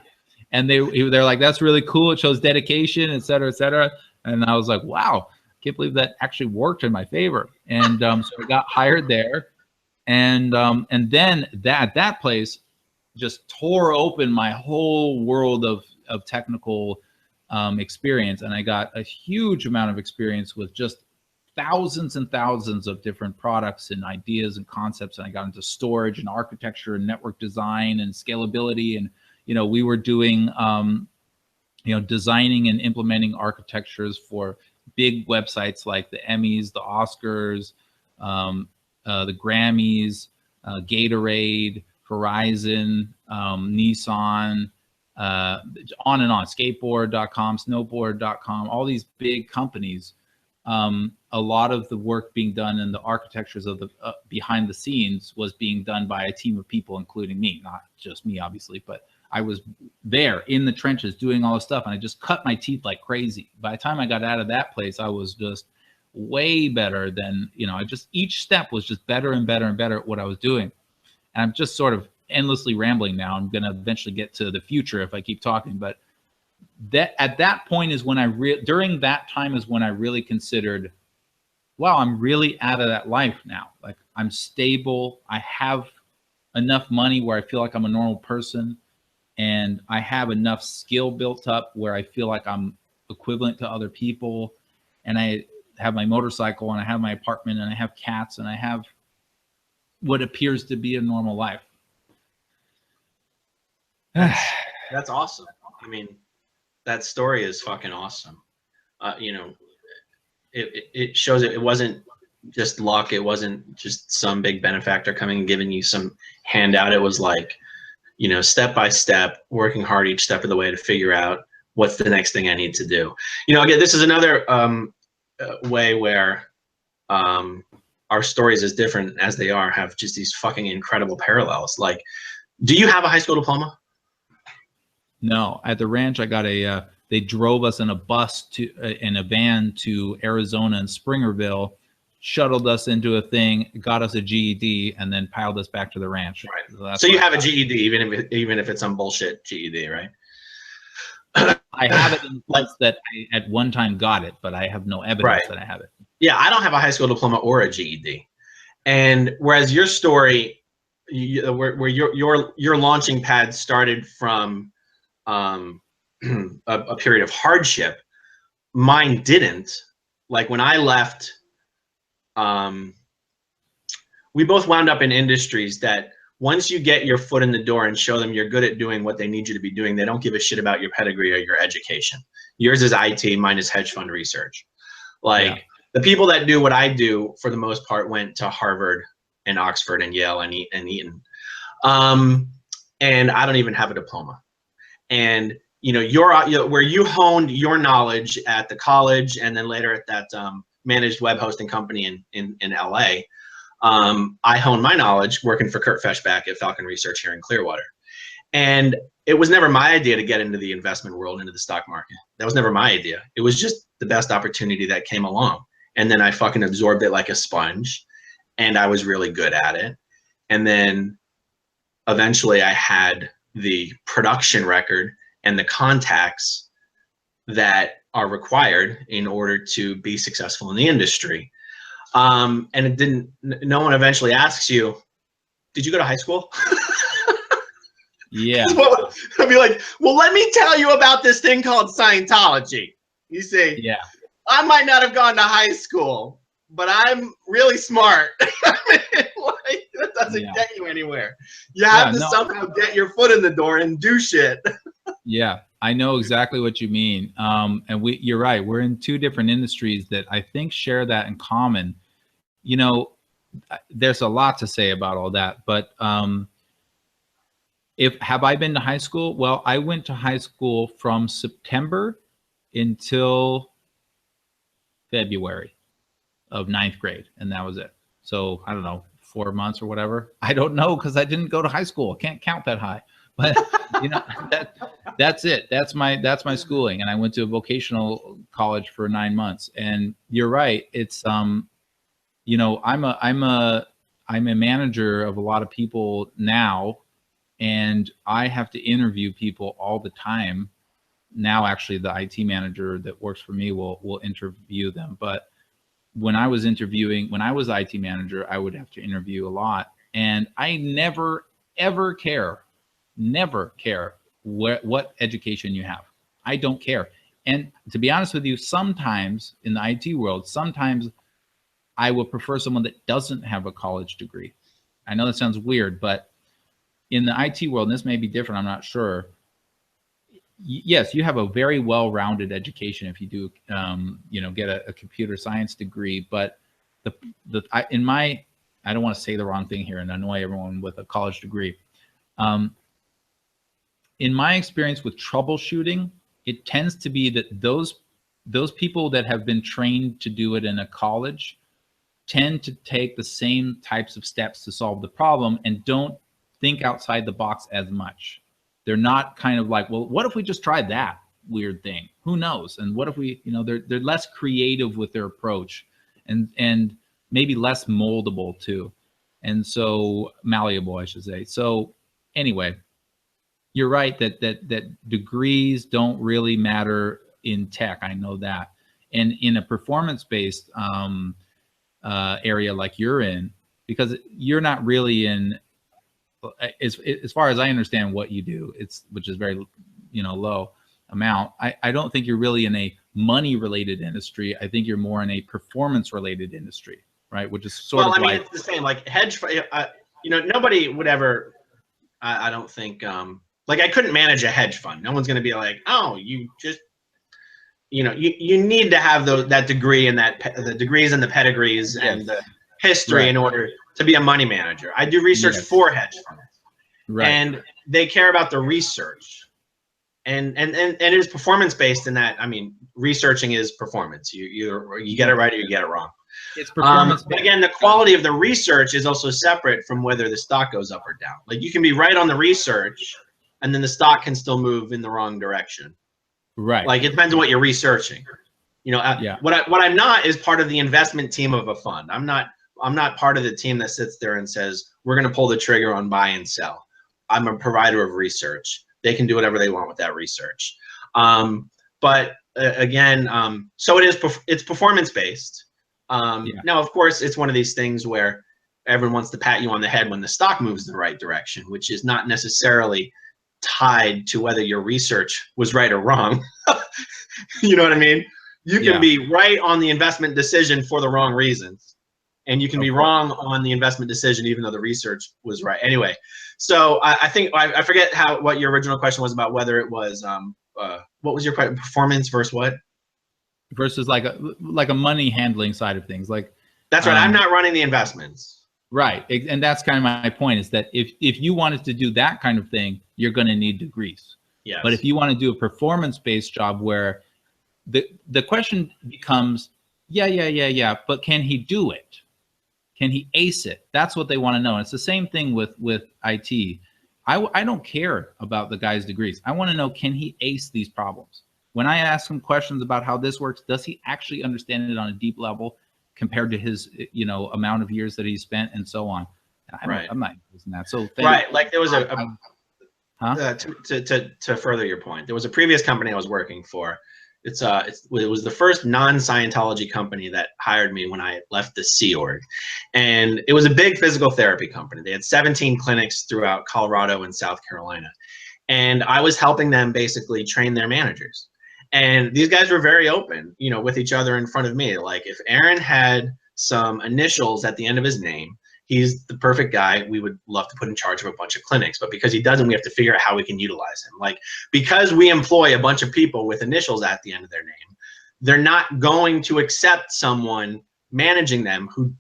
[SPEAKER 2] And they're like, that's really cool. It shows dedication, et cetera, et cetera. And I was like, wow, I can't believe that actually worked in my favor. And so I got hired there. And then that place just tore open my whole world of technical experience. And I got a huge amount of experience with just thousands and thousands of different products and ideas and concepts. And I got into storage and architecture and network design and scalability. And we were doing, designing and implementing architectures for big websites like the Emmys, the Oscars, the Grammys, Gatorade, Verizon, Nissan, on and on, skateboard.com, snowboard.com, all these big companies. A lot of the work being done in the architectures of the behind the scenes was being done by a team of people, including me, not just me, obviously, but I was there in the trenches doing all this stuff, and I just cut my teeth like crazy. By the time I got out of that place, I was just way better than, each step was just better and better and better at what I was doing. And I'm just sort of endlessly rambling now. I'm going to eventually get to the future if I keep talking, but at that point is when during that time is when I really considered, wow, I'm really out of that life now. Like, I'm stable. I have enough money where I feel like I'm a normal person, and I have enough skill built up where I feel like I'm equivalent to other people. And I have my motorcycle, and I have my apartment, and I have cats, and I have what appears to be a normal life.
[SPEAKER 1] That's awesome. I mean, that story is fucking awesome. It shows it wasn't just luck. It wasn't just some big benefactor coming and giving you some handout. It was like, step by step, working hard each step of the way to figure out what's the next thing I need to do. Again, this is another way where our stories, as different as they are, have just these fucking incredible parallels. Like, do you have a high school diploma?
[SPEAKER 2] No, at the ranch, I got they drove us in a bus in a van to Arizona and Springerville, shuttled us into a thing, got us a GED, and then piled us back to the ranch. Right.
[SPEAKER 1] So you have a GED, even if it's some bullshit GED, right?
[SPEAKER 2] I have it in the
[SPEAKER 1] like,
[SPEAKER 2] sense that I at one time got it, but I have no evidence
[SPEAKER 1] right.
[SPEAKER 2] that I have it.
[SPEAKER 1] Yeah, I don't have a high school diploma or a GED. And whereas your story, where your launching pad started from a period of hardship, mine didn't. Like when I left, we both wound up in industries that once you get your foot in the door and show them you're good at doing what they need you to be doing, they don't give a shit about your pedigree or your education. Yours is IT, mine is hedge fund research. Like the people that do what I do, for the most part, went to Harvard and Oxford and Yale and Eton. And I don't even have a diploma. And you know, where you honed your knowledge at the college and then later at that managed web hosting company in LA. I honed my knowledge working for Kurt Feshbach at Falcon Research here in Clearwater. And it was never my idea to get into the investment world, into the stock market. That was never my idea. It was just the best opportunity that came along. And then I fucking absorbed it like a sponge, and I was really good at it. And then eventually I had the production record and the contacts that are required in order to be successful in the industry. And it didn't, no one eventually asks you, did you go to high school?
[SPEAKER 2] Yeah.
[SPEAKER 1] Well, I'd be like, well, let me tell you about this thing called Scientology. You say,
[SPEAKER 2] Yeah.
[SPEAKER 1] I might not have gone to high school, but I'm really smart. I mean, like, that doesn't get you anywhere. You have to somehow get your foot in the door and do shit.
[SPEAKER 2] Yeah, I know exactly what you mean. And you're right. We're in two different industries that I think share that in common. You know, there's a lot to say about all that, but have I been to high school? Well, I went to high school from September until February of 9th grade, and that was it. So I don't know, 4 months or whatever. I don't know, because I didn't go to high school. I can't count that high. But you know, that's it. That's my schooling, and I went to a vocational college for 9 months. And you're right. It's you know, I'm a manager of a lot of people now, and I have to interview people all the time. Now, actually, the IT manager that works for me will interview them. But when I was IT manager, I would have to interview a lot, and I never ever care what education you have. I don't care. And to be honest with you, sometimes in the IT world, sometimes I would prefer someone that doesn't have a college degree. I know that sounds weird, but in the IT world, and this may be different, I'm not sure. Yes, you have a very well-rounded education if you do, you know, get a computer science degree. But I don't want to say the wrong thing here and annoy everyone with a college degree. In my experience with troubleshooting, it tends to be that those people that have been trained to do it in a college tend to take the same types of steps to solve the problem and don't think outside the box as much. They're not kind of like, well, what if we just tried that weird thing? Who knows? And what if we, you know, they're less creative with their approach, and maybe less moldable too. And so malleable, I should say. So anyway, you're right that degrees don't really matter in tech. I know that. And in a performance-based area like you're in, because you're not really in, as far as I understand what you do, which is very, you know, low amount. I don't think you're really in a money-related industry. I think you're more in a performance-related industry, right? Which is sort of like,
[SPEAKER 1] well, I mean, it's the same. Like hedge, you know, nobody would ever. I don't think. Like I couldn't manage a hedge fund. No one's going to be like, oh, you just, you know, you need to have that degree and the degrees and the pedigrees and the history in order to be a money manager. I do research for hedge funds, and they care about the research, and it is performance based in that. I mean, researching is performance. You get it right or you get it wrong.
[SPEAKER 2] It's performance.
[SPEAKER 1] But again, the quality of the research is also separate from whether the stock goes up or down. Like you can be right on the research, and then the stock can still move in the wrong direction.
[SPEAKER 2] Right.
[SPEAKER 1] Like it depends on what you're researching. You know, what I'm not is part of the investment team of a fund. I'm not part of the team that sits there and says, we're going to pull the trigger on buy and sell. I'm a provider of research. They can do whatever they want with that research. But again, so it's performance based.
[SPEAKER 2] Yeah.
[SPEAKER 1] Now, of course, it's one of these things where everyone wants to pat you on the head when the stock moves in the right direction, which is not necessarily tied to whether your research was right or wrong. You know what I mean? You can be right on the investment decision for the wrong reasons, and you can be wrong on the investment decision even though the research was right. Anyway, so I think I forget what your original question was about, whether it was what was your performance versus what?
[SPEAKER 2] Versus like a money handling side of things. Like
[SPEAKER 1] that's right. I'm not running the investments.
[SPEAKER 2] Right, and that's kind of my point, is that if you wanted to do that kind of thing, you're going to need degrees.
[SPEAKER 1] Yes.
[SPEAKER 2] But if you want to do a performance-based job where the question becomes, yeah, but can he do it? Can he ace it? That's what they want to know. And it's the same thing with IT. I don't care about the guy's degrees. I want to know, can he ace these problems? When I ask him questions about how this works, does he actually understand it on a deep level compared to his, amount of years that he spent and so on? I'm not using that. So
[SPEAKER 1] right, like there was to further your point, there was a previous company I was working for. It was the first non-Scientology company that hired me when I left the Sea Org, and it was a big physical therapy company. They had 17 clinics throughout Colorado and South Carolina, and I was helping them basically train their managers. And these guys were very open, with each other in front of me. Like, if Aaron had some initials at the end of his name, he's the perfect guy we would love to put in charge of a bunch of clinics. But because he doesn't, we have to figure out how we can utilize him. Like, because we employ a bunch of people with initials at the end of their name, they're not going to accept someone managing them who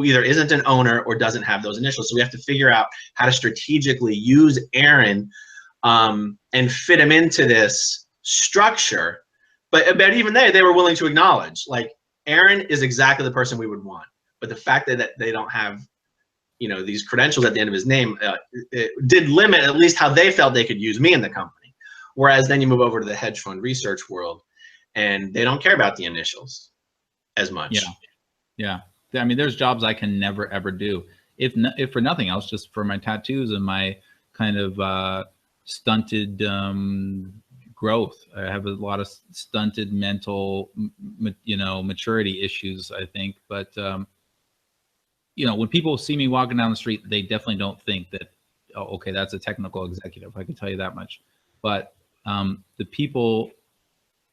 [SPEAKER 1] either isn't an owner or doesn't have those initials. So we have to figure out how to strategically use Aaron and fit him into this structure. But even they were willing to acknowledge, like, Aaron is exactly the person we would want. But the fact that they don't have, these credentials at the end of his name, it did limit at least how they felt they could use me in the company. Whereas then you move over to the hedge fund research world, and they don't care about the initials as much.
[SPEAKER 2] Yeah. I mean, there's jobs I can never ever do, if for nothing else, just for my tattoos and my kind of stunted growth. I have a lot of stunted mental, maturity issues, I think. But when people see me walking down the street, they definitely don't think that, oh, okay, that's a technical executive. I can tell you that much. But the people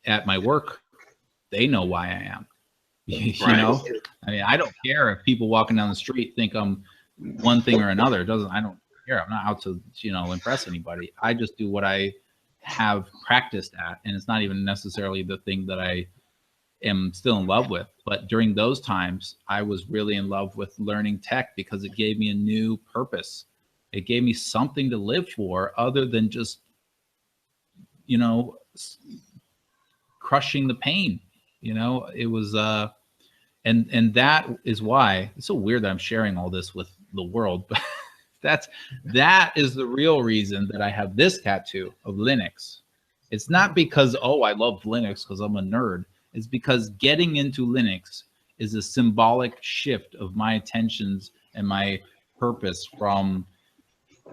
[SPEAKER 2] at my work, they know why I am. I mean, I don't care if people walking down the street think I'm one thing or another. I don't care. I'm not out to, impress anybody. I just do what I have practiced at, and it's not even necessarily the thing that I am still in love with. But during those times, I was really in love with learning tech because it gave me a new purpose. It gave me something to live for other than just, crushing the pain. It was and that is why it's so weird that I'm sharing all this with the world, but that is the real reason that I have this tattoo of Linux. It's not because, oh, I love Linux because I'm a nerd. It's because getting into Linux is a symbolic shift of my attentions and my purpose from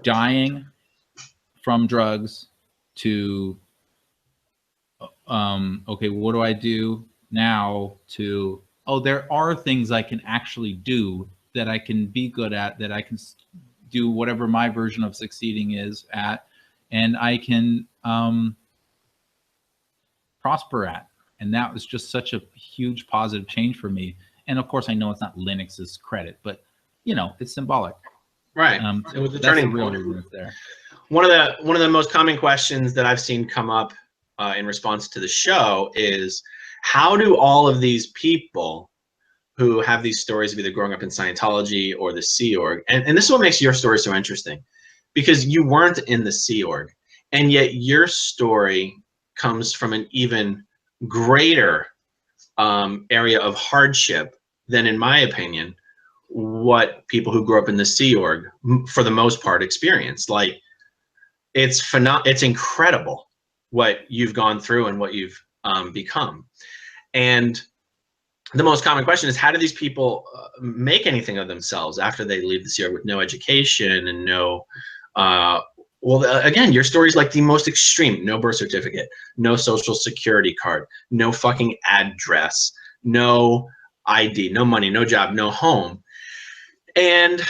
[SPEAKER 2] dying from drugs to, okay, what do I do now, to, oh, there are things I can actually do that I can be good at, that I can do whatever my version of succeeding is at, and I can prosper at. And that was just such a huge positive change for me. And of course, I know it's not Linux's credit, but it's symbolic.
[SPEAKER 1] Right. It was the turning point there. One of the most common questions that I've seen come up in response to the show is, how do all of these people who have these stories of either growing up in Scientology or the Sea Org, and this is what makes your story so interesting, because you weren't in the Sea Org, and yet your story comes from an even greater area of hardship than, in my opinion, what people who grew up in the Sea Org, for the most part, experienced. Like, it's incredible what you've gone through and what you've become. And the most common question is, how do these people make anything of themselves after they leave the Sea Org with no education and no Well, again, your story's like the most extreme. No birth certificate, no social security card, no fucking address, no ID, no money, no job, no home. And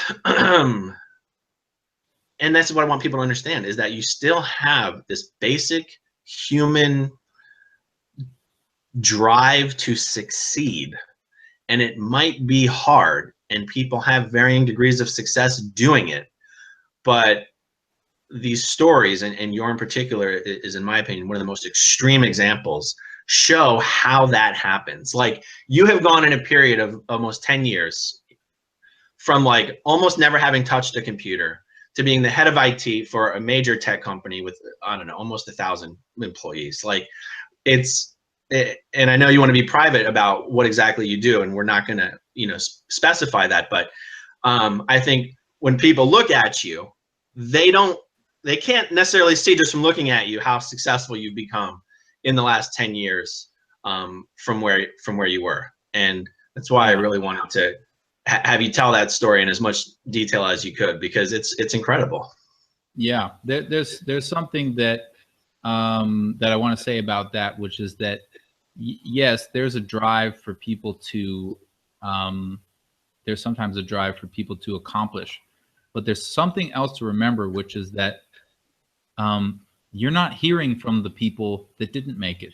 [SPEAKER 1] and that's what I want people to understand, is that you still have this basic human drive to succeed. And it might be hard, and people have varying degrees of success doing it. But these stories, and your in particular, is, in my opinion, one of the most extreme examples, show how that happens. Like, you have gone in a period of almost 10 years from like almost never having touched a computer to being the head of IT for a major tech company with, I don't know, almost 1,000 employees. Like, and I know you want to be private about what exactly you do, and we're not going to, specify that. But I think when people look at you, they can't necessarily see, just from looking at you, how successful you've become in the last 10 years from where you were. And that's why I really wanted to have you tell that story in as much detail as you could, because it's incredible.
[SPEAKER 2] Yeah, there's something that that I want to say about that, which is that yes, there's a drive for people to there's sometimes a drive for people to accomplish, but there's something else to remember, which is that you're not hearing from the people that didn't make it.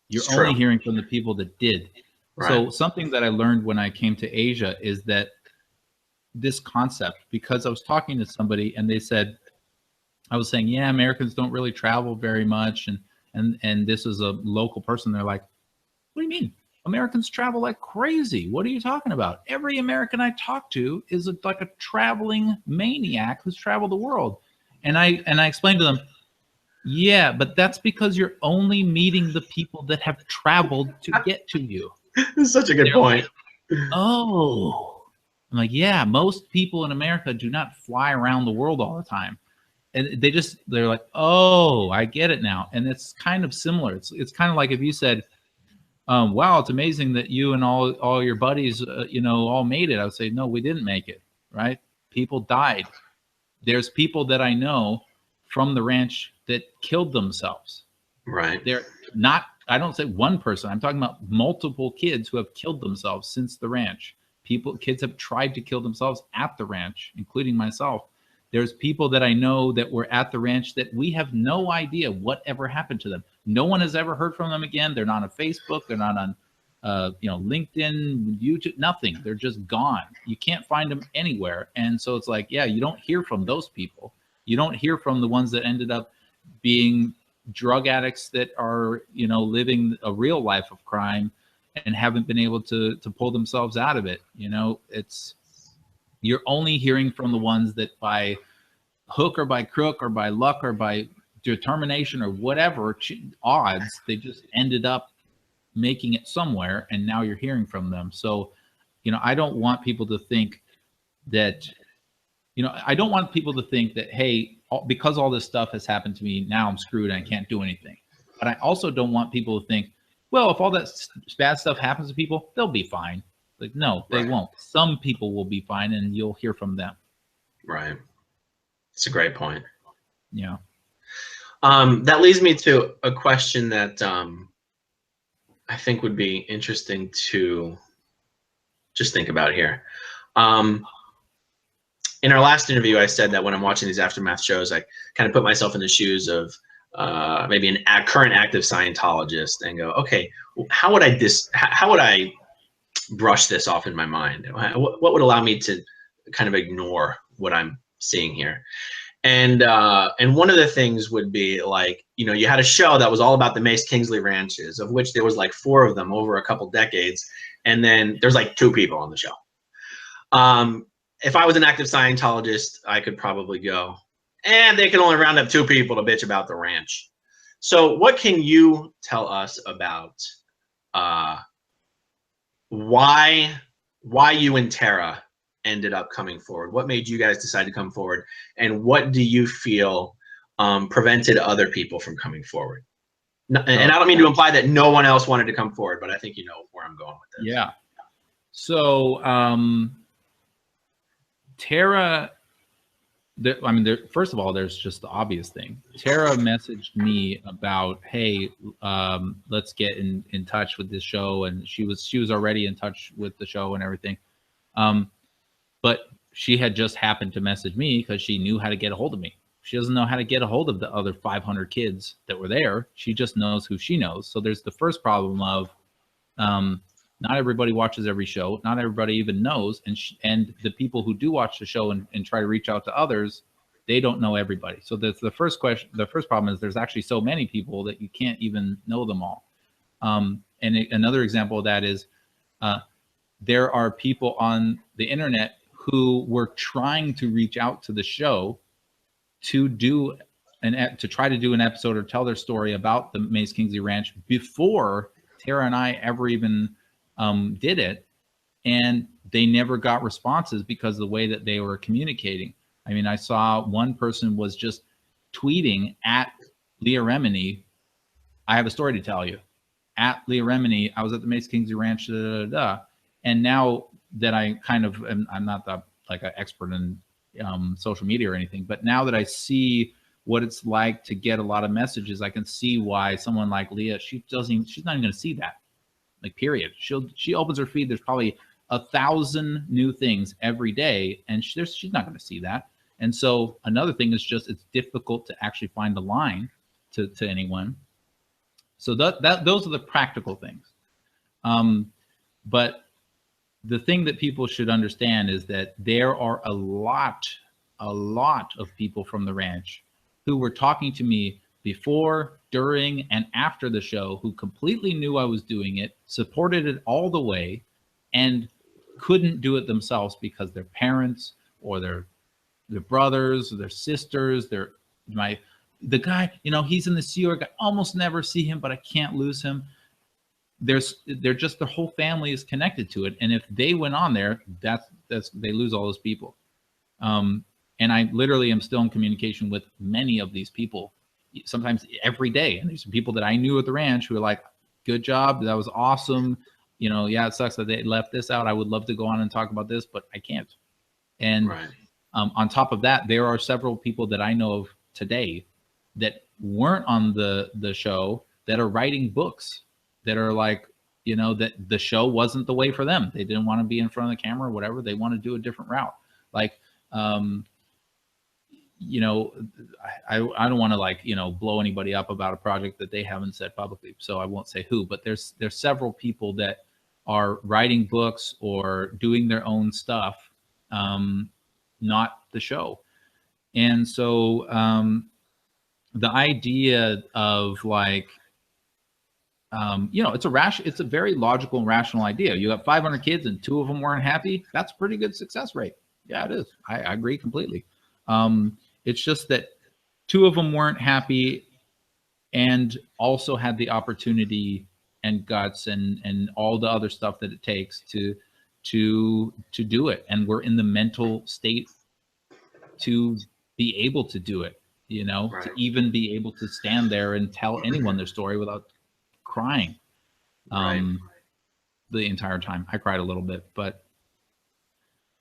[SPEAKER 2] You're only hearing from the people that did. Right. So something that I learned when I came to Asia is that this concept, because I was talking to somebody and they said, I was saying, yeah, Americans don't really travel very much. And this is a local person. They're like, what do you mean? Americans travel like crazy. What are you talking about? Every American I talk to is like a traveling maniac who's traveled the world. And I explained to them, yeah, but that's because you're only meeting the people that have traveled to get to you.
[SPEAKER 1] This is such a good point.
[SPEAKER 2] Like, oh, I'm like, yeah, most people in America do not fly around the world all the time. And they're like, oh, I get it now. And it's kind of similar. It's kind of like if you said, wow, it's amazing that you and all your buddies, all made it. I would say, no, we didn't make it, right? People died. There's people that I know from the ranch that killed themselves.
[SPEAKER 1] Right.
[SPEAKER 2] They're not, I don't say one person. I'm talking about multiple kids who have killed themselves since the ranch. Kids have tried to kill themselves at the ranch, including myself. There's people that I know that were at the ranch that we have no idea what ever happened to them. No one has ever heard from them again. They're not on Facebook. They're not on, LinkedIn, YouTube, nothing. They're just gone. You can't find them anywhere. And so it's like, yeah, you don't hear from those people. You don't hear from the ones that ended up being drug addicts that are, living a real life of crime and haven't been able to pull themselves out of it. You're only hearing from the ones that by hook or by crook or by luck or by determination or whatever odds, they just ended up making it somewhere, and now you're hearing from them. So, I don't want people to think that, hey, because all this stuff has happened to me, now I'm screwed and I can't do anything. But I also don't want people to think, well, if all that bad stuff happens to people, they'll be fine. Like, no, they won't. Some people will be fine, and you'll hear from them.
[SPEAKER 1] Right. It's a great point.
[SPEAKER 2] Yeah.
[SPEAKER 1] That leads me to a question that I think would be interesting to just think about here. In our last interview, I said that when I'm watching these aftermath shows, I kind of put myself in the shoes of maybe a current active Scientologist and go, okay, how would I brush this off in my mind? What would allow me to kind of ignore what I'm seeing here? And one of the things would be like, you had a show that was all about the Mace Kingsley ranches, of which there was like 4 of them over a couple decades, and then there's like 2 people on the show. If I was an active Scientologist, I could probably go, and they can only round up 2 people to bitch about the ranch. So what can you tell us about why you and Tara ended up coming forward? What made you guys decide to come forward, and what do you feel prevented other people from coming forward? And I don't mean to imply that no one else wanted to come forward, but I think you know where I'm going with this.
[SPEAKER 2] Yeah. So Tara I mean, first of all, there's just the obvious thing. Tara messaged me about, hey, let's get in touch with this show, and she was already in touch with the show and everything. But she had just happened to message me because she knew how to get a hold of me. She doesn't know how to get a hold of the other 500 kids that were there. She just knows who she knows. So there's the first problem of not everybody watches every show. Not everybody even knows. And the people who do watch the show and try to reach out to others, they don't know everybody. So that's the first question. The first problem is there's actually so many people that you can't even know them all. Another example of that is there are people on the internet who were trying to reach out to the show to try to do an episode or tell their story about the Mace Kingsley Ranch before Tara and I ever even did it, and they never got responses because of the way that they were communicating. I mean, I saw one person was just tweeting at Leah Remini, I have a story to tell you. At Leah Remini, I was at the Mace Kingsley Ranch, and now that I kind of, I'm not like an expert in social media or anything, but now that I see what it's like to get a lot of messages, I can see why someone like Leah, she's not even going to see that, like, period. She opens her feed, there's probably 1,000 new things every day, and she's not going to see that. And so another thing is just it's difficult to actually find a line to anyone. So those are the practical things. But the thing that people should understand is that there are a lot of people from the ranch who were talking to me before, during, and after the show, who completely knew I was doing it, supported it all the way, and couldn't do it themselves because their parents or their brothers or their sisters, the guy, he's in the Sea Org, I almost never see him, but I can't lose him. They're just, the whole family is connected to it, and if they went on there, that's they lose all those people. And I literally am still in communication with many of these people, sometimes every day. And these are people that I knew at the ranch who are like, good job, that was awesome. Yeah, it sucks that they left this out. I would love to go on and talk about this, but I can't. And
[SPEAKER 1] right.
[SPEAKER 2] On top of that, there are several people that I know of today that weren't on the show that are writing books that are like, that the show wasn't the way for them. They didn't want to be in front of the camera or whatever. They want to do a different route. Like, I don't want to blow anybody up about a project that they haven't said publicly, so I won't say who, but there's several people that are writing books or doing their own stuff, not the show. And so the idea of like, it's a very logical and rational idea. You have 500 kids and 2 of them weren't happy. That's a pretty good success rate. Yeah, it is. I agree completely. It's just that 2 of them weren't happy and also had the opportunity and guts and all the other stuff that it takes to do it. And we're in the mental state to be able to do it,
[SPEAKER 1] Right.
[SPEAKER 2] to even be able to stand there and tell anyone their story without crying.
[SPEAKER 1] Right.
[SPEAKER 2] The entire time. I cried a little bit, but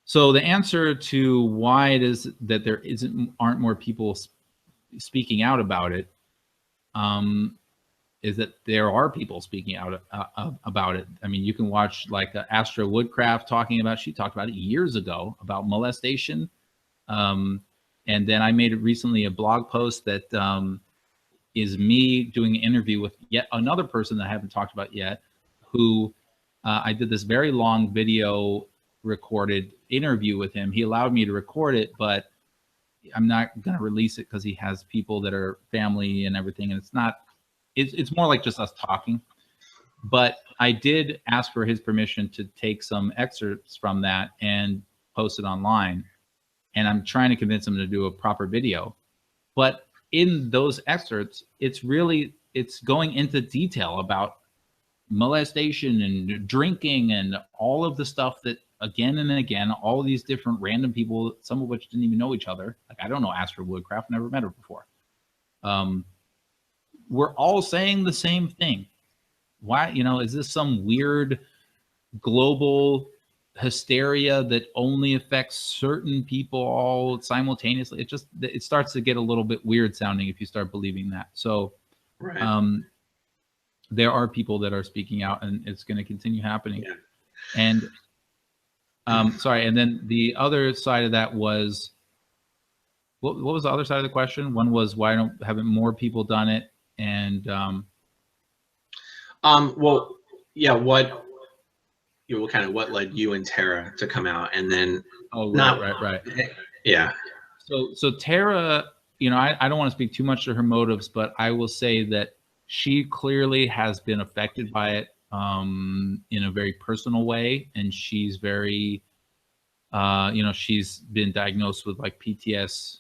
[SPEAKER 2] so the answer to why it is that there aren't more people speaking out about it, is that there are people speaking out about it. I mean, you can watch like Astra Woodcraft she talked about it years ago about molestation. And then I made recently a blog post that is me doing an interview with yet another person that I haven't talked about yet, who I did this very long video recorded interview with him. He allowed me to record it, but I'm not going to release it because he has people that are family and everything. And it's more like just us talking. But I did ask for his permission to take some excerpts from that and post it online. And I'm trying to convince him to do a proper video. But in those excerpts, it's going into detail about molestation and drinking and all of the stuff that again and again, all of these different random people, some of which didn't even know each other. Like, I don't know Astra Woodcraft, never met her before. We're all saying the same thing. Why, is this some weird global hysteria that only affects certain people all simultaneously. It starts to get a little bit weird sounding if you start believing that. So
[SPEAKER 1] Right.
[SPEAKER 2] there are people that are speaking out, and it's going to continue happening.
[SPEAKER 1] Yeah.
[SPEAKER 2] And sorry, and then the other side of that was, what was the other side of the question? One was, why haven't more people done it? And
[SPEAKER 1] well, yeah, what kind of what led you and Tara to come out, and then
[SPEAKER 2] right.
[SPEAKER 1] Yeah.
[SPEAKER 2] So Tara, you know, I don't want to speak too much to her motives, but I will say that she clearly has been affected by it in a very personal way, and she's very, you know, she's been diagnosed with like PTS,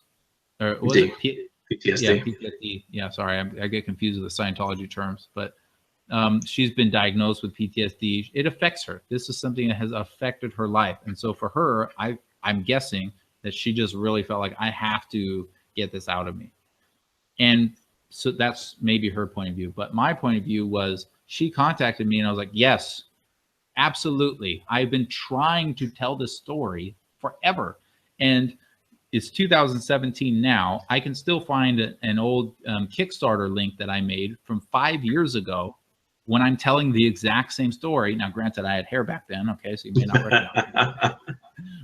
[SPEAKER 2] or was it
[SPEAKER 1] PTSD?
[SPEAKER 2] Yeah, PTSD. Yeah, sorry, I get confused with the Scientology terms, but she's been diagnosed with PTSD. It affects her. This is something that has affected her life, and so for her, I'm guessing that she just really felt like, I have to get this out of me. And so that's maybe her point of view. But my point of view was, she contacted me and I was like, yes, absolutely. I've been trying to tell this story forever. And it's 2017 now. I can still find an old Kickstarter link that I made from 5 years ago when I'm telling the exact same story. Now, granted, I had hair back then, okay, so you may not recognize it.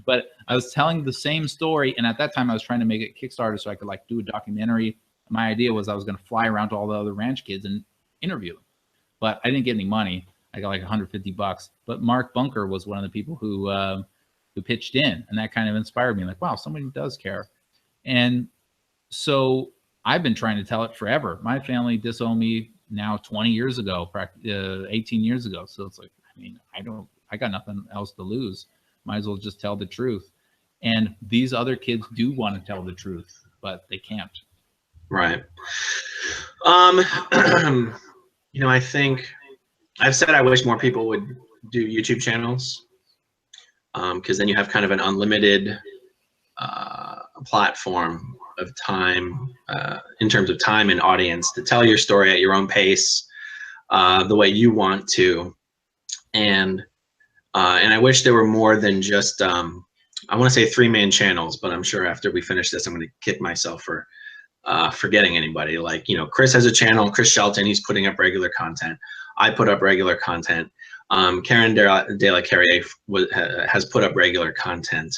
[SPEAKER 2] But I was telling the same story, and at that time I was trying to make it Kickstarter so I could like do a documentary. My idea was I was going to fly around to all the other ranch kids and interview them, but I didn't get any money. I got like $150. But Mark Bunker was one of the people who pitched in, and that kind of inspired me. Like, wow, somebody does care. And so I've been trying to tell it forever. My family disowned me now 20 years ago, 18 years ago. So it's like, I mean, I got nothing else to lose. Might as well just tell the truth. And these other kids do want to tell the truth, but they can't.
[SPEAKER 1] Right. You know, I think I've said I wish more people would do YouTube channels, because then you have kind of an unlimited platform of time, in terms of time and audience, to tell your story at your own pace, the way you want to. And I wish there were more than just, I want to say 3-man channels, but I'm sure after we finish this, I'm going to kick myself for forgetting anybody. Like, you know, Chris has a channel, Chris Shelton, he's putting up regular content. I put up regular content. Karen De La Carriere has put up regular content.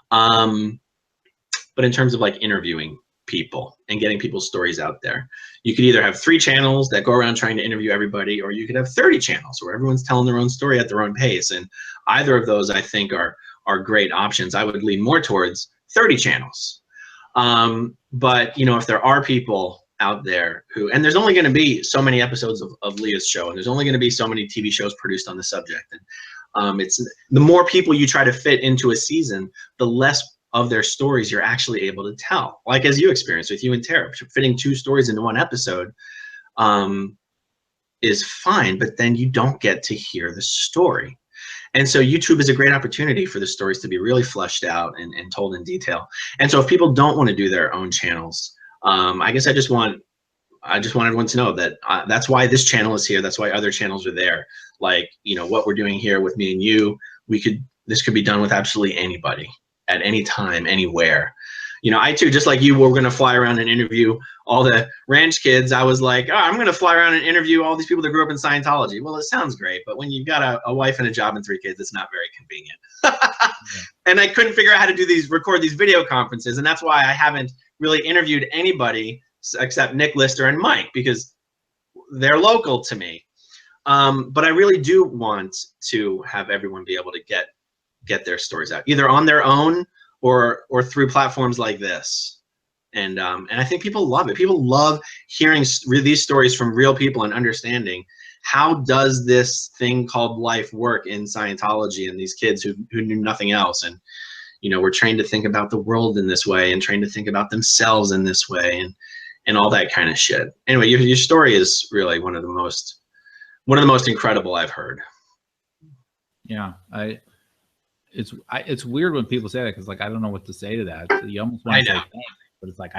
[SPEAKER 1] But in terms of like interviewing people and getting people's stories out there, you could either have 3 channels that go around trying to interview everybody, or you could have 30 channels where everyone's telling their own story at their own pace. And either of those, I think, are great options. I would lean more towards 30 channels. But, you know, if there are people out there who, and there's only going to be so many episodes of Leah's show, and there's only going to be so many TV shows produced on the subject. And it's the more people you try to fit into a season, the less of their stories you're actually able to tell. Like as you experienced with you and Tara, fitting 2 stories into one episode is fine, but then you don't get to hear the story. And so YouTube is a great opportunity for the stories to be really fleshed out and told in detail. And so if people don't want to do their own channels, I guess I just want everyone to know that that's why this channel is here. That's why other channels are there. Like, you know, what we're doing here with me and you, this could be done with absolutely anybody at any time, anywhere. You know, I too, just like you, were going to fly around and interview all the ranch kids. I was like, oh, I'm going to fly around and interview all these people that grew up in Scientology. Well, it sounds great, but when you've got a wife and a job and 3 kids, it's not very convenient. Yeah. And I couldn't figure out how to record these video conferences. And that's why I haven't really interviewed anybody except Nick Lister and Mike, because they're local to me. But I really do want to have everyone be able to get their stories out, either on their own or through platforms like this. And I think people love it. People love hearing these stories from real people and understanding how does this thing called life work in Scientology, and these kids who knew nothing else. And, you know, we're trained to think about the world in this way and trained to think about themselves in this way and all that kind of shit. Anyway, your story is really one of the most incredible I've heard.
[SPEAKER 2] Yeah, it's weird when people say that, because like I don't know what to say to that. You almost want to say thanks, but it's like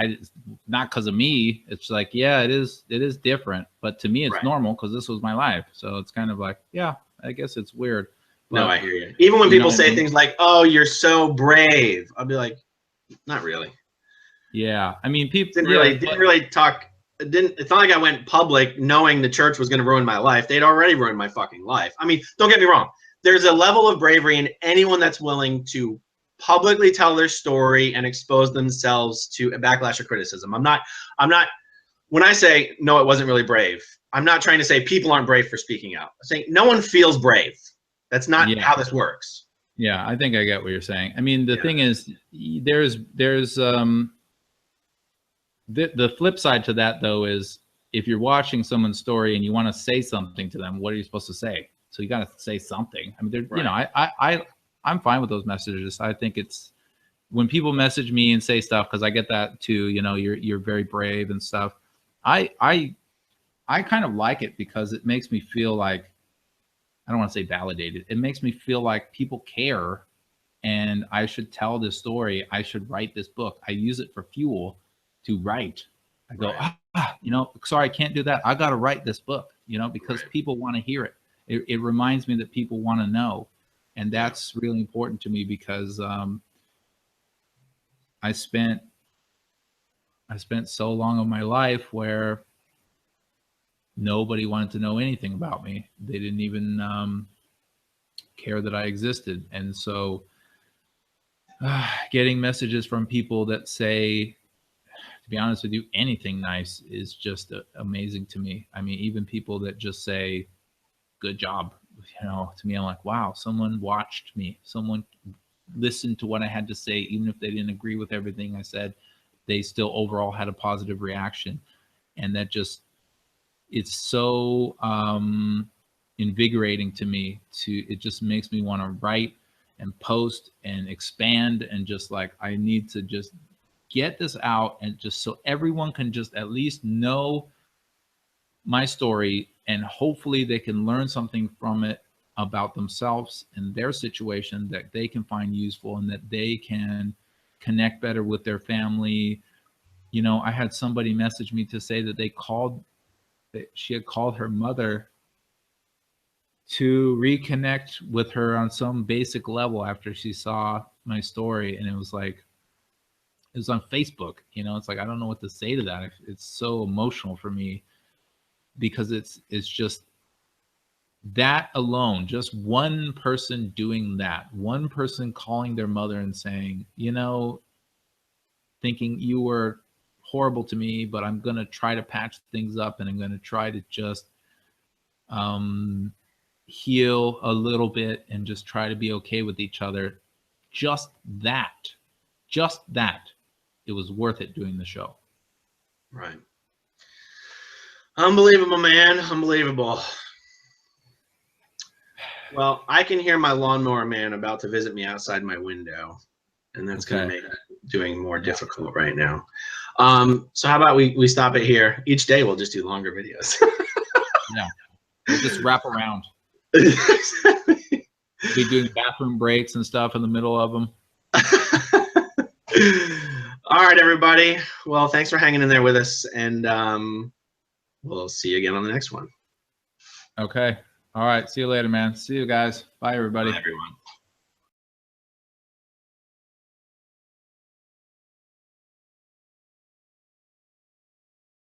[SPEAKER 2] not because of me. It's like, yeah, it is different, but to me it's normal because this was my life. So it's kind of like, yeah, I guess it's weird.
[SPEAKER 1] No,
[SPEAKER 2] But
[SPEAKER 1] I hear you. Even when
[SPEAKER 2] you know
[SPEAKER 1] people
[SPEAKER 2] what I
[SPEAKER 1] say
[SPEAKER 2] mean?
[SPEAKER 1] things like, "Oh, you're so brave," I'll be like, "Not really."
[SPEAKER 2] Yeah, I mean, people.
[SPEAKER 1] Didn't
[SPEAKER 2] Yeah,
[SPEAKER 1] really didn't really talk. It didn't. It's not like I went public knowing the church was going to ruin my life. They'd already ruined my fucking life. I mean, don't get me wrong. There's a level of bravery in anyone that's willing to publicly tell their story and expose themselves to a backlash or criticism. I'm not. When I say no, it wasn't really brave. I'm not trying to say people aren't brave for speaking out. I'm saying no one feels brave. That's not
[SPEAKER 2] yeah,
[SPEAKER 1] how this works.
[SPEAKER 2] yeah. I think I get what you're saying. I mean, the
[SPEAKER 1] Yeah.
[SPEAKER 2] thing is, there's the flip side to that though is if you're watching someone's story and you want to say something to them, what are you supposed to say? So you got to say something. I mean,
[SPEAKER 1] Right.
[SPEAKER 2] you know, I'm fine with those messages. I think it's when people message me and say stuff, because I get that too. You know, you're very brave and stuff. I kind of like it because it makes me feel like, I don't want to say validated. It makes me feel like people care, and I should tell this story. I should write this book. I use it for fuel to write. I go,
[SPEAKER 1] Right.
[SPEAKER 2] you know, sorry, I can't do that. I got to write this book, you know, because
[SPEAKER 1] Right.
[SPEAKER 2] people want to hear it. It reminds me that people want to know. And that's really important to me because I spent so long of my life where nobody wanted to know anything about me. They didn't even care that I existed. And so getting messages from people that say, to be honest with you, anything nice is just amazing to me. I mean, even people that just say, good job, you know, to me, I'm like, wow, someone watched me. Someone listened to what I had to say, even if they didn't agree with everything I said, they still overall had a positive reaction. And that just, it's so invigorating to me. It just makes me want to write and post and expand, and just like, I need to just get this out, and just so everyone can just at least know my story, and hopefully they can learn something from it about themselves and their situation that they can find useful, and that they can connect better with their family. You know, I had somebody message me to say that she had called her mother to reconnect with her on some basic level after she saw my story. And it was like, it was on Facebook, you know, it's like, I don't know what to say to that. It's so emotional for me because it's just that alone, just one person doing that, one person calling their mother and saying, you know, thinking you were horrible to me, but I'm going to try to patch things up, and I'm going to try to just heal a little bit and just try to be okay with each other. Just that, it was worth it doing the show.
[SPEAKER 1] Right. Unbelievable, man. Unbelievable. Well, I can hear my lawnmower man about to visit me outside my window, and that's going to make doing more difficult right now. So how about we stop it here? Each day we'll just do longer videos.
[SPEAKER 2] Yeah, we'll just wrap around. Be doing bathroom breaks and stuff in the middle of them.
[SPEAKER 1] All right, everybody. Well, thanks for hanging in there with us, and we'll see you again on the next one.
[SPEAKER 2] Okay. All right. See you later, man. See you guys. Bye, everybody.
[SPEAKER 1] Bye, everyone.